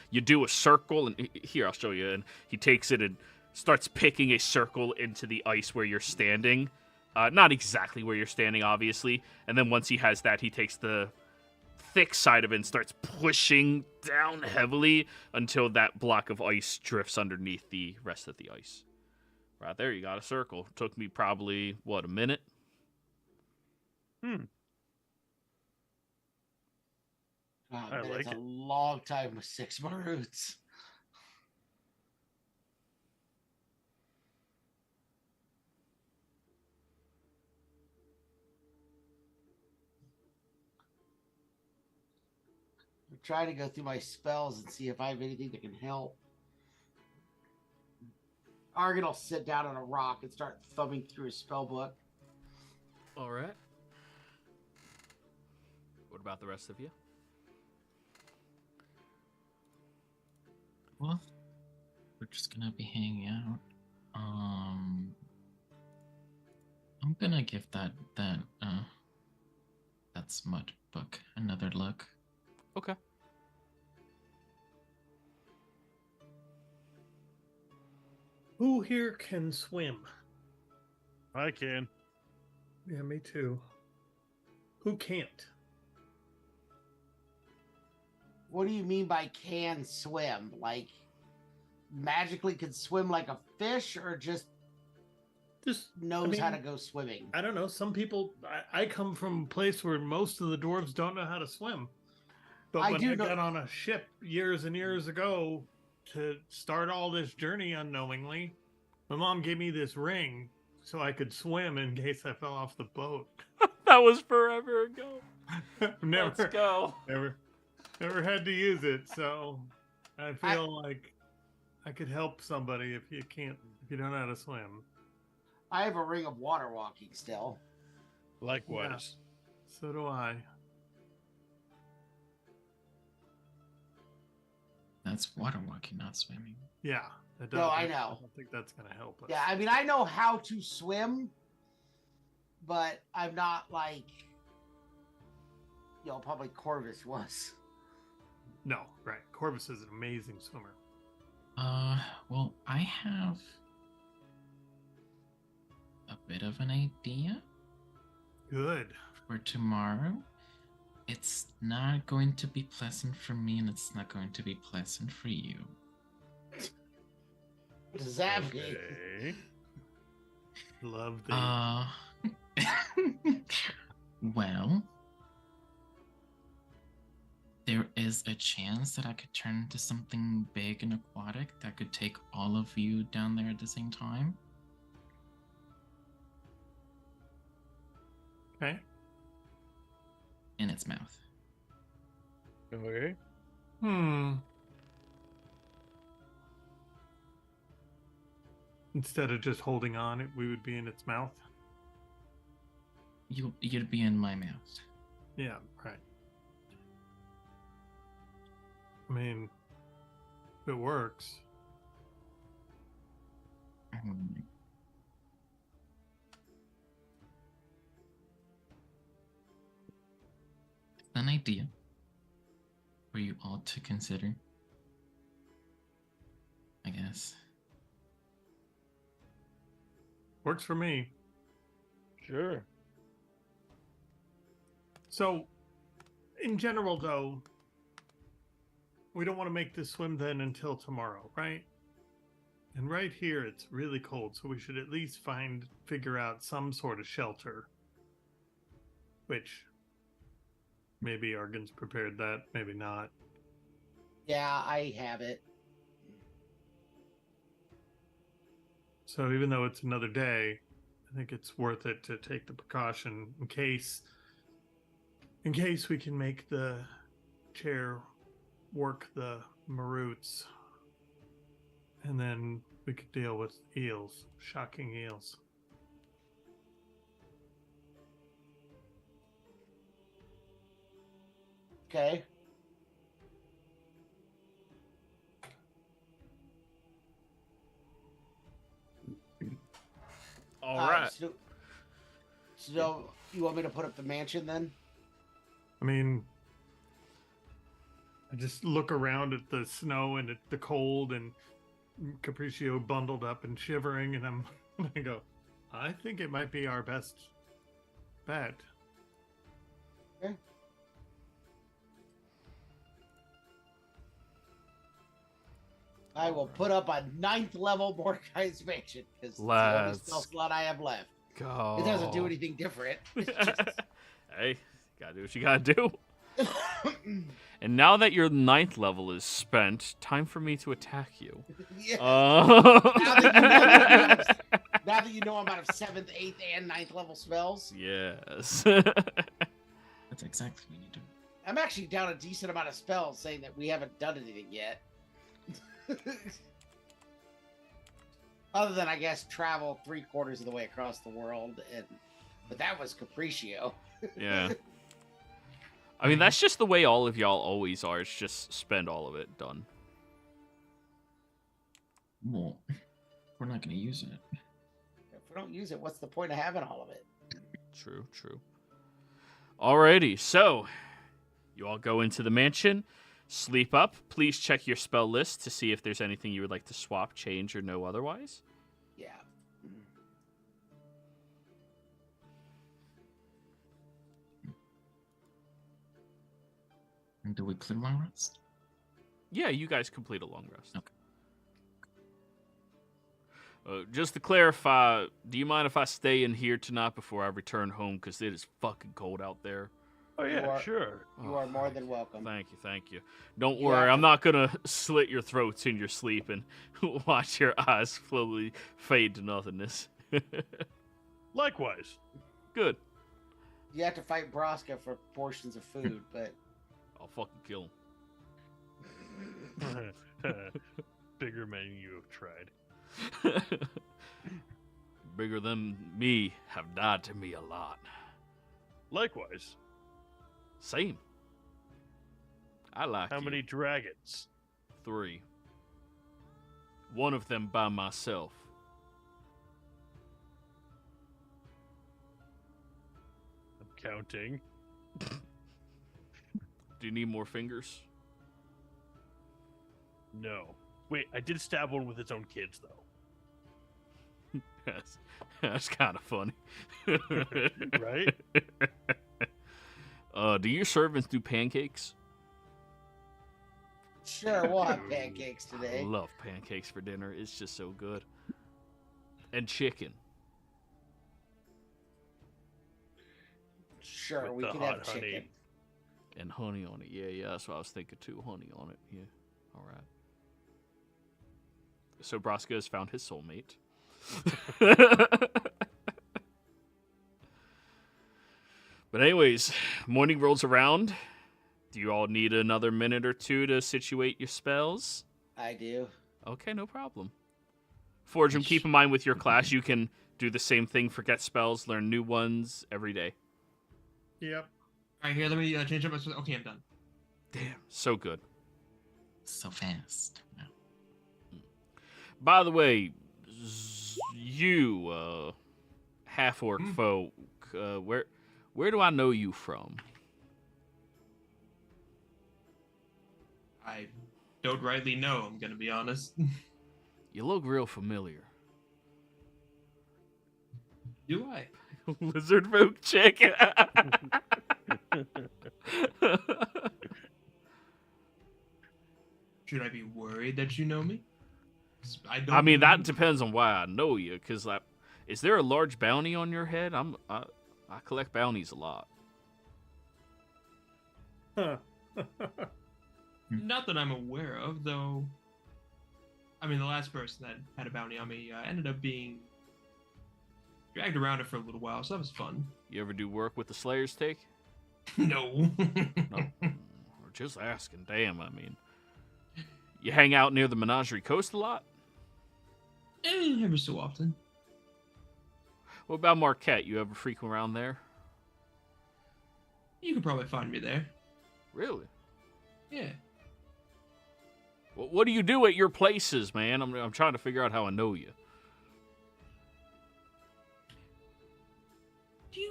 You do a circle, and here I'll show you. And he takes it and starts picking a circle into the ice where you're standing. Not exactly where you're standing, obviously. And then once he has that, he takes the thick side of it and starts pushing down heavily until that block of ice drifts underneath the rest of the ice. Right there, you got a circle. Took me probably, a minute? Oh, I man, like it's it. a long time with 6 Maruts. I'm trying to go through my spells and see if I have anything that can help. Argon will sit down on a rock and start thumbing through his spell book. All right. What about the rest of you? Well, we're just gonna be hanging out. I'm gonna give that smut book another look. Okay. Who here can swim? I can. Yeah, me too. Who can't? What do you mean by can swim? Like magically can swim like a fish, or just knows how to go swimming? I don't know. Some people. I come from a place where most of the dwarves don't know how to swim. But I when do I know- got on a ship years and years ago to start all this journey unknowingly, my mom gave me this ring so I could swim in case I fell off the boat. That was forever ago. Let's never, go. never had to use it. So I feel like I could help somebody if you don't know how to swim. I have a ring of water walking still. Likewise. So do I. That's water walking, not swimming. Yeah. It No, does. I know. I don't think that's going to help us. Yeah, I mean, I know how to swim, but I'm not like, probably Corvus was. No, right. Corvus is an amazing swimmer. Well, I have a bit of an idea Good. for tomorrow. It's not going to be pleasant for me, and it's not going to be pleasant for you. What does that mean? Okay. Love the. Well, there is a chance that I could turn into something big and aquatic that could take all of you down there at the same time. Okay. in its mouth. Okay. Instead of just holding on, we would be in its mouth. You'd be in my mouth. Yeah, right. I mean, if it works. An idea for you all to consider, I guess. Works for me. Sure. So, in general, though, we don't want to make this swim then until tomorrow, right? And right here, it's really cold, so we should at least figure out some sort of shelter. Which, maybe Argan's prepared that, maybe not. Yeah, I have it. So even though it's another day, I think it's worth it to take the precaution in case we can make the chair work the maroots. And then we could deal with eels, shocking eels. Okay. All right. So you want me to put up the mansion then? I mean, I just look around at the snow and at the cold and Capriccio bundled up and shivering, and I go, I think it might be our best bet. Okay. I will put up a 9th level Mordecai's mansion because it's the only spell slot I have left. Go. It doesn't do anything different. It's just... Hey, gotta do what you gotta do. And now that your 9th level is spent, time for me to attack you. Yeah. Now that you know I'm out of 7th, 8th, and 9th level spells. Yes. That's exactly what you do. I'm actually down a decent amount of spells saying that we haven't done anything yet. Other than, I guess, travel 3/4 of the way across the world, but that was Capriccio. Yeah. I mean, that's just the way all of y'all always are. It's just spend all of it, done. Well, we're not going to use it. If we don't use it, what's the point of having all of it? True, true. Alrighty, so you all go into the mansion, sleep up. Please check your spell list to see if there's anything you would like to swap, change, or know otherwise. Yeah. And do we clear long rest? Yeah, you guys complete a long rest. Okay. Just to clarify, do you mind if I stay in here tonight before I return home? Because it is fucking cold out there. Oh yeah, sure. You are more than welcome. Thank you, thank you. Don't You worry, have I'm to- not gonna slit your throats in your sleep and watch your eyes slowly fade to nothingness. Likewise. Good. You have to fight Braska for portions of food, but I'll fucking kill Bigger men you have tried. him. Bigger than me have died to me a lot. Likewise. Same. I like How you. many dragons? 3. One of them by myself. I'm counting. Do you need more fingers? No. Wait, I did stab one with its own kids, though. Yes. That's kind of funny. Right? Do your servants do pancakes? sure, we'll have pancakes I today. love pancakes for dinner. It's just so good. And chicken. Sure, With we the can hot have honey. chicken. And honey on it. Yeah, that's what I was thinking too. Honey on it. Yeah. All right. So Braska has found his soulmate. But anyways, morning rolls around. Do you all need another minute or two to situate your spells? I do. Okay, no problem. Forgem, keep in mind with your class, you can do the same thing, forget spells, learn new ones every day. Yep. All right, here, let me change up my spell. Okay, I'm done. Damn, so good. So fast. Wow. By the way, you, half-orc folk, where do I know you from? I don't rightly know, I'm gonna be honest. You look real familiar. Do I? Lizard folk chick. Should I be worried that you know me? 'Cause I don't. I mean, know that you. depends on why I know you. Cause like, is there a large bounty on your head? I collect bounties a lot. Huh. Not that I'm aware of, though. I mean, the last person that had a bounty on me ended up being dragged around it for a little while, so that was fun. You ever do work with the Slayer's take? No. No. Or just asking. Damn, I mean, you hang out near the Menagerie Coast a lot? Every so often. What about Marquette? You ever frequent around there? You could probably find me there. Really? Yeah. What do you do at your places, man? I'm trying to figure out how I know you. Do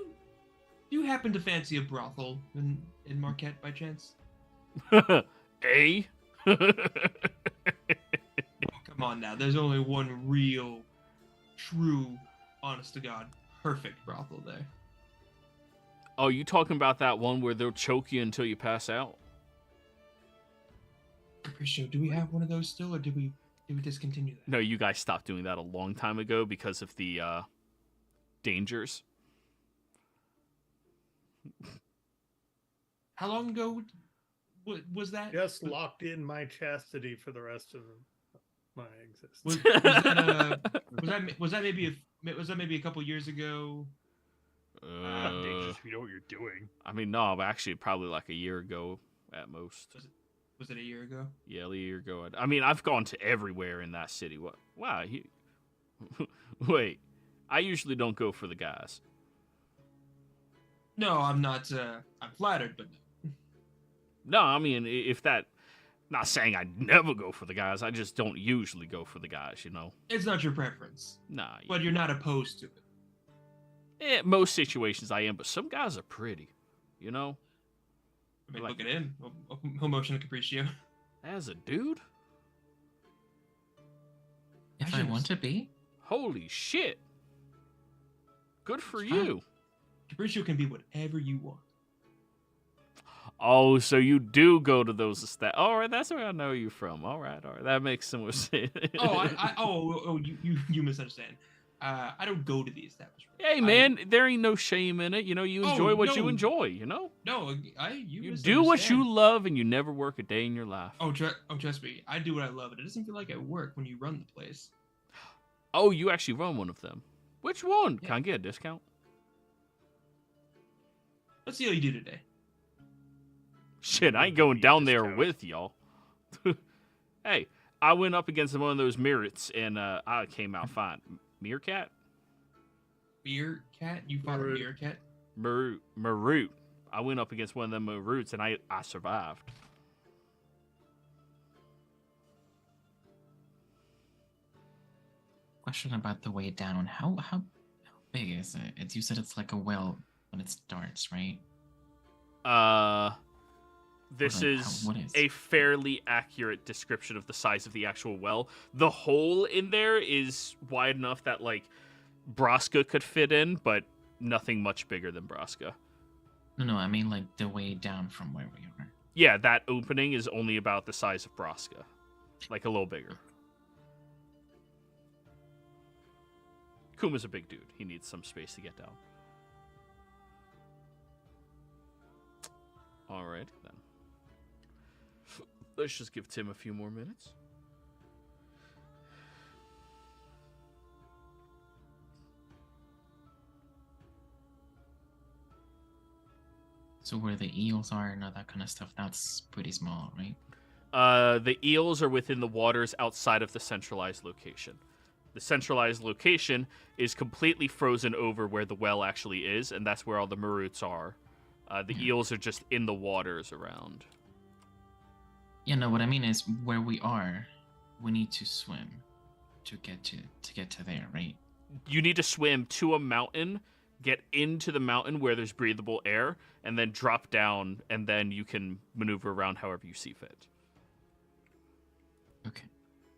you happen to fancy a brothel in Marquette by chance? Eh? Oh, come on now. There's only one real, true, honest to God, perfect brothel there. Oh, you talking about that one where they'll choke you until you pass out? Capriccio, do we have one of those still, or did we discontinue that? No, you guys stopped doing that a long time ago because of the dangers. How long ago was that? Just locked in my chastity for the rest of my existence. Was that maybe a couple years ago? Dangerous if you know what you're doing. I mean, no, but actually probably like a year ago at most. Was it a year ago? Yeah, a year ago. I mean, I've gone to everywhere in that city. What? Wow. Wait, I usually don't go for the guys. No, I'm not. I'm flattered, but No, I mean, if that... Not saying I never go for the guys. I just don't usually go for the guys, you know? it's not your preference. Nah. But you're not opposed to it. Most situations I am, but some guys are pretty, you know? I mean, Like- look at him. He'll motion to Capriccio. As a dude? If I want to be, Holy shit. Good for It's fine. you. Capriccio can be whatever you want. Oh, so you do go to those establishments. All right, that's where I know you from. All right. That makes some more sense. You misunderstand. I don't go to the establishment. Hey, man, there ain't no shame in it. You know, you enjoy what you no. enjoy, you know? No, You do what you misunderstand. love and you never work a day in your life. Trust me. I do what I love, and it doesn't feel like I work when you run the place. Oh, you actually run one of them. Which one? Yeah. Can I get a discount? Let's see how you do today. Shit, I ain't going down there with y'all. Hey, I went up against one of those Mirrors, and I came out fine. Meerkat? Meerkat? You fought a Marut. meerkat? Marut. I went up against one of them Maruts, and I survived. question about the way down. How big is it? You said it's like a well when it starts, right? This Like, is what is? a fairly accurate description of the size of the actual well. The hole in there is wide enough that, like, Braska could fit in, but nothing much bigger than Braska. No, I mean like the way down from where we are. Yeah, that opening is only about the size of Braska. Like, a little bigger. Kuma's a big dude. He needs some space to get down. Alright, then. Let's just give Tim a few more minutes. So where the eels are and all that kind of stuff, that's pretty small, right? The eels are within the waters outside of the centralized location. The centralized location is completely frozen over where the well actually is, and that's where all the maroots are. The eels are just in the waters around. Yeah, no, what I mean is where we are, we need to swim to get to there, right? You need to swim to a mountain, get into the mountain where there's breathable air, and then drop down, and then you can maneuver around however you see fit. Okay.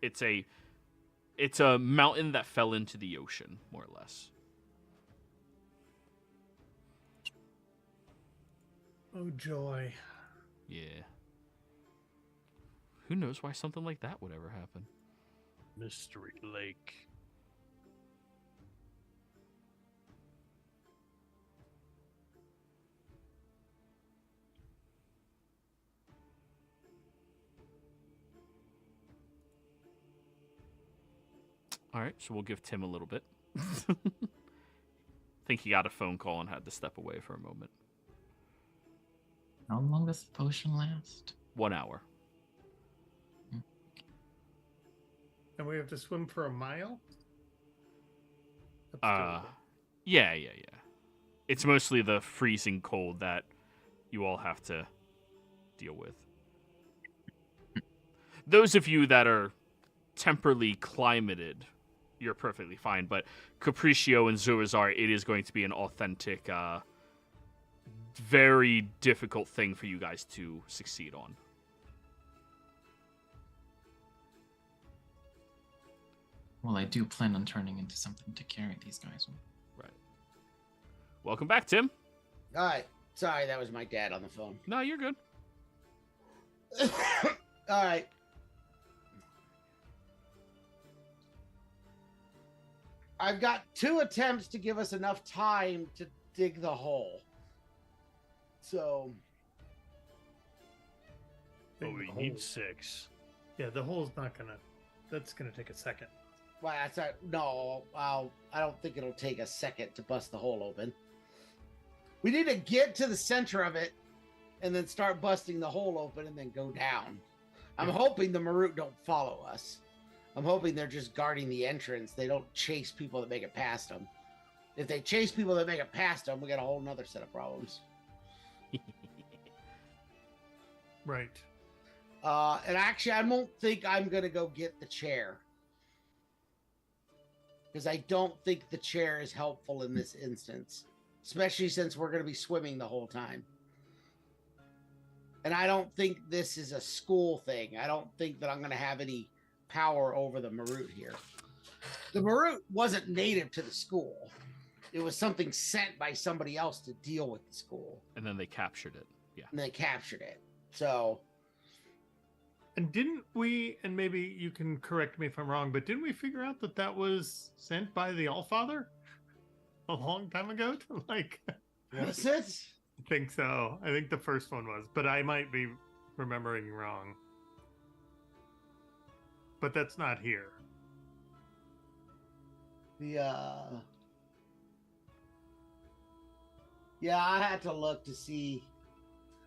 It's a mountain that fell into the ocean, more or less. Oh, joy. Yeah. Who knows why something like that would ever happen? Mystery Lake. All right, so we'll give Tim a little bit. Think he got a phone call and had to step away for a moment. How long does the potion last? 1 hour. And we have to swim for a mile? That's doable. Yeah. It's mostly the freezing cold that you all have to deal with. Those of you that are temporally climated, you're perfectly fine. But Capriccio and Zurazar, it is going to be an authentic, very difficult thing for you guys to succeed on. Well, I do plan on turning into something to carry these guys on. Right. Welcome back, Tim. All right. Sorry, that was my dad on the phone. No, you're good. All right. I've got 2 attempts to give us enough time to dig the hole. So. But Dig we the need hole. 6. Yeah, the hole's not gonna. That's gonna take a second. Well, that's not, no, I don't think it'll take a second to bust the hole open. We need to get to the center of it and then start busting the hole open and then go down. I'm hoping the Maroot don't follow us. I'm hoping they're just guarding the entrance. They don't chase people that make it past them. If they chase people that make it past them, we got a whole nother set of problems. Right. And actually, I don't think I'm going to go get the chair. Because I don't think the chair is helpful in this instance. Especially since we're going to be swimming the whole time. And I don't think this is a school thing. I don't think that I'm going to have any power over the Maroot here. The Maroot wasn't native to the school. It was something sent by somebody else to deal with the school. And then they captured it. Yeah. And they captured it. So... And didn't we, and maybe you can correct me if I'm wrong, but didn't we figure out that that was sent by the Allfather a long time ago? To like, Was it? I think so. I think the first one was, but I might be remembering wrong. But that's not here. Yeah, I had to look to see.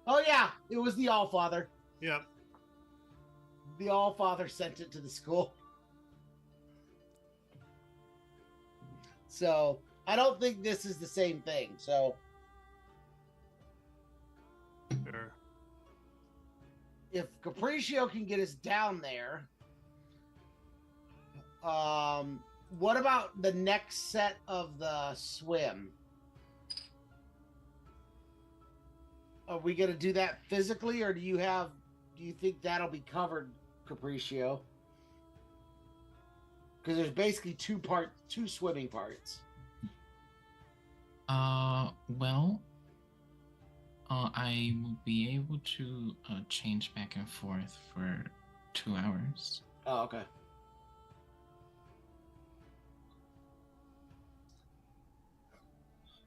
Oh yeah, it was the Allfather. Yep. The Allfather sent it to the school. So I don't think this is the same thing. So Sure. if Capriccio can get us down there, what about the next set of the swim? Are we gonna do that physically, or do you think that'll be covered, Capriccio? Because there's basically two swimming parts. Well, I will be able to change back and forth for 2 hours. Oh, okay.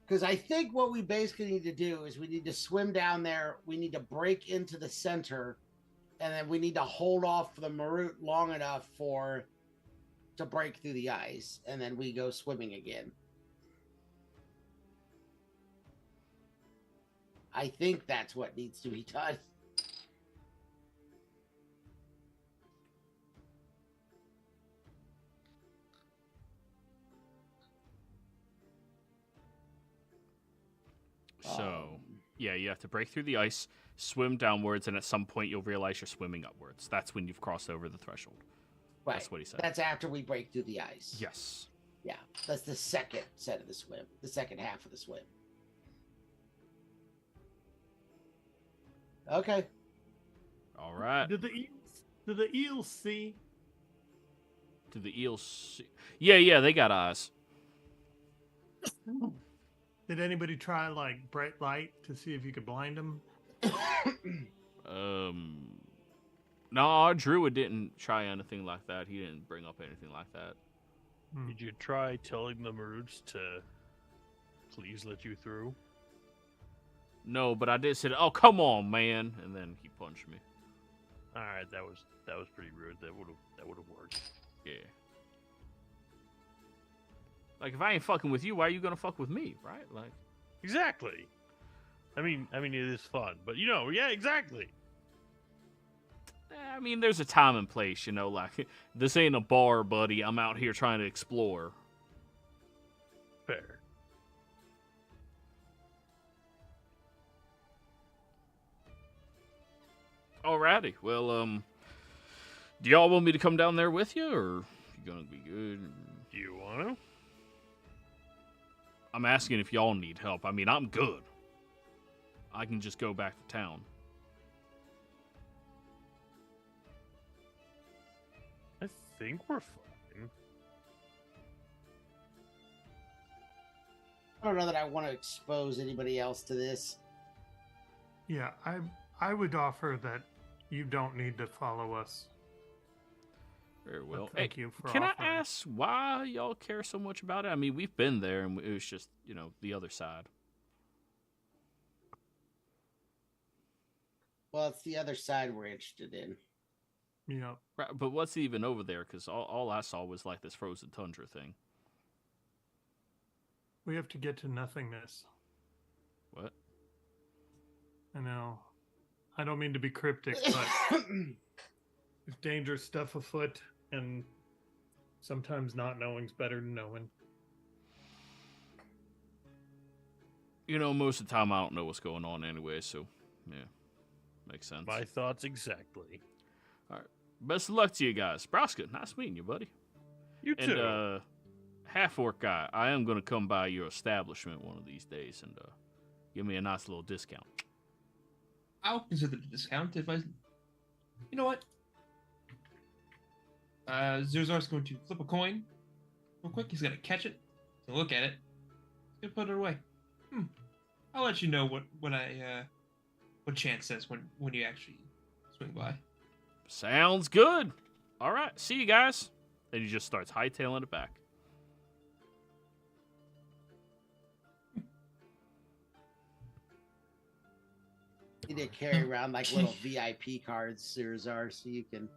Because I think what we basically need to do is we need to swim down there. We need to break into the center, and then we need to hold off for the Maroot long enough to break through the ice, and then we go swimming again. I think that's what needs to be done. So, yeah, you have to break through the ice, swim downwards, and at some point you'll realize you're swimming upwards. That's when you've crossed over the threshold. Right. That's what he said. That's after we break through the ice. Yes. Yeah, that's the second set of the swim, the second half of the swim. Okay. All right. Do the eels see? Do the eels see? Yeah, they got eyes. Did anybody try like bright light to see if you could blind them? No, our druid didn't try anything like that. He didn't bring up anything like that. Did you try telling the Maruds to please let you through? No, but I did say, "Oh, come on, man!" And then he punched me. All right, that was pretty rude. That would have worked. Yeah. Like, if I ain't fucking with you, why are you gonna fuck with me, right? Like, Exactly. I mean, it is fun, but yeah, exactly. I mean, there's a time and place, like, this ain't a bar, buddy. I'm out here trying to explore. Fair. Alrighty. Well, do y'all want me to come down there with you, or you gonna be good? Do you want to? I'm asking if y'all need help. I mean, I'm good. I can just go back to town. I think we're fine. I don't know that I want to expose anybody else to this. Yeah, I would offer that you don't need to follow us. Very well. But thank you for Can offering. I ask why y'all care so much about it? I mean, we've been there, and it was just, the other side. Well, it's the other side we're interested in. Yeah. Right, but what's even over there? Because all I saw was, like, this frozen tundra thing. We have to get to nothingness. What? I know. I don't mean to be cryptic, but there's dangerous stuff afoot, and sometimes not knowing's better than knowing. Most of the time I don't know what's going on anyway, so, yeah. Makes sense. My thoughts exactly. All right. Best of luck to you guys. Braska, nice meeting you, buddy. You too. And, half-orc guy, I am going to come by your establishment one of these days and give me a nice little discount. I'll consider the discount if I. You know what? Zurzar's going to flip a coin real quick. He's going to catch it. He's going to look at it. He's going to put it away. I'll let you know what Chance says when you actually swing by. Sounds good. All right. See you guys. And he just starts hightailing it back. You need to carry around like little VIP cards, Zurzar, so you can.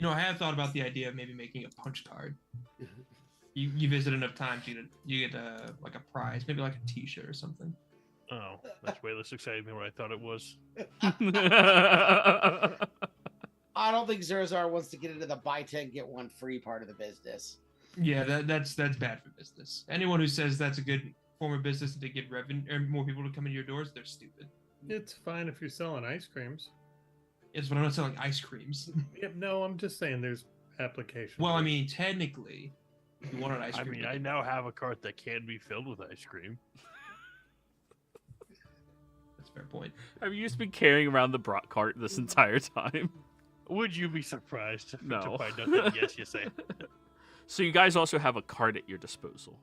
I have thought about the idea of maybe making a punch card. You visit enough times, you get like a prize, maybe like a T-shirt or something. Oh, that's way less exciting than what I thought it was. I don't think Zurzar wants to get into the buy 10 get one free part of the business. Yeah, that's bad for business. Anyone who says that's a good form of business to get revenue or more people to come into your doors, they're stupid. It's fine if you're selling ice creams. It's when I'm not selling ice creams. Yep, no, I'm just saying there's applications. Well, I mean, technically, if you want an ice I cream, mean, I now have a cart that can be filled with ice cream. that's a fair point. Have you just been carrying around the brat cart this entire time? Would you be surprised to No. find out that yes, you say? So you guys also have a cart at your disposal.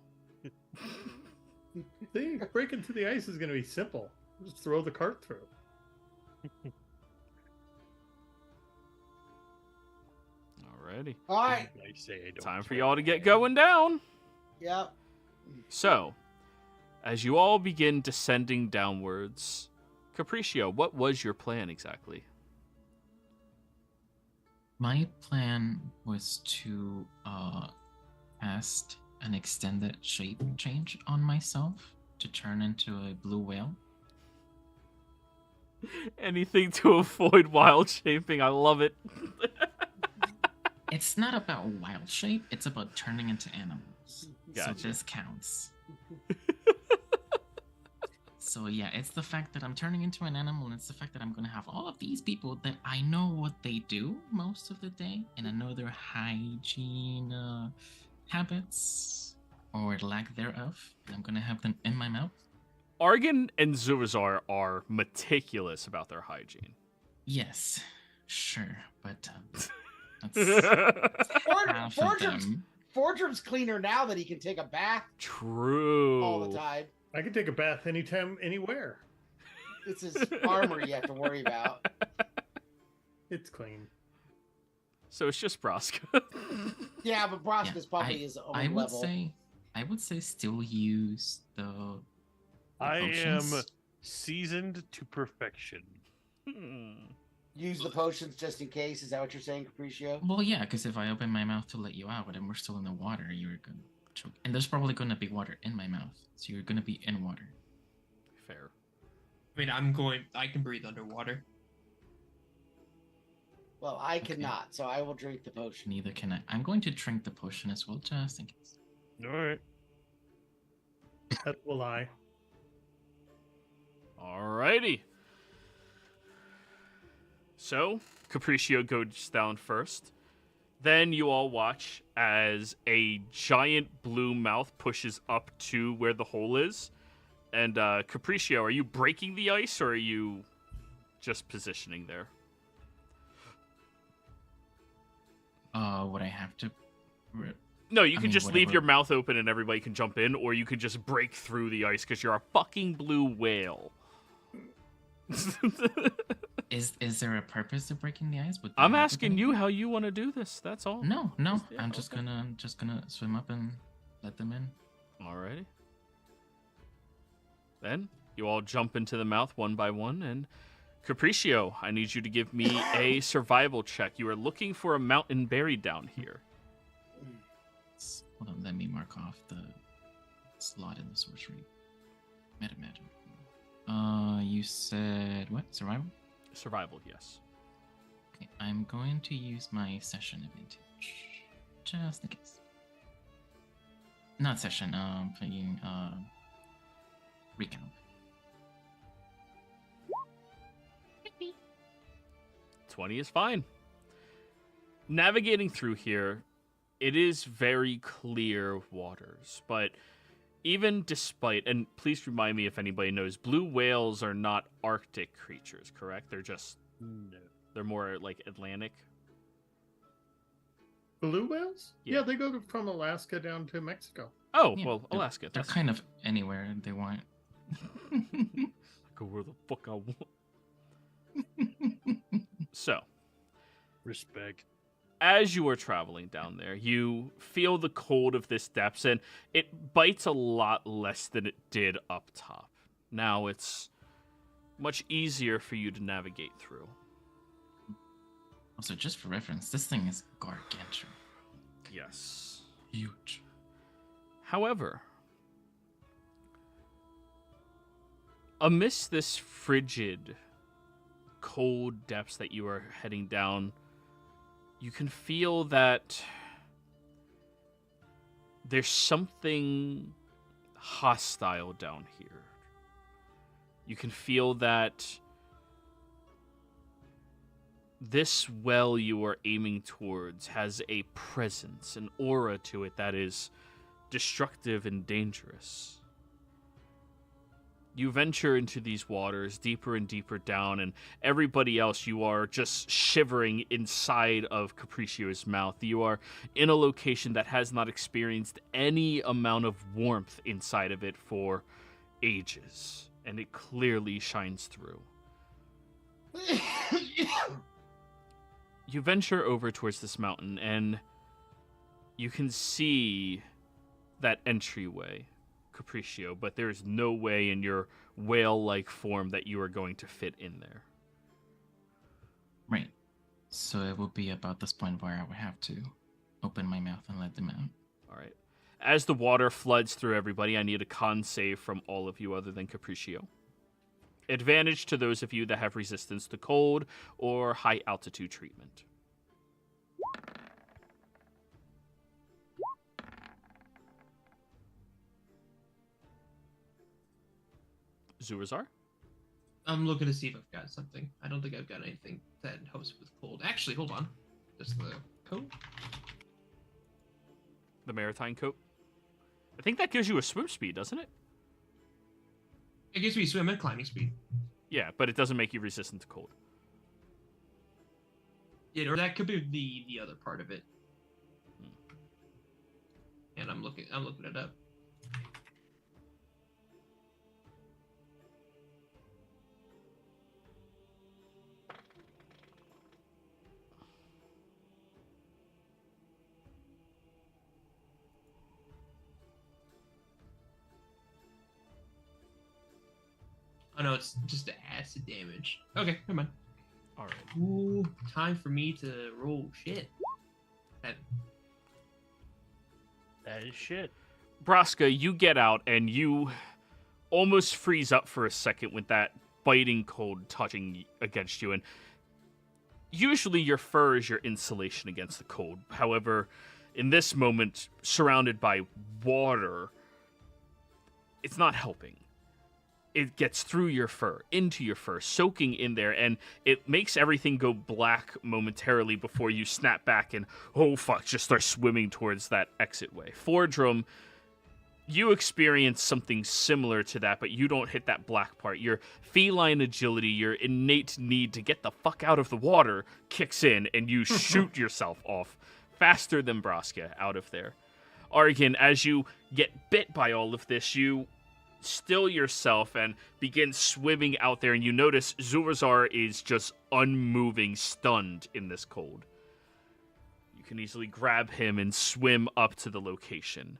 See, breaking through the ice is going to be simple. Just throw the cart through. Alrighty. All right. I say I don't Time for care. y'all to get going down. Yep. So, as you all begin descending downwards, Capriccio, what was your plan exactly? My plan was to cast an extended shape change on myself to turn into a blue whale. Anything to avoid wild shaping. I love it. It's not about wild shape, it's about turning into animals. Gotcha. So this counts. So yeah, it's the fact that I'm turning into an animal, and it's the fact that I'm gonna have all of these people that I know what they do most of the day, and I know their hygiene habits or lack thereof, and I'm gonna have them in my mouth. Argan and Zurazar are meticulous about their hygiene. Yes, sure, but that's half of Fortram's, them. Fortram's cleaner now that he can take a bath True. all the time. I can take a bath anytime, anywhere. It's his armor you have to worry about. It's clean. So it's just Braska. Yeah, but Broska's probably his own I would level. I would say still use the I potions. am seasoned to perfection. Use the potions just in case. Is that what you're saying, Capriccio? Well, yeah, because if I open my mouth to let you out and we're still in the water, you're gonna choke. And there's probably gonna be water in my mouth, so you're gonna be in water. Fair. I mean, I can breathe underwater. Well, I Okay. cannot, so I will drink the potion. Neither can I. I'm going to drink the potion as well, just in case. All right. That will I. Alrighty. So, Capriccio goes down first. Then you all watch as a giant blue mouth pushes up to where the hole is. And Capriccio, are you breaking the ice or are you just positioning there? Would I have to? No, you I can mean, just leave whatever. your mouth open and everybody can jump in, or you could just break through the ice because you're a fucking blue whale. Is there a purpose to breaking the ice? Would that I'm help with asking anything? you how you want to do this. That's all. No. Yeah, I'm just okay. gonna swim up and let them in. Alrighty. Then you all jump into the mouth one by one, and Capriccio, I need you to give me a survival check. You are looking for a mountain buried down here. Hold on, let me mark off the slot in the sorcery. Meta magic. You said what? Survival? Survival, yes. Okay, I'm going to use my session advantage. Just in case. Not session, playing recount. 20 is fine. Navigating through here, it is very clear waters, but even despite, and please remind me if anybody knows, blue whales are not Arctic creatures, correct? They're just, No. they're more like Atlantic. Blue whales? Yeah. Yeah, they go from Alaska down to Mexico. Oh, Yeah, well, Alaska. They're That's kind of anywhere they want. go where the fuck I want. So, Respect. as you are traveling down there, you feel the cold of this depths, and it bites a lot less than it did up top. Now it's much easier for you to navigate through. Also, just for reference, this thing is gargantuan. Yes. Huge. However, amidst this frigid, cold depths that you are heading down, you can feel that there's something hostile down here. You can feel that this well you are aiming towards has a presence, an aura to it that is destructive and dangerous. You venture into these waters deeper and deeper down, and everybody else, you are just shivering inside of Capriccio's mouth. You are in a location that has not experienced any amount of warmth inside of it for ages, and it clearly shines through. You venture over towards this mountain, and you can see that entryway, Capriccio, but there's no way in your whale-like form that you are going to fit in there. Right. So it will be about this point where I would have to open my mouth and let them out. All right. As the water floods through everybody, I need a con save from all of you other than Capriccio. Advantage to those of you that have resistance to cold or high altitude treatment. Zurazar? I'm looking to see if I've got something. I don't think I've got anything that helps with cold. Actually, hold on. Just the coat. The maritime coat? I think that gives you a swim speed, doesn't it? It gives me swim and climbing speed. Yeah, but it doesn't make you resistant to cold. Yeah, or that could be the other part of it. And I'm looking it up. Oh no, it's just the acid damage. Okay, never mind. All right. Ooh, time for me to roll shit. That is shit. Braska, you get out and you almost freeze up for a second with that biting cold touching against you. And usually your fur is your insulation against the cold. However, in this moment, surrounded by water, it's not helping. It gets through your fur, into your fur, soaking in there, and it makes everything go black momentarily before you snap back and, oh fuck, just start swimming towards that exit way. Fordrum, you experience something similar to that, but you don't hit that black part. Your feline agility, your innate need to get the fuck out of the water kicks in, and you shoot yourself off faster than Braska out of there. Argan, as you get bit by all of this, you still yourself and begin swimming out there, and you notice Zurazar is just unmoving, stunned in this cold. You can easily grab him and swim up to the location.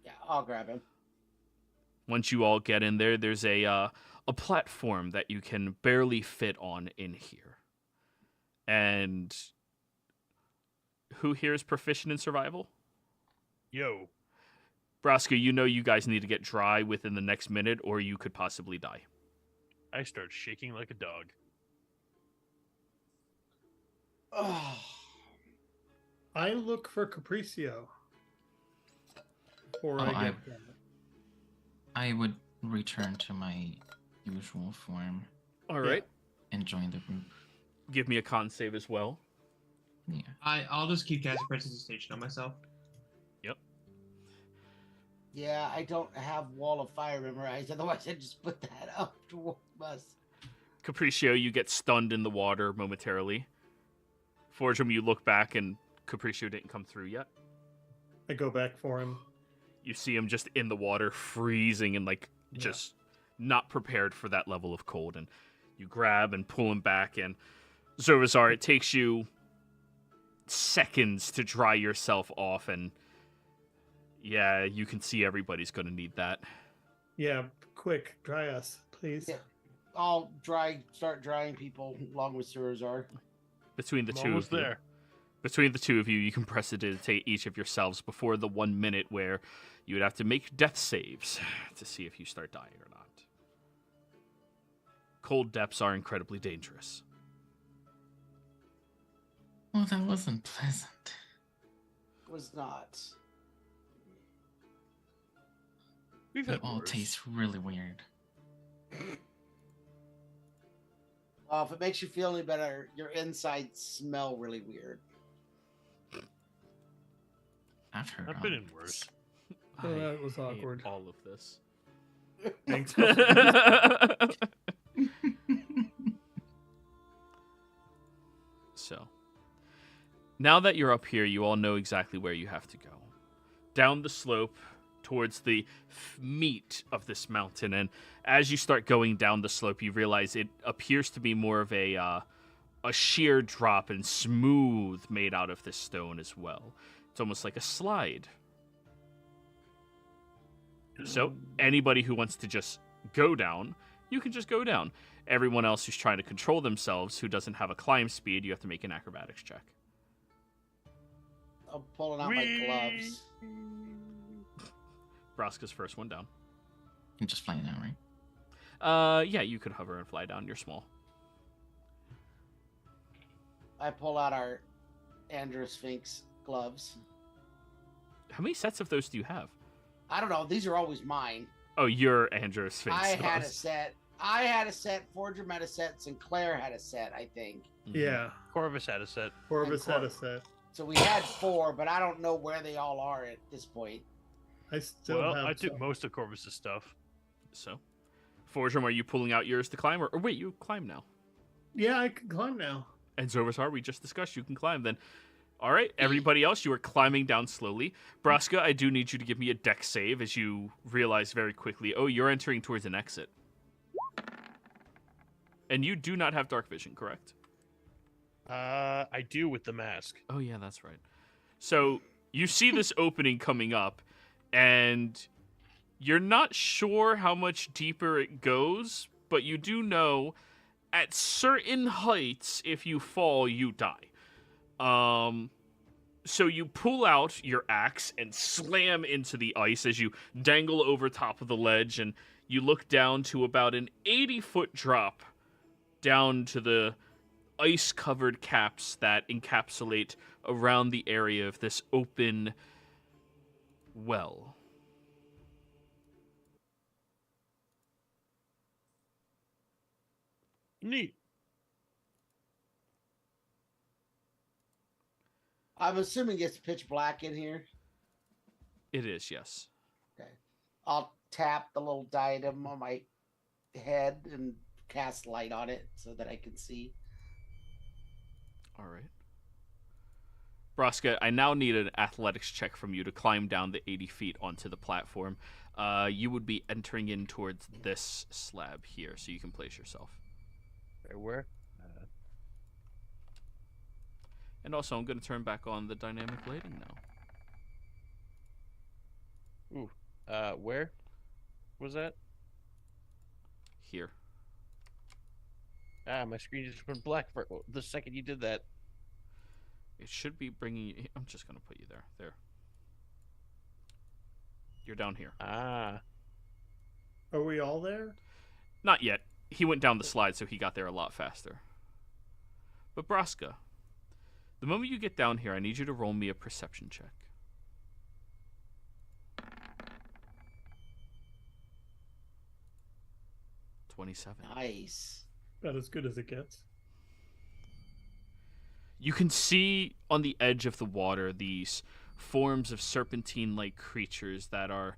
Yeah, I'll grab him. Once you all get in there, there's a platform that you can barely fit on in here. And who here is proficient in survival? Yo. Braska, you know you guys need to get dry within the next minute, or you could possibly die. I start shaking like a dog. Oh, I look for Capriccio. Before Oh, I get them. I would return to my usual form All right. and join the group. Give me a con save as well. Yeah. I'll just keep casting Prestidigitation on myself. yeah, I don't have Wall of Fire memorized. Otherwise, I'd just put that up to us. Capriccio, you get stunned in the water momentarily. Fortrum, you look back and Capriccio didn't come through yet. I go back for him. You see him just in the water, freezing and just not prepared for that level of cold. And you grab and pull him back. And Zervazar, it takes you seconds to dry yourself off. And yeah, you can see everybody's going to need that. Yeah, quick, dry us, please. Yeah. I'll start drying people along with Surazar. Between the I'm two almost of you. there. Between the two of you, you can prestidigitate each of yourselves before the 1 minute where you would have to make death saves to see if you start dying or not. Cold depths are incredibly dangerous. Well, that wasn't pleasant. Was not. We've It had all worse. tastes really weird. If it makes you feel any better, your insides smell really weird. I've heard I've all been of in this. worse. Oh, I that was hate awkward. all of this. Thanks. So, now that you're up here, you all know exactly where you have to go. Down the slope towards the meat of this mountain, and as you start going down the slope, you realize it appears to be more of a sheer drop and smooth made out of this stone as well. It's almost like a slide. So anybody who wants to just go down, you can just go down. Everyone else who's trying to control themselves, who doesn't have a climb speed, you have to make an acrobatics check. I'm pulling out my gloves. Braska's first one down. I'm just flying out, Yeah, you could hover and fly down. You're small. I pull out our Androsphinx gloves. How many sets of those do you have? I don't know. These are always mine. Oh, you're Andrew Sphinx. I had a set. Forger had a set. Sinclair had a set, I think. Yeah, Corvus had a set. Corvus had a set. So we had 4, but I don't know where they all are at this point. I still Well, have I took some. most of Corvus's stuff. So, Forgem, are you pulling out yours to climb? Or wait, you climb now. Yeah, I can climb now. And Zovasar, we just discussed you can climb then. All right, everybody else, you are climbing down slowly. Braska, I do need you to give me a dex save as you realize very quickly, oh, you're entering towards an exit. And you do not have dark vision, correct? I do with the mask. Oh, yeah, that's right. So you see this opening coming up, and you're not sure how much deeper it goes, but you do know at certain heights, if you fall, you die. So you pull out your axe and slam into the ice as you dangle over top of the ledge, and you look down to about an 80-foot drop down to the ice-covered caps that encapsulate around the area of this open well. Neat. I'm assuming it's pitch black in here. It is, yes. Okay. I'll tap the little diadem on my head and cast light on it so that I can see. All right. Braska, I now need an athletics check from you to climb down the 80 feet onto the platform. You would be entering in towards this slab here, so you can place yourself. Where? And also, I'm going to turn back on the dynamic lighting now. Ooh. Where was that? Here. Ah, my screen just went black for the second you did that. It should be bringing you... I'm just going to put you there. There. You're down here. Ah. Are we all there? Not yet. He went down the slide, so he got there a lot faster. But Braska, the moment you get down here, I need you to roll me a perception check. 27. Nice. About as good as it gets. You can see on the edge of the water these forms of serpentine-like creatures that are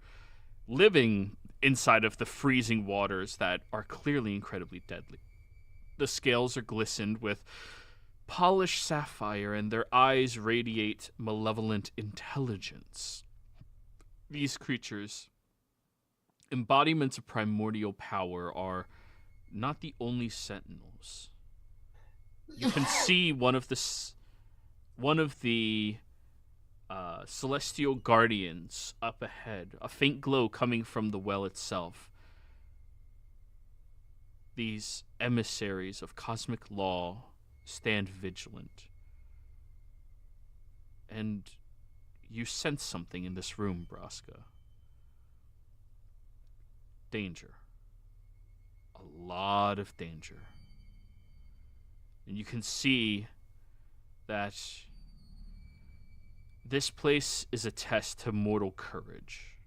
living inside of the freezing waters that are clearly incredibly deadly. The scales are glistened with polished sapphire, and their eyes radiate malevolent intelligence. These creatures, embodiments of primordial power, are not the only sentinels. You can see one of the celestial guardians up ahead, a faint glow coming from the well itself. These emissaries of cosmic law stand vigilant. And you sense something in this room, Braska. Danger. A lot of danger. And you can see that this place is a test to mortal courage.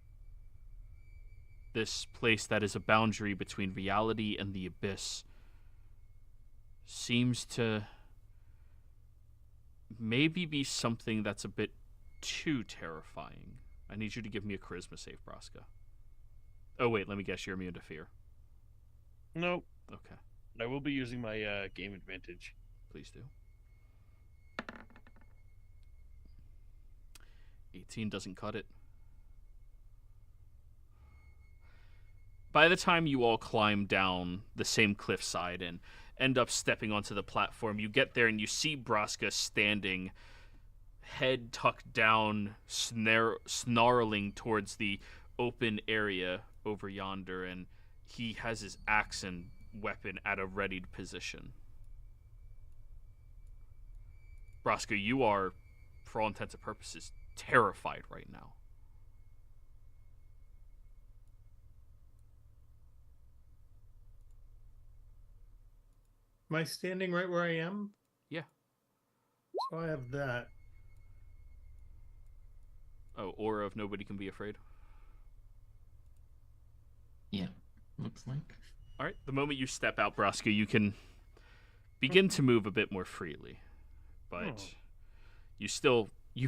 This place that is a boundary between reality and the abyss seems to maybe be something that's a bit too terrifying. I need you to give me a charisma save, Braska. Oh, wait, let me guess. You're immune to fear. Nope. Okay. I will be using my game advantage. Please do. 18 doesn't cut it. By the time you all climb down the same cliffside and end up stepping onto the platform, you get there and you see Braska standing, head tucked down, snarling towards the open area over yonder, and he has his axe and weapon at a readied position. Braska, you are, for all intents and purposes, terrified right now. Am I standing right where I am? Yeah. So I have that. Oh, aura of nobody can be afraid. Yeah, looks like. All right. The moment you step out, Braska, you can begin to move a bit more freely, but you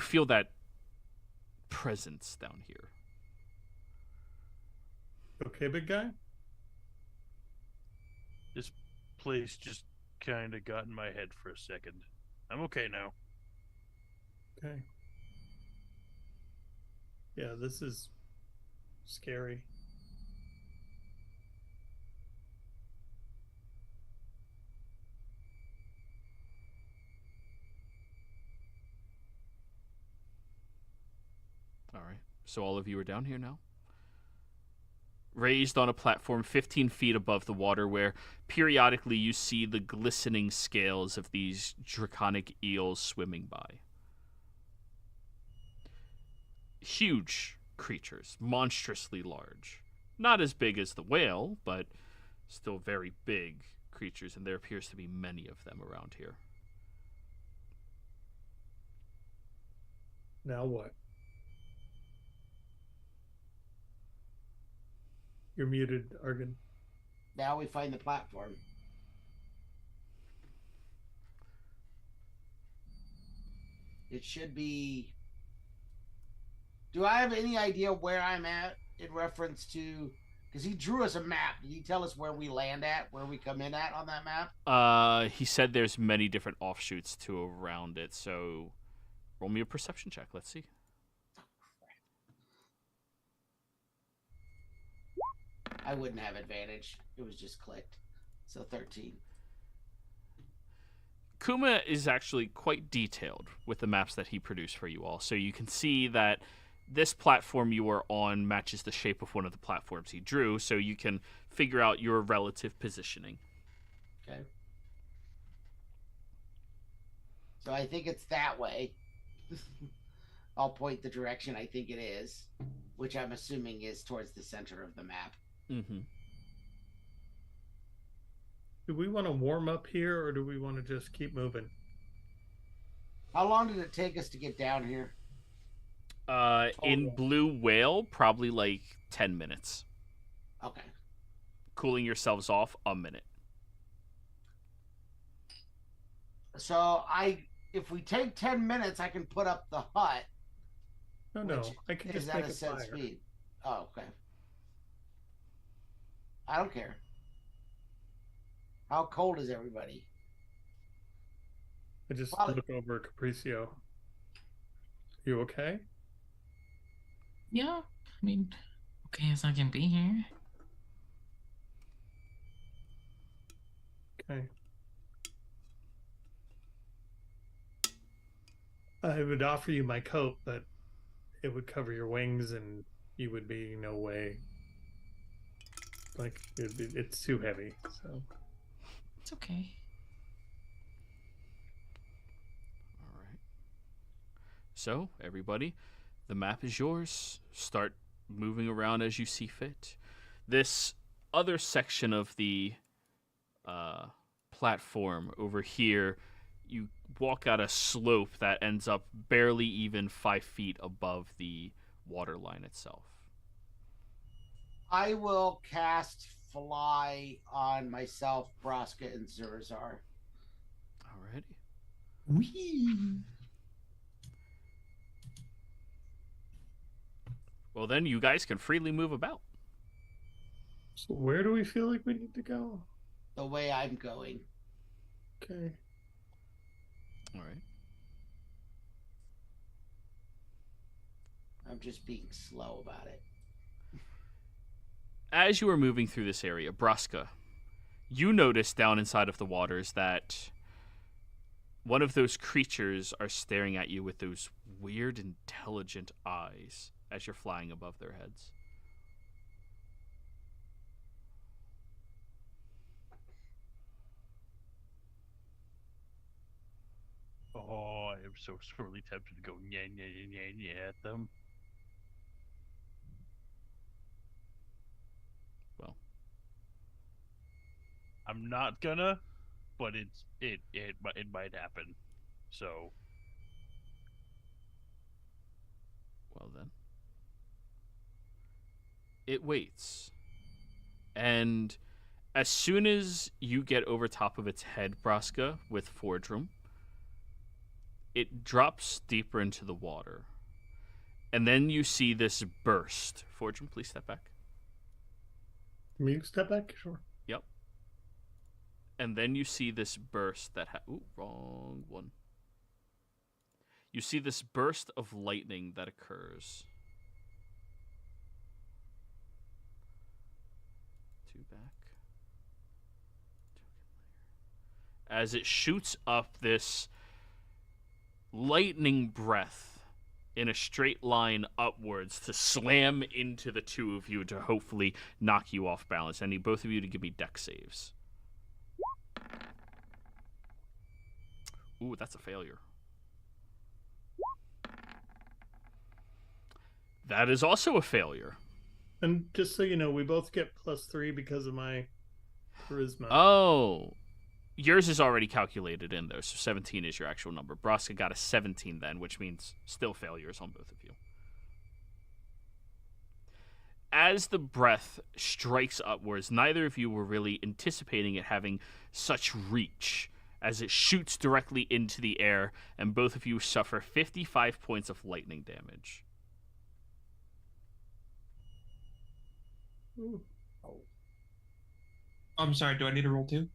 feel that presence down here. Okay, big guy? This place just kind of got in my head for a second. I'm okay now. Okay. Yeah, this is scary. All right. So all of you are down here now. Raised on a platform 15 feet above the water, where periodically you see the glistening scales of these draconic eels swimming by. Huge creatures, monstrously large. Not as big as the whale, but still very big creatures, and there appears to be many of them around here. Now what? You're muted, Argon. Now we find the platform. It should be. Do I have any idea where I'm at in reference to? Because he drew us a map. Did he tell us where we land at, where we come in at on that map? He said there's many different offshoots to around it, so roll me a perception check. Let's see. I wouldn't have advantage. It was just clicked. So 13. Kuma is actually quite detailed with the maps that he produced for you all. So you can see that this platform you are on matches the shape of one of the platforms he drew, so you can figure out your relative positioning. Okay. So I think it's that way. I'll point the direction I think it is, which I'm assuming is towards the center of the map. Mm-hmm. Do we want to warm up here, or do we want to just keep moving? How long did it take us to get down here? In Blue Whale, probably like 10 minutes. Okay. Cooling yourselves off, a minute. So if we take 10 minutes, I can put up the hut. No, I can just make a set fire. speed? Oh, okay. I don't care. How cold is everybody? I just Well, look over at Capriccio. You okay? Yeah, I mean, okay as I can be here. Okay. I would offer you my coat, but it would cover your wings and you would be no way. Like, it's too heavy, so. It's okay. All right. So, everybody, the map is yours. Start moving around as you see fit. This other section of the platform over here, you walk out a slope that ends up barely even 5 feet above the water line itself. I will cast Fly on myself, Braska, and Zurazar. Alrighty. Whee! Well, then you guys can freely move about. So where do we feel like we need to go? The way I'm going. Okay. All right. I'm just being slow about it. As you are moving through this area, Braska, you notice down inside of the waters that one of those creatures are staring at you with those weird, intelligent eyes as you're flying above their heads. Oh, I am so sorely tempted to go nya at them. Well, I'm not gonna, but it might happen. So Well then. It waits. And as soon as you get over top of its head, Braska, with Fordrum, it drops deeper into the water. And then you see this burst. Fordrum, please step back. Can you step back? Sure. Yep. And then you see this burst that ooh, wrong one. You see this burst of lightning that occurs. Two back. As it shoots up this lightning breath in a straight line upwards to slam into the two of you to hopefully knock you off balance. I need both of you to give me dex saves. Ooh, that's a failure. That is also a failure. And just so you know, we both get +3 because of my charisma. Oh. Yours is already calculated in there, so 17 is your actual number. Braska got a 17 then, which means still failures on both of you. As the breath strikes upwards, neither of you were really anticipating it having such reach as it shoots directly into the air, and both of you suffer 55 points of lightning damage. Ooh. I'm sorry, do I need to roll 2?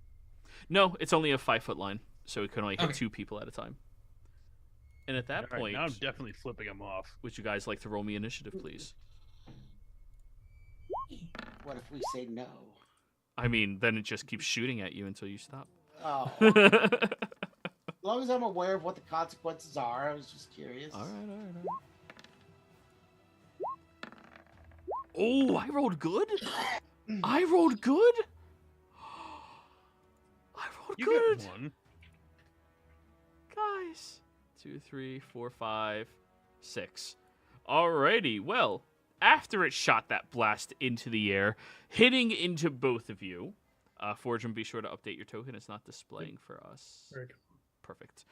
No, it's only a 5-foot line, so it can only hit Okay. 2 people at a time. And at that all right, point, now I'm definitely flipping him off. would you guys like to roll me initiative, please? What if we say no? I mean, then it just keeps shooting at you until you stop. Oh, All as long as I'm aware of what the consequences are, I was just curious. right. Oh, I rolled good? I rolled good? I rolled You good. got one. Guys. 2, 3, 4, 5, 6. Alrighty, well, after it shot that blast into the air, hitting into both of you, Fortune, be sure to update your token. It's not displaying for us. Very good. Perfect.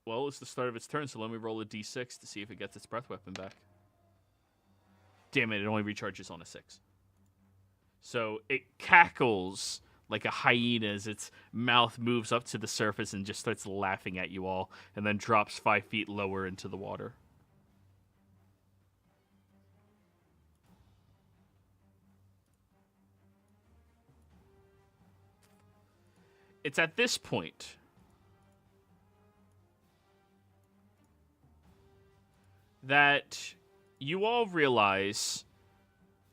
Well, it's the start of its turn, so let me roll a d6 to see if it gets its breath weapon back. Damn it only recharges on a 6. So it cackles like a hyena as its mouth moves up to the surface and just starts laughing at you all, and then drops 5 feet lower into the water. It's at this point that you all realize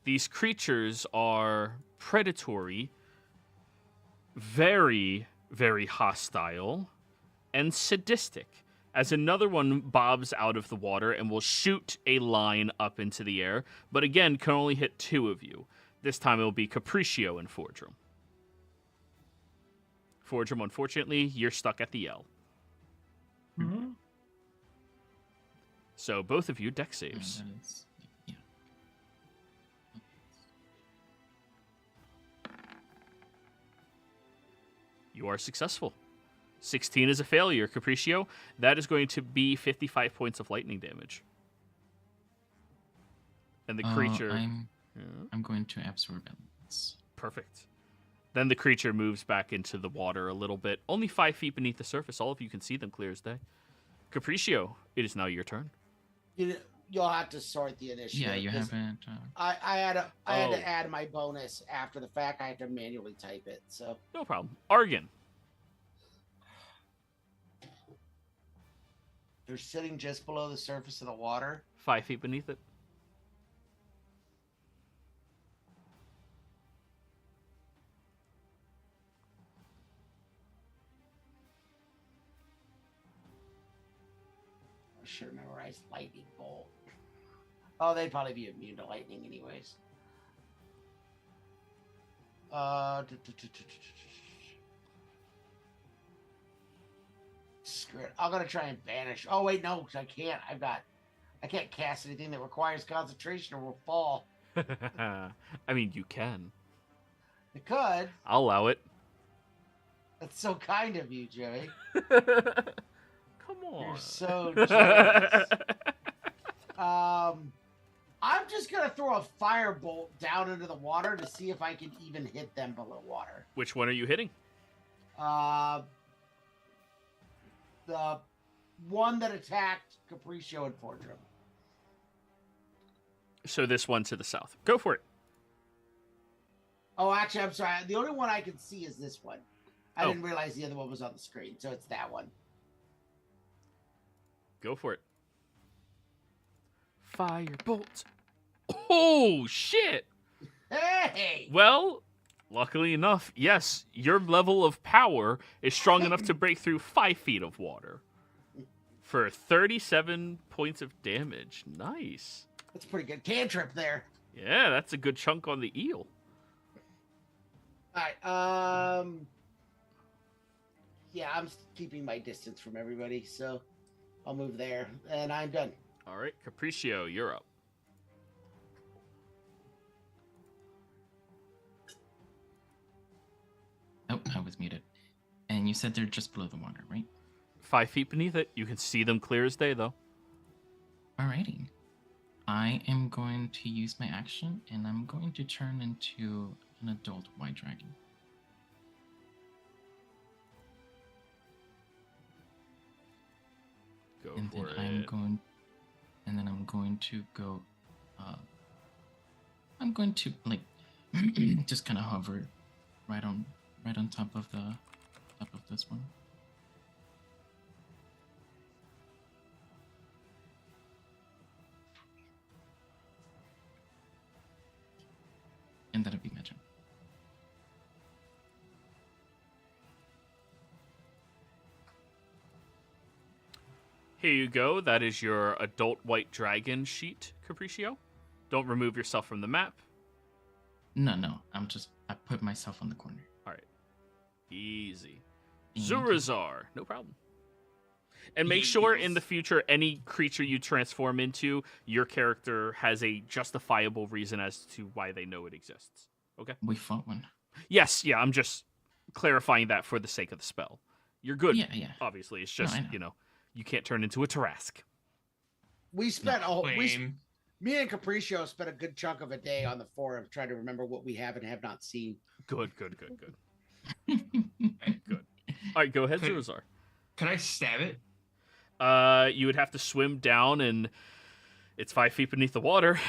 these creatures are predatory, very, very hostile, and sadistic, as another one bobs out of the water and will shoot a line up into the air, but again can only hit 2 of you. This time it will be Capriccio and Fordrum. Fordrum, unfortunately, you're stuck at the L. Mm-hmm. So both of you deck saves. Yeah. You are successful. 16 is a failure, Capriccio. That is going to be 55 points of lightning damage. And the creature... I'm going to absorb elements. Perfect. Then the creature moves back into the water a little bit, only 5 feet beneath the surface. All of you can see them clear as day. Capriccio, it is now your turn. You'll have to sort the initiative. Yeah, you 'cause haven't. I had to Oh. add my bonus after the fact. I had to manually type it. So No problem. Argon. they're sitting just below the surface of the water. 5 feet beneath it. I should have memorized lightning bolt. Oh, they'd probably be immune to lightning anyways. Screw it. I'm gonna try and banish. Oh wait, no, 'cause I can't. I can't cast anything that requires concentration or will fall. I mean, you can. It could. I'll allow it. That's so kind of you, Joey. Come on. You're so generous. I'm just gonna throw a firebolt down into the water to see if I can even hit them below water. Which one are you hitting? The one that attacked Capriccio and Fordrum. So this one to the south. Go for it. Oh, actually, I'm sorry. The only one I can see is this one. I Oh. didn't realize the other one was on the screen, so it's that one. Go for it. Firebolt. Oh, shit. Hey! Well, luckily enough, yes, your level of power is strong enough to break through 5 feet of water for 37 points of damage. Nice. That's a pretty good cantrip there. Yeah, that's a good chunk on the eel. All right. Yeah, I'm keeping my distance from everybody, so I'll move there, and I'm done. All right, Capriccio, you're up. Oh, I was muted. And you said they're just below the water, right? 5 feet beneath it. You can see them clear as day, though. Alrighty. I am going to use my action, and I'm going to turn into an adult white dragon. Go And then for I'm it. going to go. I'm going to like just kind of hover right on top of this one. And that'll be my turn. Here you go. That is your adult white dragon sheet, Capriccio. Don't remove yourself from the map. No, I put myself on the corner. All right. Easy. Thank you. Zurazar. No problem. And make sure in the future, any creature you transform into, your character has a justifiable reason as to why they know it exists. Okay? We fought one. Yes, yeah, I'm just clarifying that for the sake of the spell. You're good, Yeah. obviously. It's just, I know. You can't turn into a Tarask. We spent Lame. me and Capriccio spent a good chunk of a day on the forum trying to remember what we have and have not seen. Good. Good. All right, go ahead, Could- Zurazar. Can I stab it? You would have to swim down, and it's 5 feet beneath the water.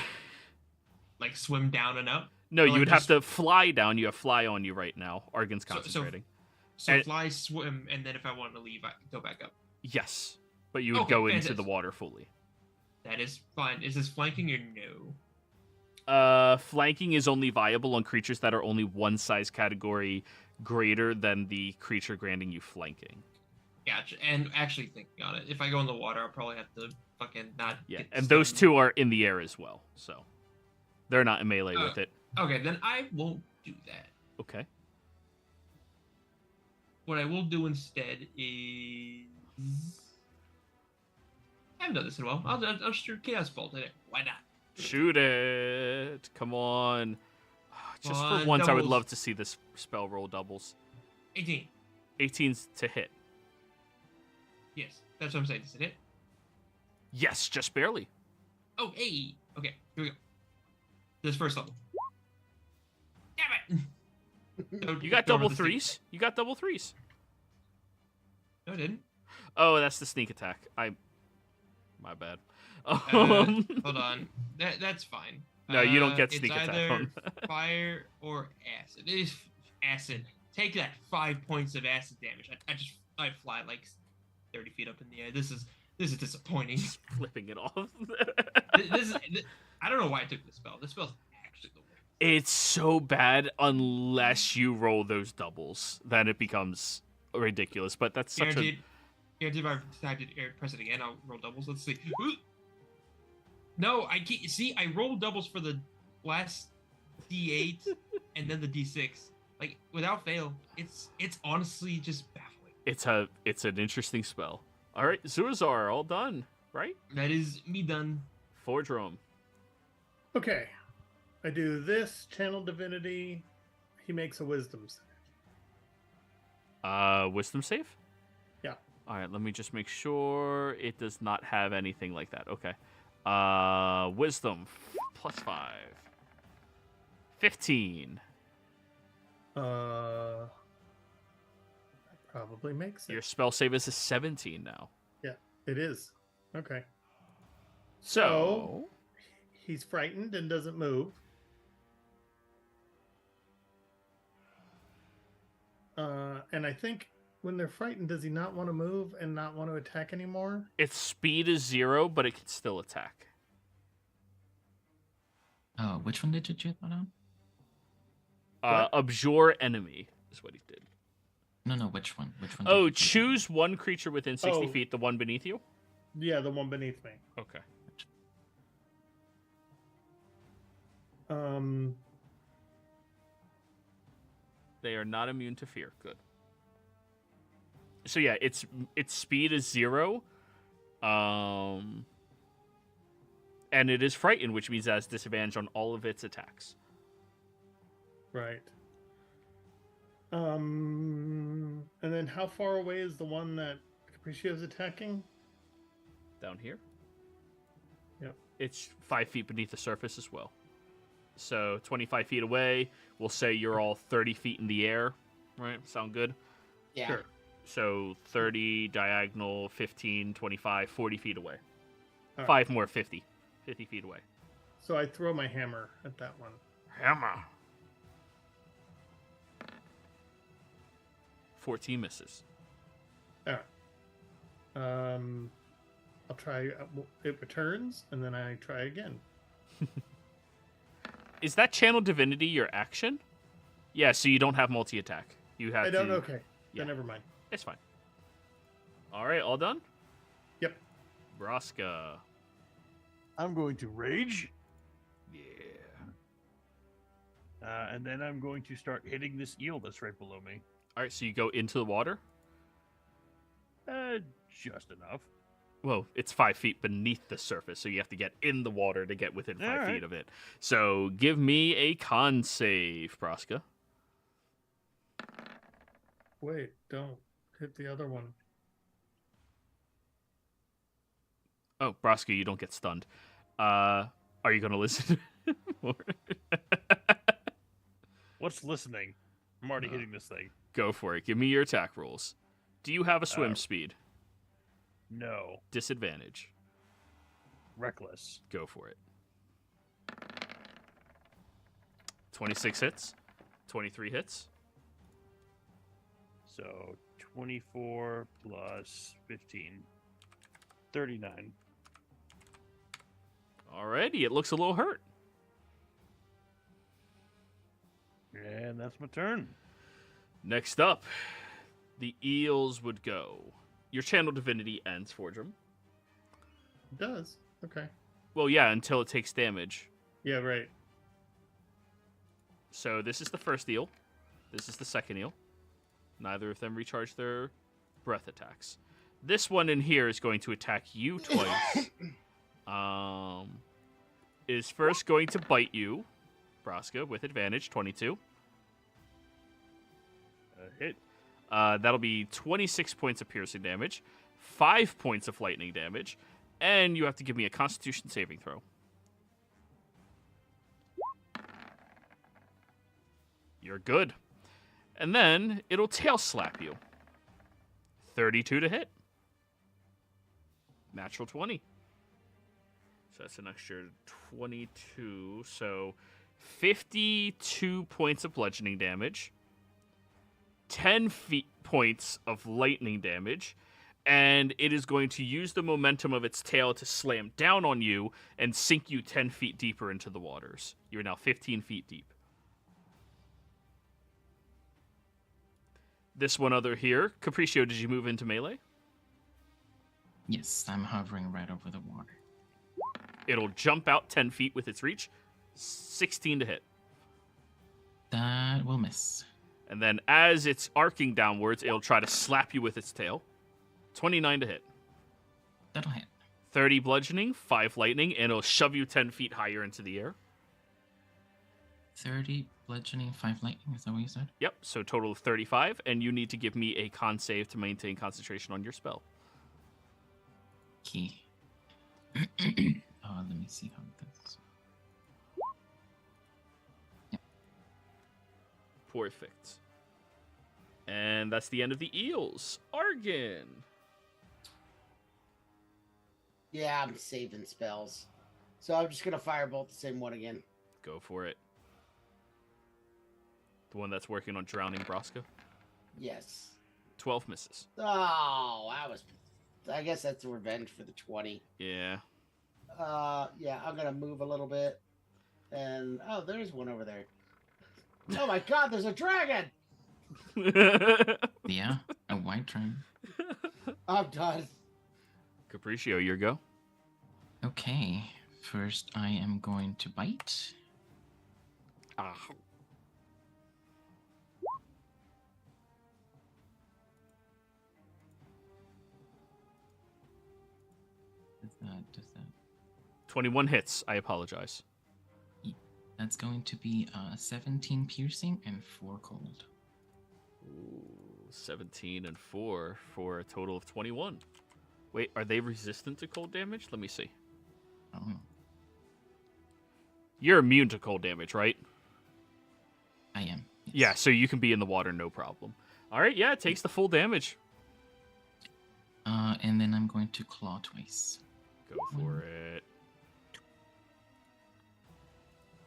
Like swim down and up? No, Or you like would have just- to fly down. You have fly on you right now. Argon's So- concentrating. So And- fly, swim, and then if I want to leave, I go back up. Yes, but you would Okay, go into fantastic. the water fully. That is fine. Is this flanking or no? Flanking is only viable on creatures that are only one size category greater than the creature granting you flanking. Gotcha. And actually thinking on it, if I go in the water, I'll probably have to fucking not. Yeah, get and those stunned. two are in the air as well, so they're not in melee Oh. with it. Okay, then I won't do that. Okay. What I will do instead is. I haven't done this in a while. I'll shoot Chaos Bolt in it. Why not? Shoot it. Come on. Just Come for on, once, I would doubles. love to see this spell roll doubles. 18. 18's to hit. Yes, that's what I'm saying. Does it hit? Yes, just barely. Oh, hey. Okay, here we go. This first level. Damn it! You got double threes. You got double threes. No, I didn't. Oh, that's the sneak attack. My bad. Hold on. That's fine. No, you don't get it's sneak attack either on. fire or acid. It is acid. Take that 5 points of acid damage. I fly like 30 feet up in the air. This is disappointing. Flipping it off. I don't know why I took this spell. This spell's actually the worst. It's so bad unless you roll those doubles. Then it becomes ridiculous. But that's such Guaranteed if I decide to press it again, I'll roll doubles. Let's see. Ooh. No, I can't. See, I rolled doubles for the last D8 and then the D6. Like without fail, it's honestly just baffling. it's an interesting spell. All right, Zurazar, all done, right? That is me done. Fordrum. Okay. I do this, Channel Divinity, he makes a wisdom save. Wisdom save? Yeah. All right, let me just make sure it does not have anything like that. Okay. Wisdom plus 5. 15. That probably makes it. Your spell save is a 17 now. Yeah, it is. Okay. So, He's frightened and doesn't move. And I think when they're frightened, does he not want to move and not want to attack anymore? its speed is 0, but it can still attack. Oh, which one did you do that on? Abjure enemy is what he did. No, which one? Which one? Oh, did you do? choose one creature within 60 Oh. feet, the one beneath you? Yeah, the one beneath me. Okay. They are not immune to fear. Good. So yeah, its speed is 0. And it is frightened, which means it has disadvantage on all of its attacks. Right. And then how far away is the one that Capricio's attacking? Down here. Yep. It's 5 feet beneath the surface as well. So 25 feet away, we'll say you're all 30 feet in the air. Right? Sound good? Yeah. Sure. So 30, diagonal, 15, 25, 40 feet away. All right. 5 more, 50. 50 feet away. So I throw my hammer at that one. Hammer. 14 misses. All right. I'll try. It returns, and then I try again. Is that channel divinity your action? Yeah, so you don't have multi-attack. You have I don't. to... Okay. yeah. Then never mind. It's fine. All right, all done? Yep. Braska. I'm going to rage, Yeah. and then I'm going to start hitting this eel that's right below me. All right, so you go into the water? Just enough. Well, it's 5 feet beneath the surface, so you have to get in the water to get within 5 All right. feet of it. So give me a con save, Braska. Wait, don't hit the other one. Oh, Braska, you don't get stunned. Are you going to listen more? What's listening? I'm already hitting this thing. Go for it. Give me your attack rolls. Do you have a swim speed? No. Disadvantage. Reckless. Go for it. 26 hits. 23 hits. So 24 plus 15. 39. Alrighty, it looks a little hurt. And that's my turn. Next up, the eels would go. Your channel divinity ends, Fordrum. It does. Okay. Well, yeah, until it takes damage. Yeah. Right. So this is the first eel. This is the second eel. Neither of them recharge their breath attacks. This one in here is going to attack you twice. Is first going to bite you, Braska, with advantage, 22. Hit. That'll be 26 points of piercing damage, 5 points of lightning damage, and you have to give me a Constitution saving throw. You're good. And then it'll tail slap you. 32 to hit. Natural 20. So that's an extra 22. So 52 points of bludgeoning damage. 10 points of lightning damage, and it is going to use the momentum of its tail to slam down on you and sink you 10 feet deeper into the waters. You're now 15 feet deep. This one other here. Capriccio, did you move into melee? Yes, I'm hovering right over the water. It'll jump out 10 feet with its reach. 16 to hit. That will miss. And then as it's arcing downwards, it'll try to slap you with its tail. 29 to hit. That'll hit. 30 bludgeoning, 5 lightning, and it'll shove you 10 feet higher into the air. 30 bludgeoning, 5 lightning. Is that what you said? Yep, so total of 35, and you need to give me a con save to maintain concentration on your spell. Key. Let me see how this. Perfect. And that's the end of the eels. Argon. Yeah, I'm saving spells. So I'm just going to firebolt the same one again. Go for it. The one that's working on drowning Broska. Yes. 12 misses. Oh, that was... I guess that's the revenge for the 20. Yeah. Yeah, I'm going to move a little bit. And, oh, there's one over there. Oh my god, there's a dragon! Yeah, a white dragon. I'm done. Capriccio, your go. Okay, first I am going to bite. Ah. Does that 21 hits. I apologize. That's going to be 17 piercing and 4 cold. Ooh, 17 and 4 for a total of 21. Wait, are they resistant to cold damage? Let me see. I don't know. You're immune to cold damage, right? I am. Yes. Yeah, so you can be in the water, no problem. All right, yeah, it takes the full damage. And then I'm going to claw twice. Go for it.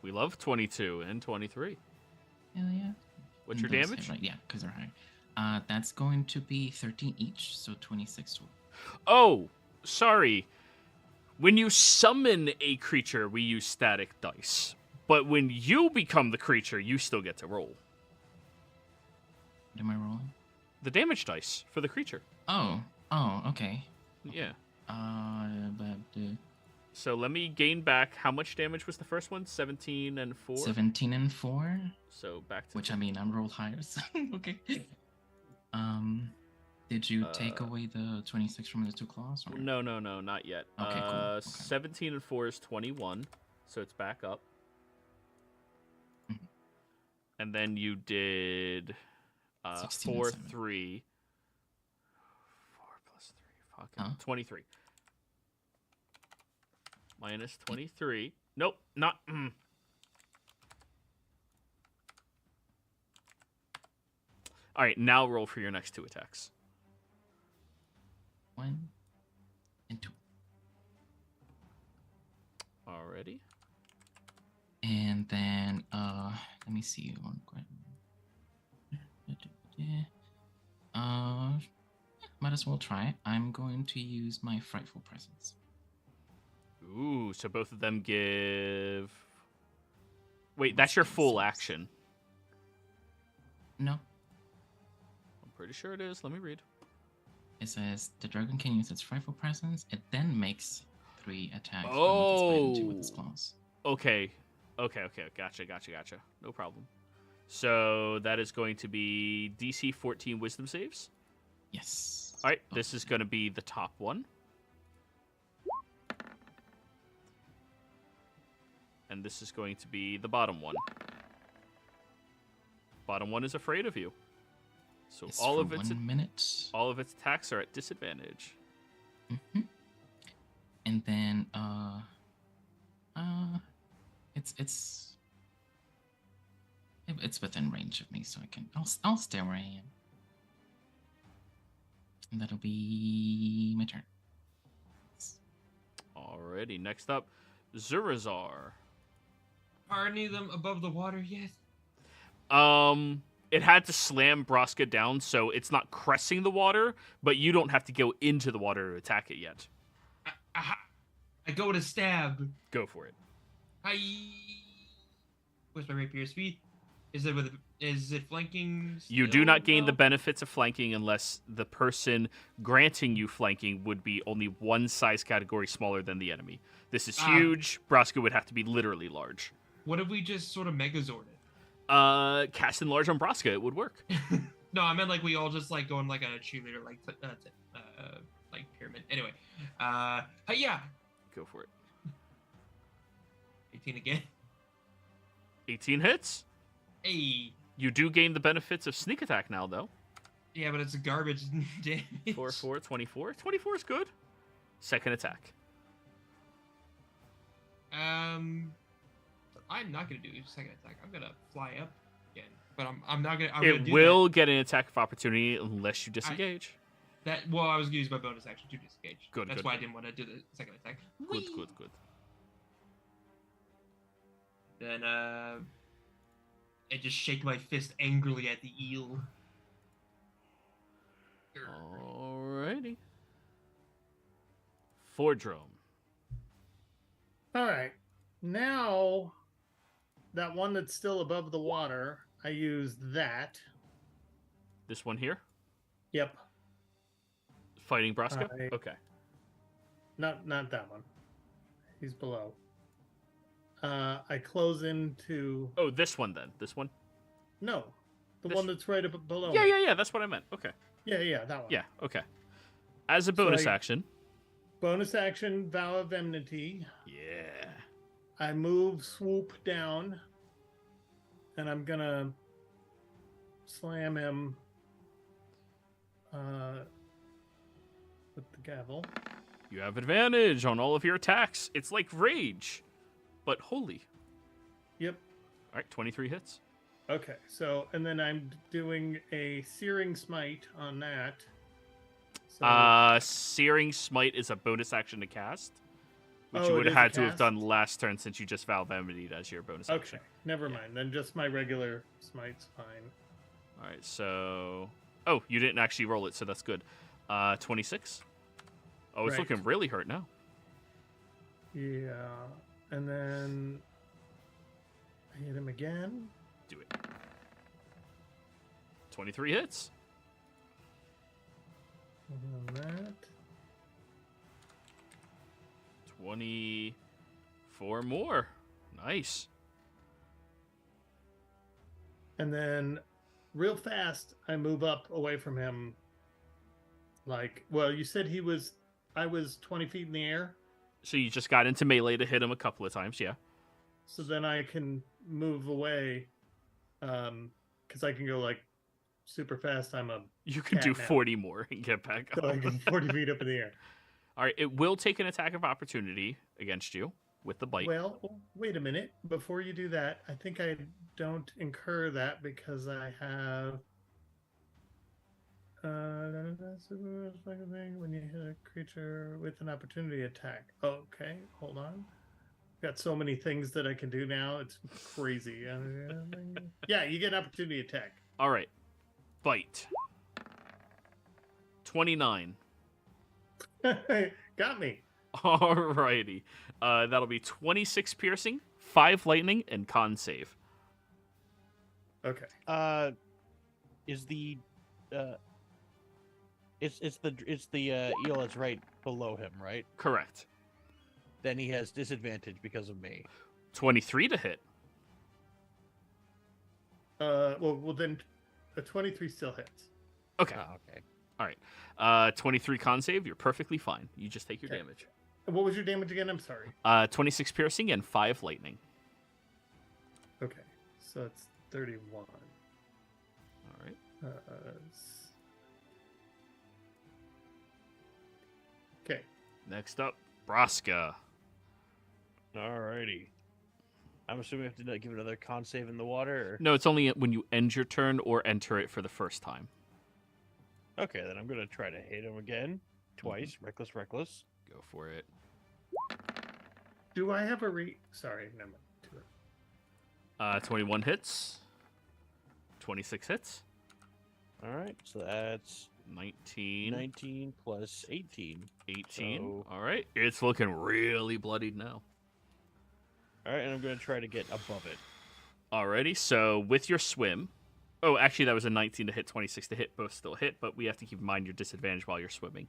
We love 22 and 23. Hell yeah. What's your Those hit, damage? right? Yeah, because they're high. That's going to be 13 each, so 26 total. Oh, sorry. When you summon a creature, we use static dice. But when you become the creature, you still get to roll. What am I rolling? The damage dice for the creature. Oh, okay. Yeah. But So let me gain back. How much damage was the first one? 17 and 4? 17 and 4. So back to... Which, I mean, I'm rolled higher, so okay. Did you take away the 26 from the 2 claws? Or? No, not yet. Okay, cool. Okay. 17 and 4 is 21, so it's back up. Mhm. And then you did 16 and 4, 7. 3. 4 plus 3. Fuck. Huh? 23. Minus 23. Nope, not... All right, now roll for your next 2 attacks. 1 and 2. Alrighty. And then, let me see one quick. Might as well try. I'm going to use my Frightful Presence. Ooh, so both of them give... Wait, that's your full action. No, I'm pretty sure it is. Let me read. it says the dragon can use its Frightful Presence. It then makes 3 attacks Oh. with its claws. Okay. Gotcha. No problem. So that is going to be DC 14 Wisdom saves. Yes. All right, this is going to be the top one. And this is going to be the bottom one. Bottom one is afraid of you. So It's all for of its 1 minute. all of its attacks are at disadvantage. Mm-hmm. And then it's within range of me, so I'll stay where I am. And that'll be my turn. Alrighty, next up, Zurazar. Are any of them above the water yet? It had to slam Broska down, so it's not cresting the water, but you don't have to go into the water to attack it yet. I go to stab. Go for it. Where's my rapier speed? Is it flanking? You do not gain the benefits of flanking unless the person granting you flanking would be only one size category smaller than the enemy. This is huge. Broska would have to be literally large. What if we just sort of Megazord it? Cast Enlarge on Broska, it would work. No, I meant like we all just like going like on a cheerleader like pyramid. Anyway, yeah, Go for it. 18 again. 18 hits. Hey. You do gain the benefits of sneak attack now, though. Yeah, but it's garbage damage. 4, 4, 24. 24 is good. Second attack. I'm not gonna do second attack. I'm gonna fly up again, but I'm not gonna. It will get an attack of opportunity unless you disengage. I was gonna use my bonus action to disengage. Good, That's good, why I good. didn't want to do the second attack. Good, Whee! good, good. Then I just shake my fist angrily at the eel. Alrighty. Fordrome. All right. Now, that one that's still above the water, I use that. This one here? Yep. Fighting Braska? I- Okay. Not that one. He's below. I close into Oh, this one then. This one? no, the This- one that's right up below. Yeah, me. yeah, yeah. That's what I meant. Okay. Yeah, that one. Yeah, okay. As a bonus I- action. Bonus action, Vow of Enmity. Yeah. I move, swoop down, and I'm gonna slam him with the gavel. You have advantage on all of your attacks. It's like rage, but holy. Yep. All right, 23 hits. Okay, so and then I'm doing a searing smite on that. So, Searing Smite is a bonus action to cast, which Oh, you it would have is a had to have cast? done last turn since you just Vow Enmity as your bonus action. okay, never mind. Then just my regular smite's fine. All right, so... Oh, you didn't actually roll it, so that's good. 26. Oh, it's Right. looking really hurt now. Yeah, and then I hit him again. Do it. 23 hits. And then that. 24 more. Nice. And then, real fast, I move up away from him. Like, well, you said I was 20 feet in the air, So you just got into melee to hit him a couple of times, yeah. so then I can move away, because I can go like super fast. I'm a You can Cat do nap. 40 more and get back so I up. can 40 feet up in the air. All right, it will take an attack of opportunity against you with the bite. Well, wait a minute. Before you do that, I think I don't incur that because I have. When you hit a creature with an opportunity attack. Okay, hold on. Got so many things that I can do now. It's crazy. Yeah, you get an opportunity attack. All right, bite. 29. Got me. Alrighty. That'll be 26 piercing, 5 lightning, and con save. Okay. Is the it's the eel that's right below him, right? Correct. Then he has disadvantage because of me. 23 to hit. Well, then a 23 still hits. Okay. Oh, okay. All right. 23 con save. You're perfectly fine. You just take your Okay. damage. What was your damage again? I'm sorry. 26 piercing and 5 lightning. Okay, so it's 31. All right. Okay. Next up, Braska. Alrighty. I'm assuming we have to give another con save in the water. Or... No, it's only when you end your turn or enter it for the first time. Okay, then I'm gonna try to hit him again, twice. Reckless. Go for it. Do I have a Sorry, never mind. 21 hits. 26 hits. All right, so that's 19. 19 plus 18. 18. So- All right. It's looking really bloodied now. All right, and I'm gonna try to get above it. Alrighty. So with your swim. Oh, actually, that was a 19 to hit, 26 to hit. Both still hit, but we have to keep in mind your disadvantage while you're swimming.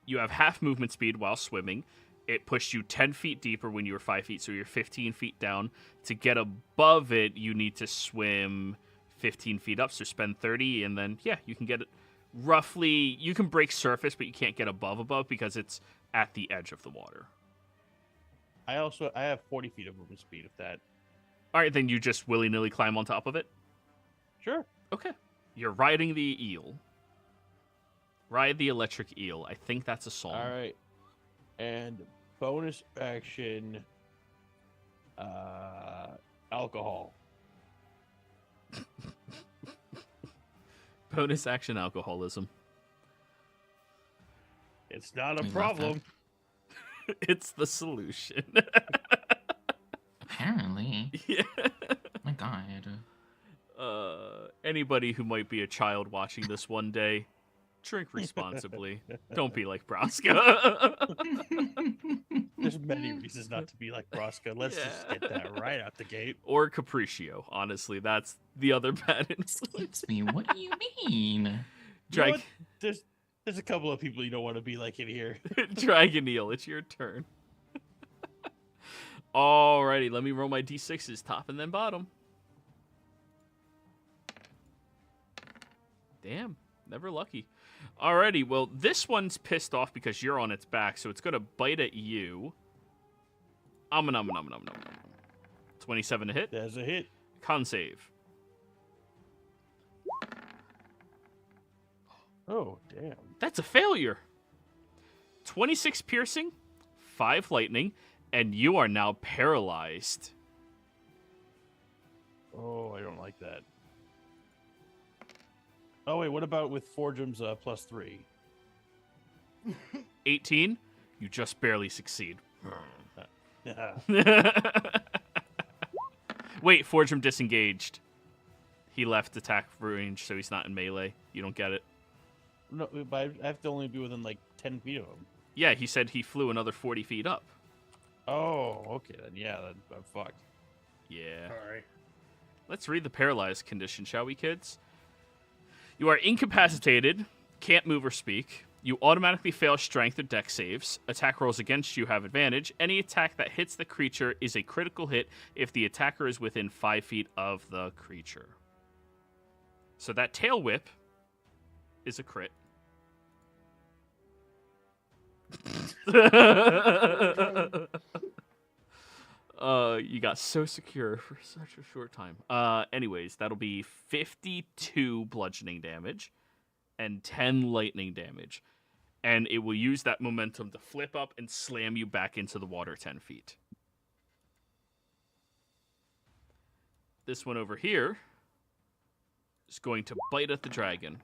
You have half movement speed while swimming. It pushed you 10 feet deeper when you were 5 feet, so you're 15 feet down. To get above it, you need to swim 15 feet up, so spend 30, and then, yeah, you can get it roughly... You can break surface, but you can't get above because it's at the edge of the water. I have 40 feet of movement speed. If that All right, then you just willy-nilly climb on top of it? Sure. Okay. You're riding the eel. Ride the electric eel. I think that's a song. All right. And bonus action, alcohol. Bonus action alcoholism. It's not a We love problem. It's the solution. Apparently. Yeah. My God. Anybody who might be a child watching this one day, drink responsibly. Don't be like Braska. There's many reasons not to be like Brosco. Let's just get that right out the gate. Or Capriccio. Honestly, that's the other bad influence. Excuse me, what do you mean? You know Drag- what? There's a couple of people you don't want to be like in here. Dragon Eel, it's your turn. Alrighty, let me roll my d6s, top and then bottom. Damn, never lucky. Alrighty, well, this one's pissed off because you're on its back, so it's gonna bite at you. 27 to hit. There's a hit. Con save. Oh, damn. That's a failure. 26 piercing, 5 lightning, and you are now paralyzed. Oh, I don't like that. Oh, wait, what about with Forgeum's +3? 18, you just barely succeed. Yeah. Wait, Forgem disengaged. He left attack range, so he's not in melee. You don't get it. No, but I have to only be within like 10 feet of him. Yeah, he said he flew another 40 feet up. Oh, okay then. Yeah, then I'm fucked. Yeah. Sorry. Let's read the paralyzed condition, shall we, kids? You are incapacitated, can't move or speak. You automatically fail strength or dex saves. Attack rolls against you have advantage. Any attack that hits the creature is a critical hit if the attacker is within 5 feet of the creature. So that tail whip is a crit. You got so secure for such a short time. Anyways, that'll be 52 bludgeoning damage and 10 lightning damage. And it will use that momentum to flip up and slam you back into the water 10 feet. This one over here is going to bite at the dragon.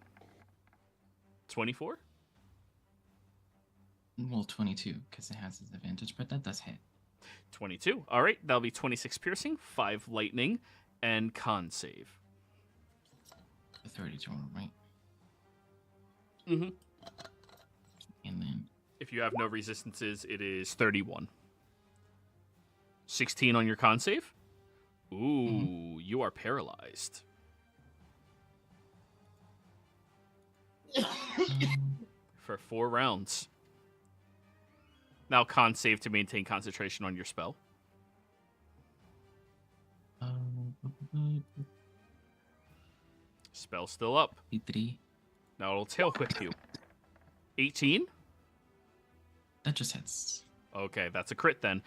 24? Well, 22, because it has its advantage, but that does hit. 22. All right, that'll be 26 piercing, 5 lightning, and con save. The 32, right? Mm-hmm. And then If you have no resistances, it is 31. 16 on your con save? Ooh, you are paralyzed. For 4 rounds. Now con save to maintain concentration on your spell. Spell still up. 3. Now it'll tail whip you. 18? That just hits. Okay, that's a crit then.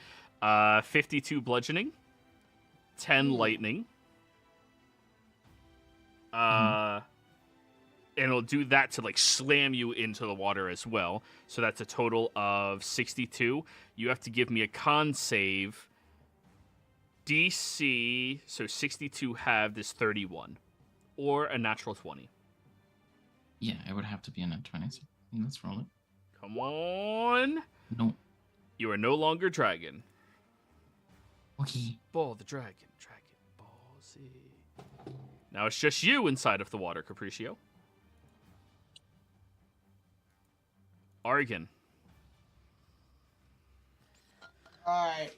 52 bludgeoning. 10 lightning. And it'll do that to like slam you into the water as well. So that's a total of 62. You have to give me a con save. DC, so 62 halved is 31. Or a natural 20. Yeah, it would have to be a net 20. So let's roll it. Come on. No. You are no longer dragon. Okay. Ball the dragon. Dragon Ball Z. Now it's just you inside of the water, Capriccio. Argon. All right.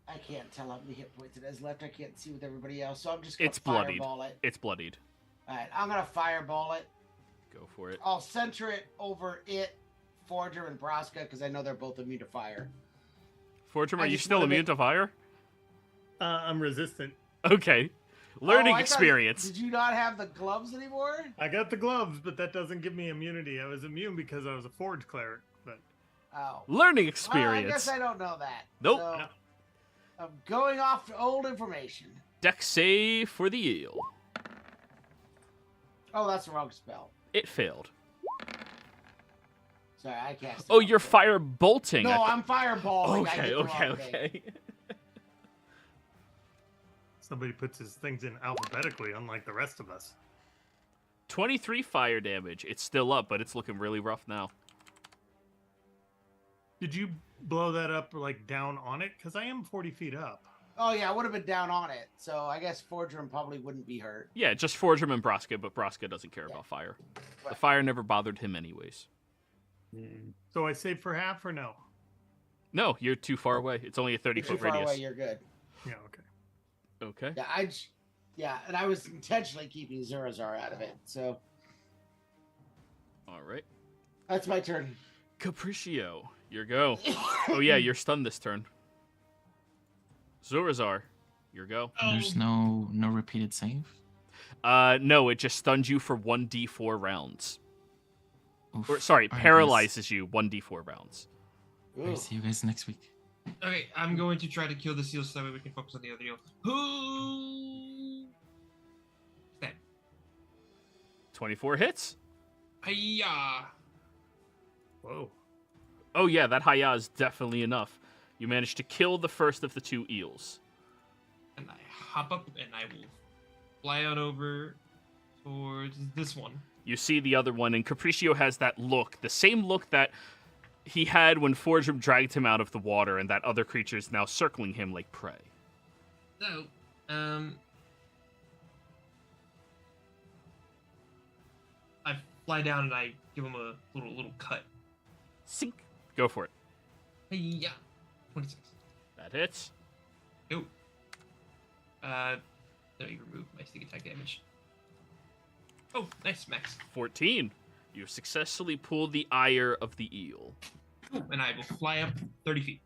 I can't tell how many hit points it has left. I can't see with everybody else, so I'm just gonna It's bloodied. fireball it. It's bloodied. All right, I'm gonna fireball it. Go for it. I'll center it over it, Forger, and Braska because I know they're both immune to fire. Fortune, are I you just still wanna immune make- to fire? I'm resistant. Okay. Learning Oh, I thought- experience. Did you not have the gloves anymore? I got the gloves, but that doesn't give me immunity. I was immune because I was a forge cleric. But Oh. Learning Well, I experience. guess I don't know that. Nope. So, I'm going off to old information. Dex save for the eel. Oh, that's the wrong spell. It failed. Sorry, I cast. Oh, you're fire bolting. No, I'm fireballing. I Okay, hit the okay, wrong thing. okay. Somebody puts his things in alphabetically, unlike the rest of us. 23 fire damage. It's still up, but it's looking really rough now. Did you blow that up like down on it? Because I am 40 feet up. Oh yeah, I would have been down on it. So I guess Fordrum probably wouldn't be hurt. Yeah, just Fordrum and Braska, but Braska doesn't care Yeah. about fire. The Right. fire never bothered him anyways. So I save for half or no? No, you're too far away. It's only a You're too 30-foot far radius. away. You're good. Yeah, okay. Okay. Yeah, and I was intentionally keeping Zurazar out of it. So All right. that's my turn. Capriccio, your go. Oh yeah, you're stunned this turn. Zorazar, your go. There's no repeated save. No, it just stuns you for 1d4 rounds. Oof. Or sorry, All right, guys. paralyzes you 1d4 rounds. All right, see you guys next week. Okay, I'm going to try to kill the seal so that way we can focus on the other eel. Who? That. 24 hits. Hiya! Whoa. Oh yeah, that Haya is definitely enough. You managed to kill the first of the 2 eels. And I hop up and I will fly on over towards this one. You see the other one, and Capriccio has that look, the same look that he had when Fordrum dragged him out of the water, and that other creature is now circling him like prey. So, I fly down and I give him a little cut. Sink. Go for it. Hiya! 26. That hits. Go. Let me remove my sneak attack damage. Oh, nice, max. 14. You successfully pulled the ire of the eel. Cool. And I will fly up 30 feet.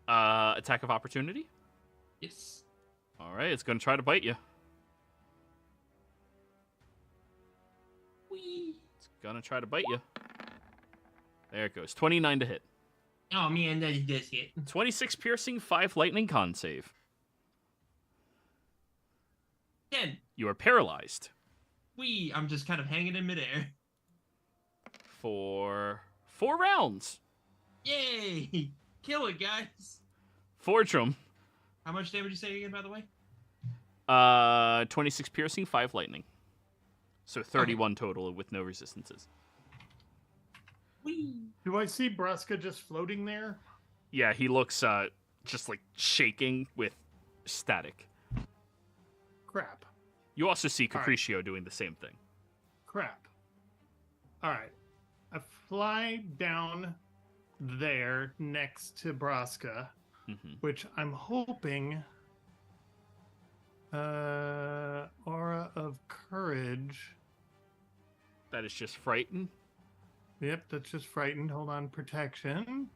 Attack of opportunity. Yes. All right, it's going to try to bite you. Whee! It's going to try to bite you. There it goes. 29 to hit. Oh man, that does hit. 26 piercing, 5 lightning con save. 10. You are paralyzed Whee! I'm just kind of hanging in midair. for 4 rounds. Yay! Kill it, guys. Fordrum, How much damage you say again, by the way? 26 piercing, 5 lightning. So 31 total with no resistances. Whee! Do I see Braska just floating there? Yeah, he looks just like shaking with static. Crap. You also see All right. Capriccio doing the same thing. Crap. All right. I fly down there next to Braska, hmm which I'm hoping aura of courage. That is just frightened. Yep, that's just frightened. Hold on, protection.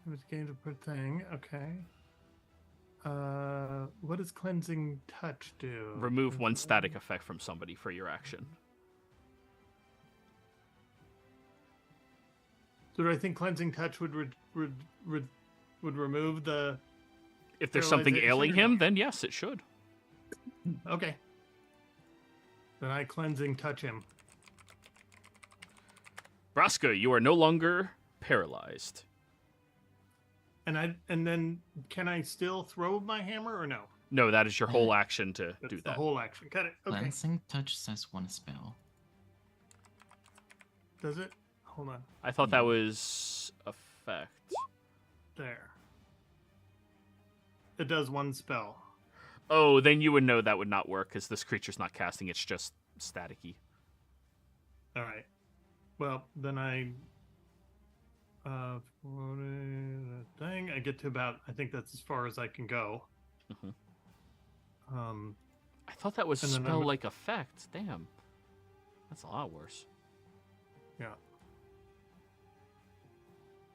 That gains a thing. Okay. What does cleansing touch do? Remove 1 static effect from somebody for your action. So do I think cleansing touch would remove the? If there's something Paralyzation ailing or him, not? then yes, it should. Okay. Then I cleansing touch him. Braska, you are no longer paralyzed. And then can I still throw my hammer or no? No, that is your whole action to That's do the that. whole action. Cut it. Okay. Cleansing touch says 1 spell. Does it? Hold on. I thought that was effect. There. It does 1 spell. Oh, then you would know that would not work because this creature's not casting, it's just staticky. All right. Well, then I for the thing I get to about, I think that's as far as I can go. Mhm. Um I thought that was And then I'm- spell-like effect. Damn. That's a lot worse. yeah.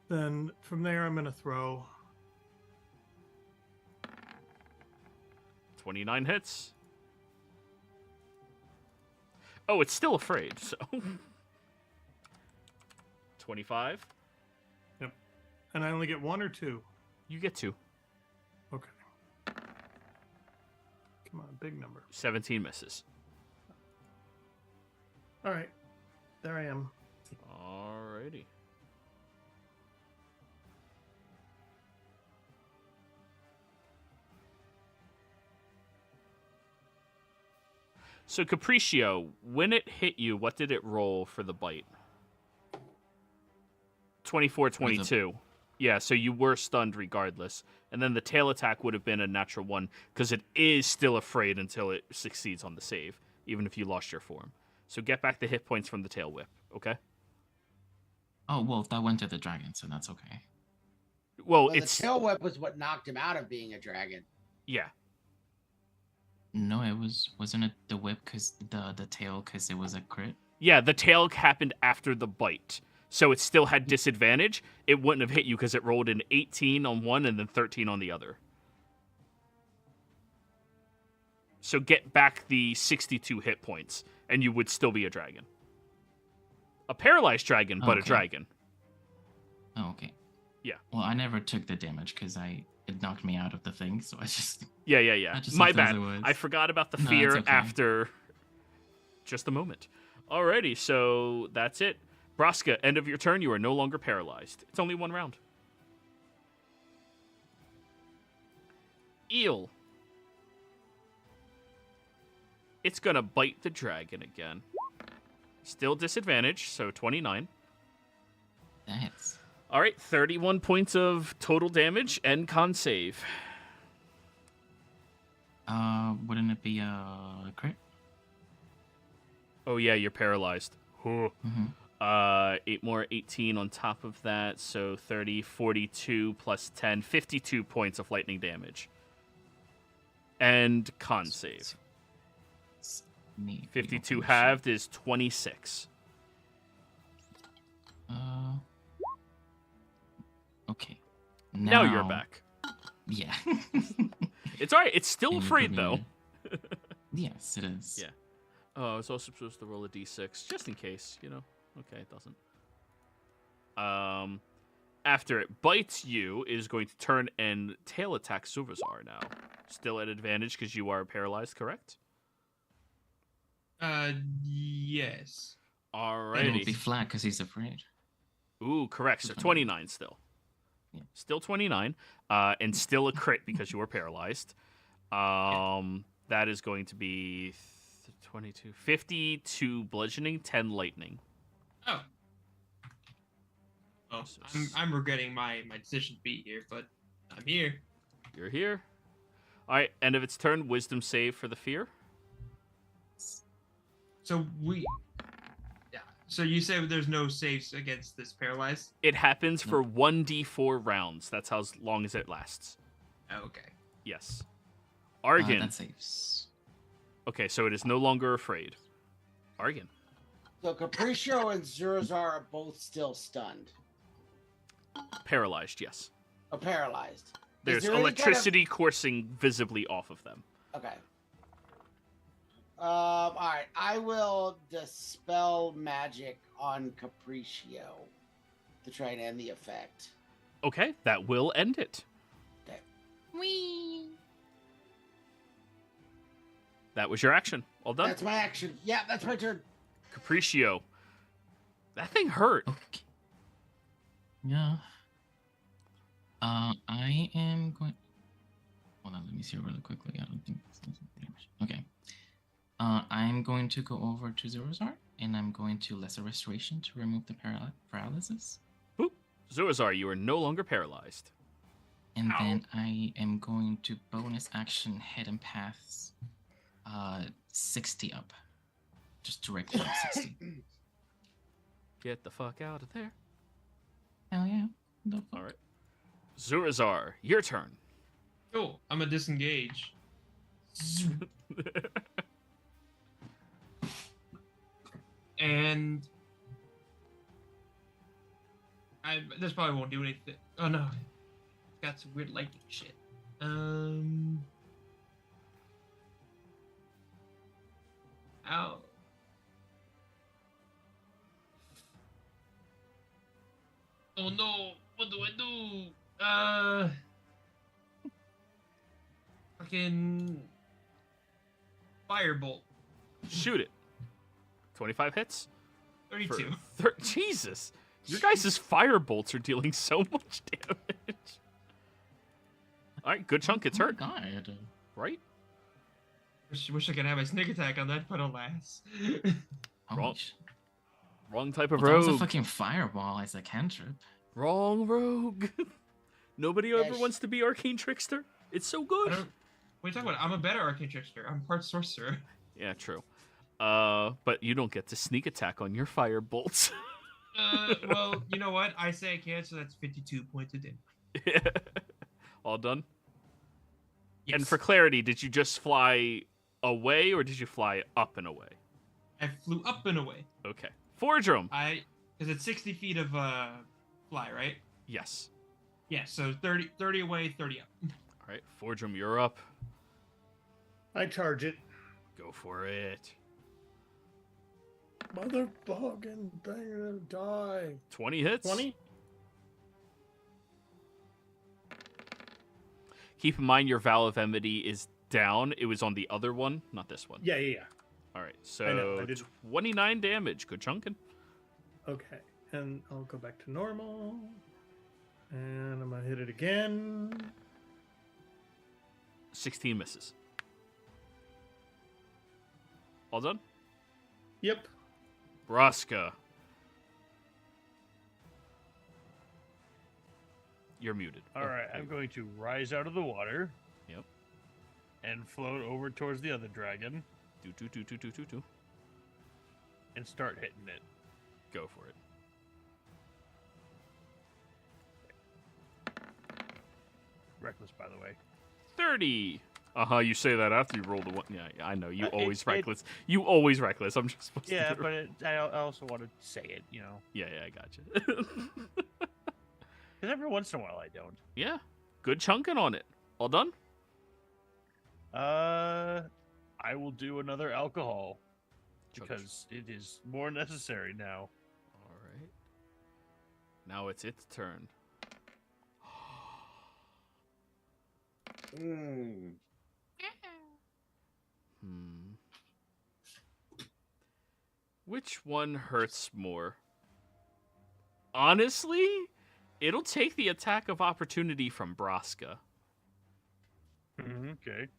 Then from there I'm going to throw 29 hits. Oh, it's still afraid, so. 25. And I only get 1 or 2. You get 2. Okay. Come on, big number. 17 misses. All right. There I am. Alrighty. So Capriccio, when it hit you, what did it roll for the bite? 24, 22. Yeah, so you were stunned regardless. And then the tail attack would have been a natural 1, because it is still afraid until it succeeds on the save, even if you lost your form. So get back the hit points from the tail whip, okay? Oh, well, that went to the dragon, so that's okay. Well, Well, it's... the tail whip was what knocked him out of being a dragon. Yeah. No, wasn't it the whip because the tail because it was a crit? Yeah, the tail happened after the bite. So it still had disadvantage. It wouldn't have hit you because it rolled an 18 on one and then 13 on the other. So get back the 62 hit points, and you would still be a dragon. A paralyzed dragon, but a Okay. dragon. Oh, okay. Yeah. Well, I never took the damage because it knocked me out of the thing, so I just... Yeah. I just My left it as bad. it was. I forgot about the No, fear it's okay. after just a moment. Alrighty, so that's it. Braska, end of your turn. You are no longer paralyzed. It's only 1 round. Eel. It's gonna bite the dragon again. Still disadvantage, so 29. That's... All right, 31 points of total damage and con save. Wouldn't it be a crit? Oh yeah, you're paralyzed. Huh. Mm-hmm. 8 more, 18 on top of that, so 30, 42 plus 10, 52 points of lightning damage. And con save. 52 halved is 26. Okay. Now you're back. Yeah. It's alright, it's still And you afraid put though. me- Yes, it is. Yeah. Oh, I was also supposed to roll a d6, just in case, you know. Okay, it doesn't. After it bites you, it is going to turn and tail attack Suvazar now. Still at advantage because you are paralyzed, correct? Yes. It will Alrighty. be flat because he's afraid. Ooh, correct. So 29 still. Yeah. Still 29. And still a crit because you were paralyzed. That is going to be 22, 52 bludgeoning, 10 lightning. Oh. Oh, I'm regretting my decision to be here, but I'm here. You're here. All right, end of its turn. Wisdom save for the fear. So yeah. So you said there's no saves against this paralyzed? It happens for 1d4 rounds. That's how long as it lasts. Oh, okay. Yes. Argon. That saves. Okay, so it is no longer afraid. Argon. So Capriccio and Zurazar are both still stunned. Paralyzed, yes. Or paralyzed. There's there any kind of- electricity coursing visibly off of them. Okay. All right. I will dispel magic on Capriccio to try and end the effect. Okay, that will end it. Okay. Whee! That was your action. All done. That's my action. Yeah, that's my turn. Capriccio. That thing hurt. Okay. Yeah. I am going. Hold on, let me see really quickly. I don't think this does damage. Okay. I'm going to go over to Zurazar, and I'm going to Lesser Restoration to remove the paralysis. Boop. Zurazar, you are no longer paralyzed. And then I am going to bonus action Hidden Paths 60 up. Just directly up 60. Get the fuck out of there. Hell yeah. The fuck? All right. Zurazar, your turn. Cool. I'm a disengage. And this probably won't do anything. Oh no, got some weird lightning shit. Ow. Oh no! What do I do? Fucking firebolt. Shoot it. 25 hits? 32. Jesus. Your guys' fire bolts are dealing so much damage. Alright, good chunk gets Oh my hurt. God. Right? Wish I could have my sneak attack on that, but alas. Holy Wrong. sh- Wrong type of Well, that was a rogue. fucking fireball as a cantrip. Wrong rogue. Nobody Yeah, ever wants to be Arcane Trickster. It's so I good. don't, what are you talking about? I'm a better arcane trickster. I'm part sorcerer. Yeah, true. But you don't get to sneak attack on your fire bolts. Well, you know what? I say I can, so that's 52 points of damage. All done? Yes. And for clarity, did you just fly away or did you fly up and away? I flew up and away. Okay. Forgedrum. Because it's 60 feet of fly, right? Yes. Yeah, so 30 away, 30 up. All right, Forgedrum, you're up. I charge it. Go for it. Motherfucking thing, die. 20 hits. 20? Keep in mind your Vow of Enmity is down. It was on the other one, not this one. Yeah. All right, I know, I so did. 29 damage. Good chunking. Okay. And I'll go back to normal. And I'm going to hit it again. 16 misses. All done? Yep. Braska. You're muted. All right, I'm going to rise out of the water. Yep. And float over towards the other dragon Do. and start hitting it. Go for it. Reckless, by the way. 30. You say that after you roll the one. Yeah, I know. You It- always it- reckless. You always reckless. I'm just supposed Yeah, to do it. but I also want to say it, you know. Yeah, I got you. Because every once in a while I don't. Yeah. Good chunking on it. All done? I will do another alcohol. Chug. Because it is more necessary now. All right. Now it's its turn. Mm. Which one hurts more? Honestly, it'll take the attack of opportunity from Braska. Okay.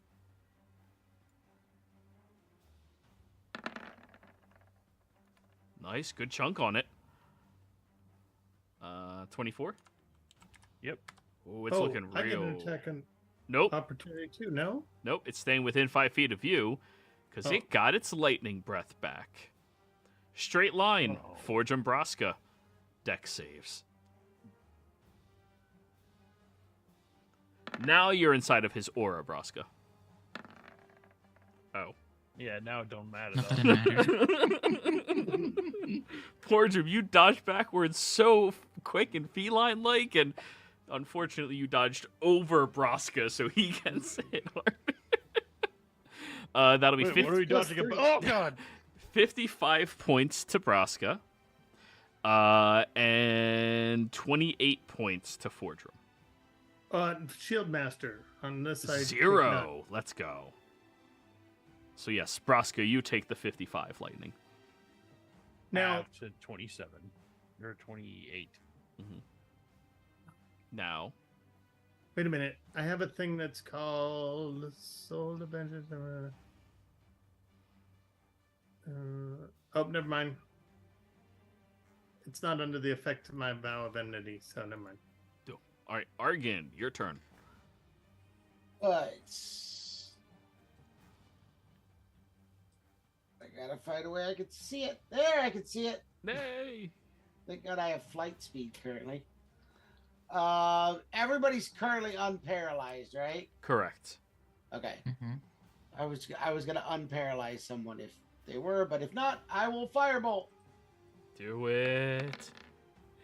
Nice, good chunk on it. 24. Yep. Oh, it's looking I get real. an attack on Nope, opportunity too, no? nope. It's staying within 5 feet of you because Oh. it got its lightning breath back. Straight line. Oh. Forge and Braska. Deck saves. Now you're inside of his aura, Braska. Oh. Yeah, now it don't matter Not that though. it matters. Forger, you dodged backwards so quick and feline-like, and unfortunately you dodged over Braska, so he gets hit hard. That'll be Wait, 50, what are we dodging about? Oh god! 55 points to Braska, and 28 points to Fordrum. Shield Master on this side. take 0. Let's go. So yes, Braska, you take the 55 lightning. Now, to 27 or 28. Now, wait a minute. I have a thing that's called Soul of Vengeance. Oh, never mind. It's not under the effect of my Vow of Enmity, so never mind. all right, Argan, your turn. But I gotta find a way I can see it. There, I can see it. Nay. Thank God I have flight speed currently. Everybody's currently unparalyzed, right? Correct. Okay. hmm I was gonna unparalyze someone if they were, but if not, I will firebolt. Do it.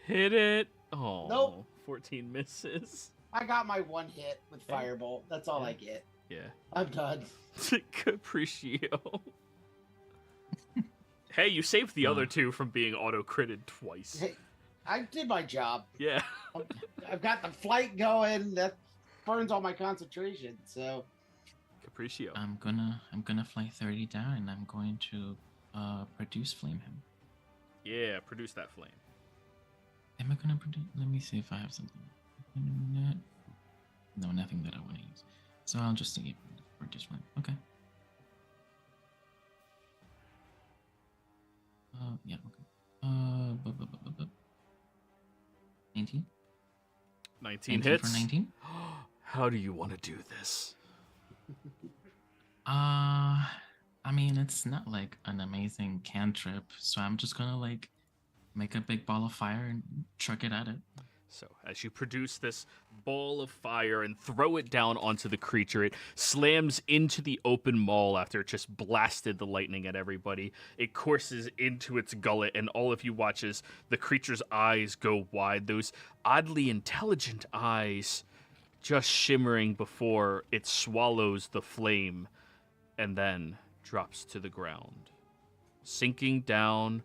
Hit it. Oh, Nope. 14 misses. I got my one hit with Yeah. firebolt. That's all I get. Yeah. I'm done. Capriccio. Hey, you saved the other two from being auto-critted twice. Hey, I did my job. Yeah. I've got the flight going. That burns all my concentration. So Capriccio. I'm gonna fly 30 down, and I'm going to produce flame him. Yeah, produce that flame. Am I gonna produce? Let me see if I have something. No, nothing that I want to use. So I'll just take it for this one. Okay. Yeah. Okay. 19. 19 19 hits. for 19. How do you want to do this? I mean, it's not like an amazing cantrip, so I'm just gonna like make a big ball of fire and chuck it at it. So, as you produce this ball of fire and throw it down onto the creature, it slams into the open maul after it just blasted the lightning at everybody. It courses into its gullet, and all of you watch as the creature's eyes go wide. Those oddly intelligent eyes just shimmering before it swallows the flame and then drops to the ground, sinking down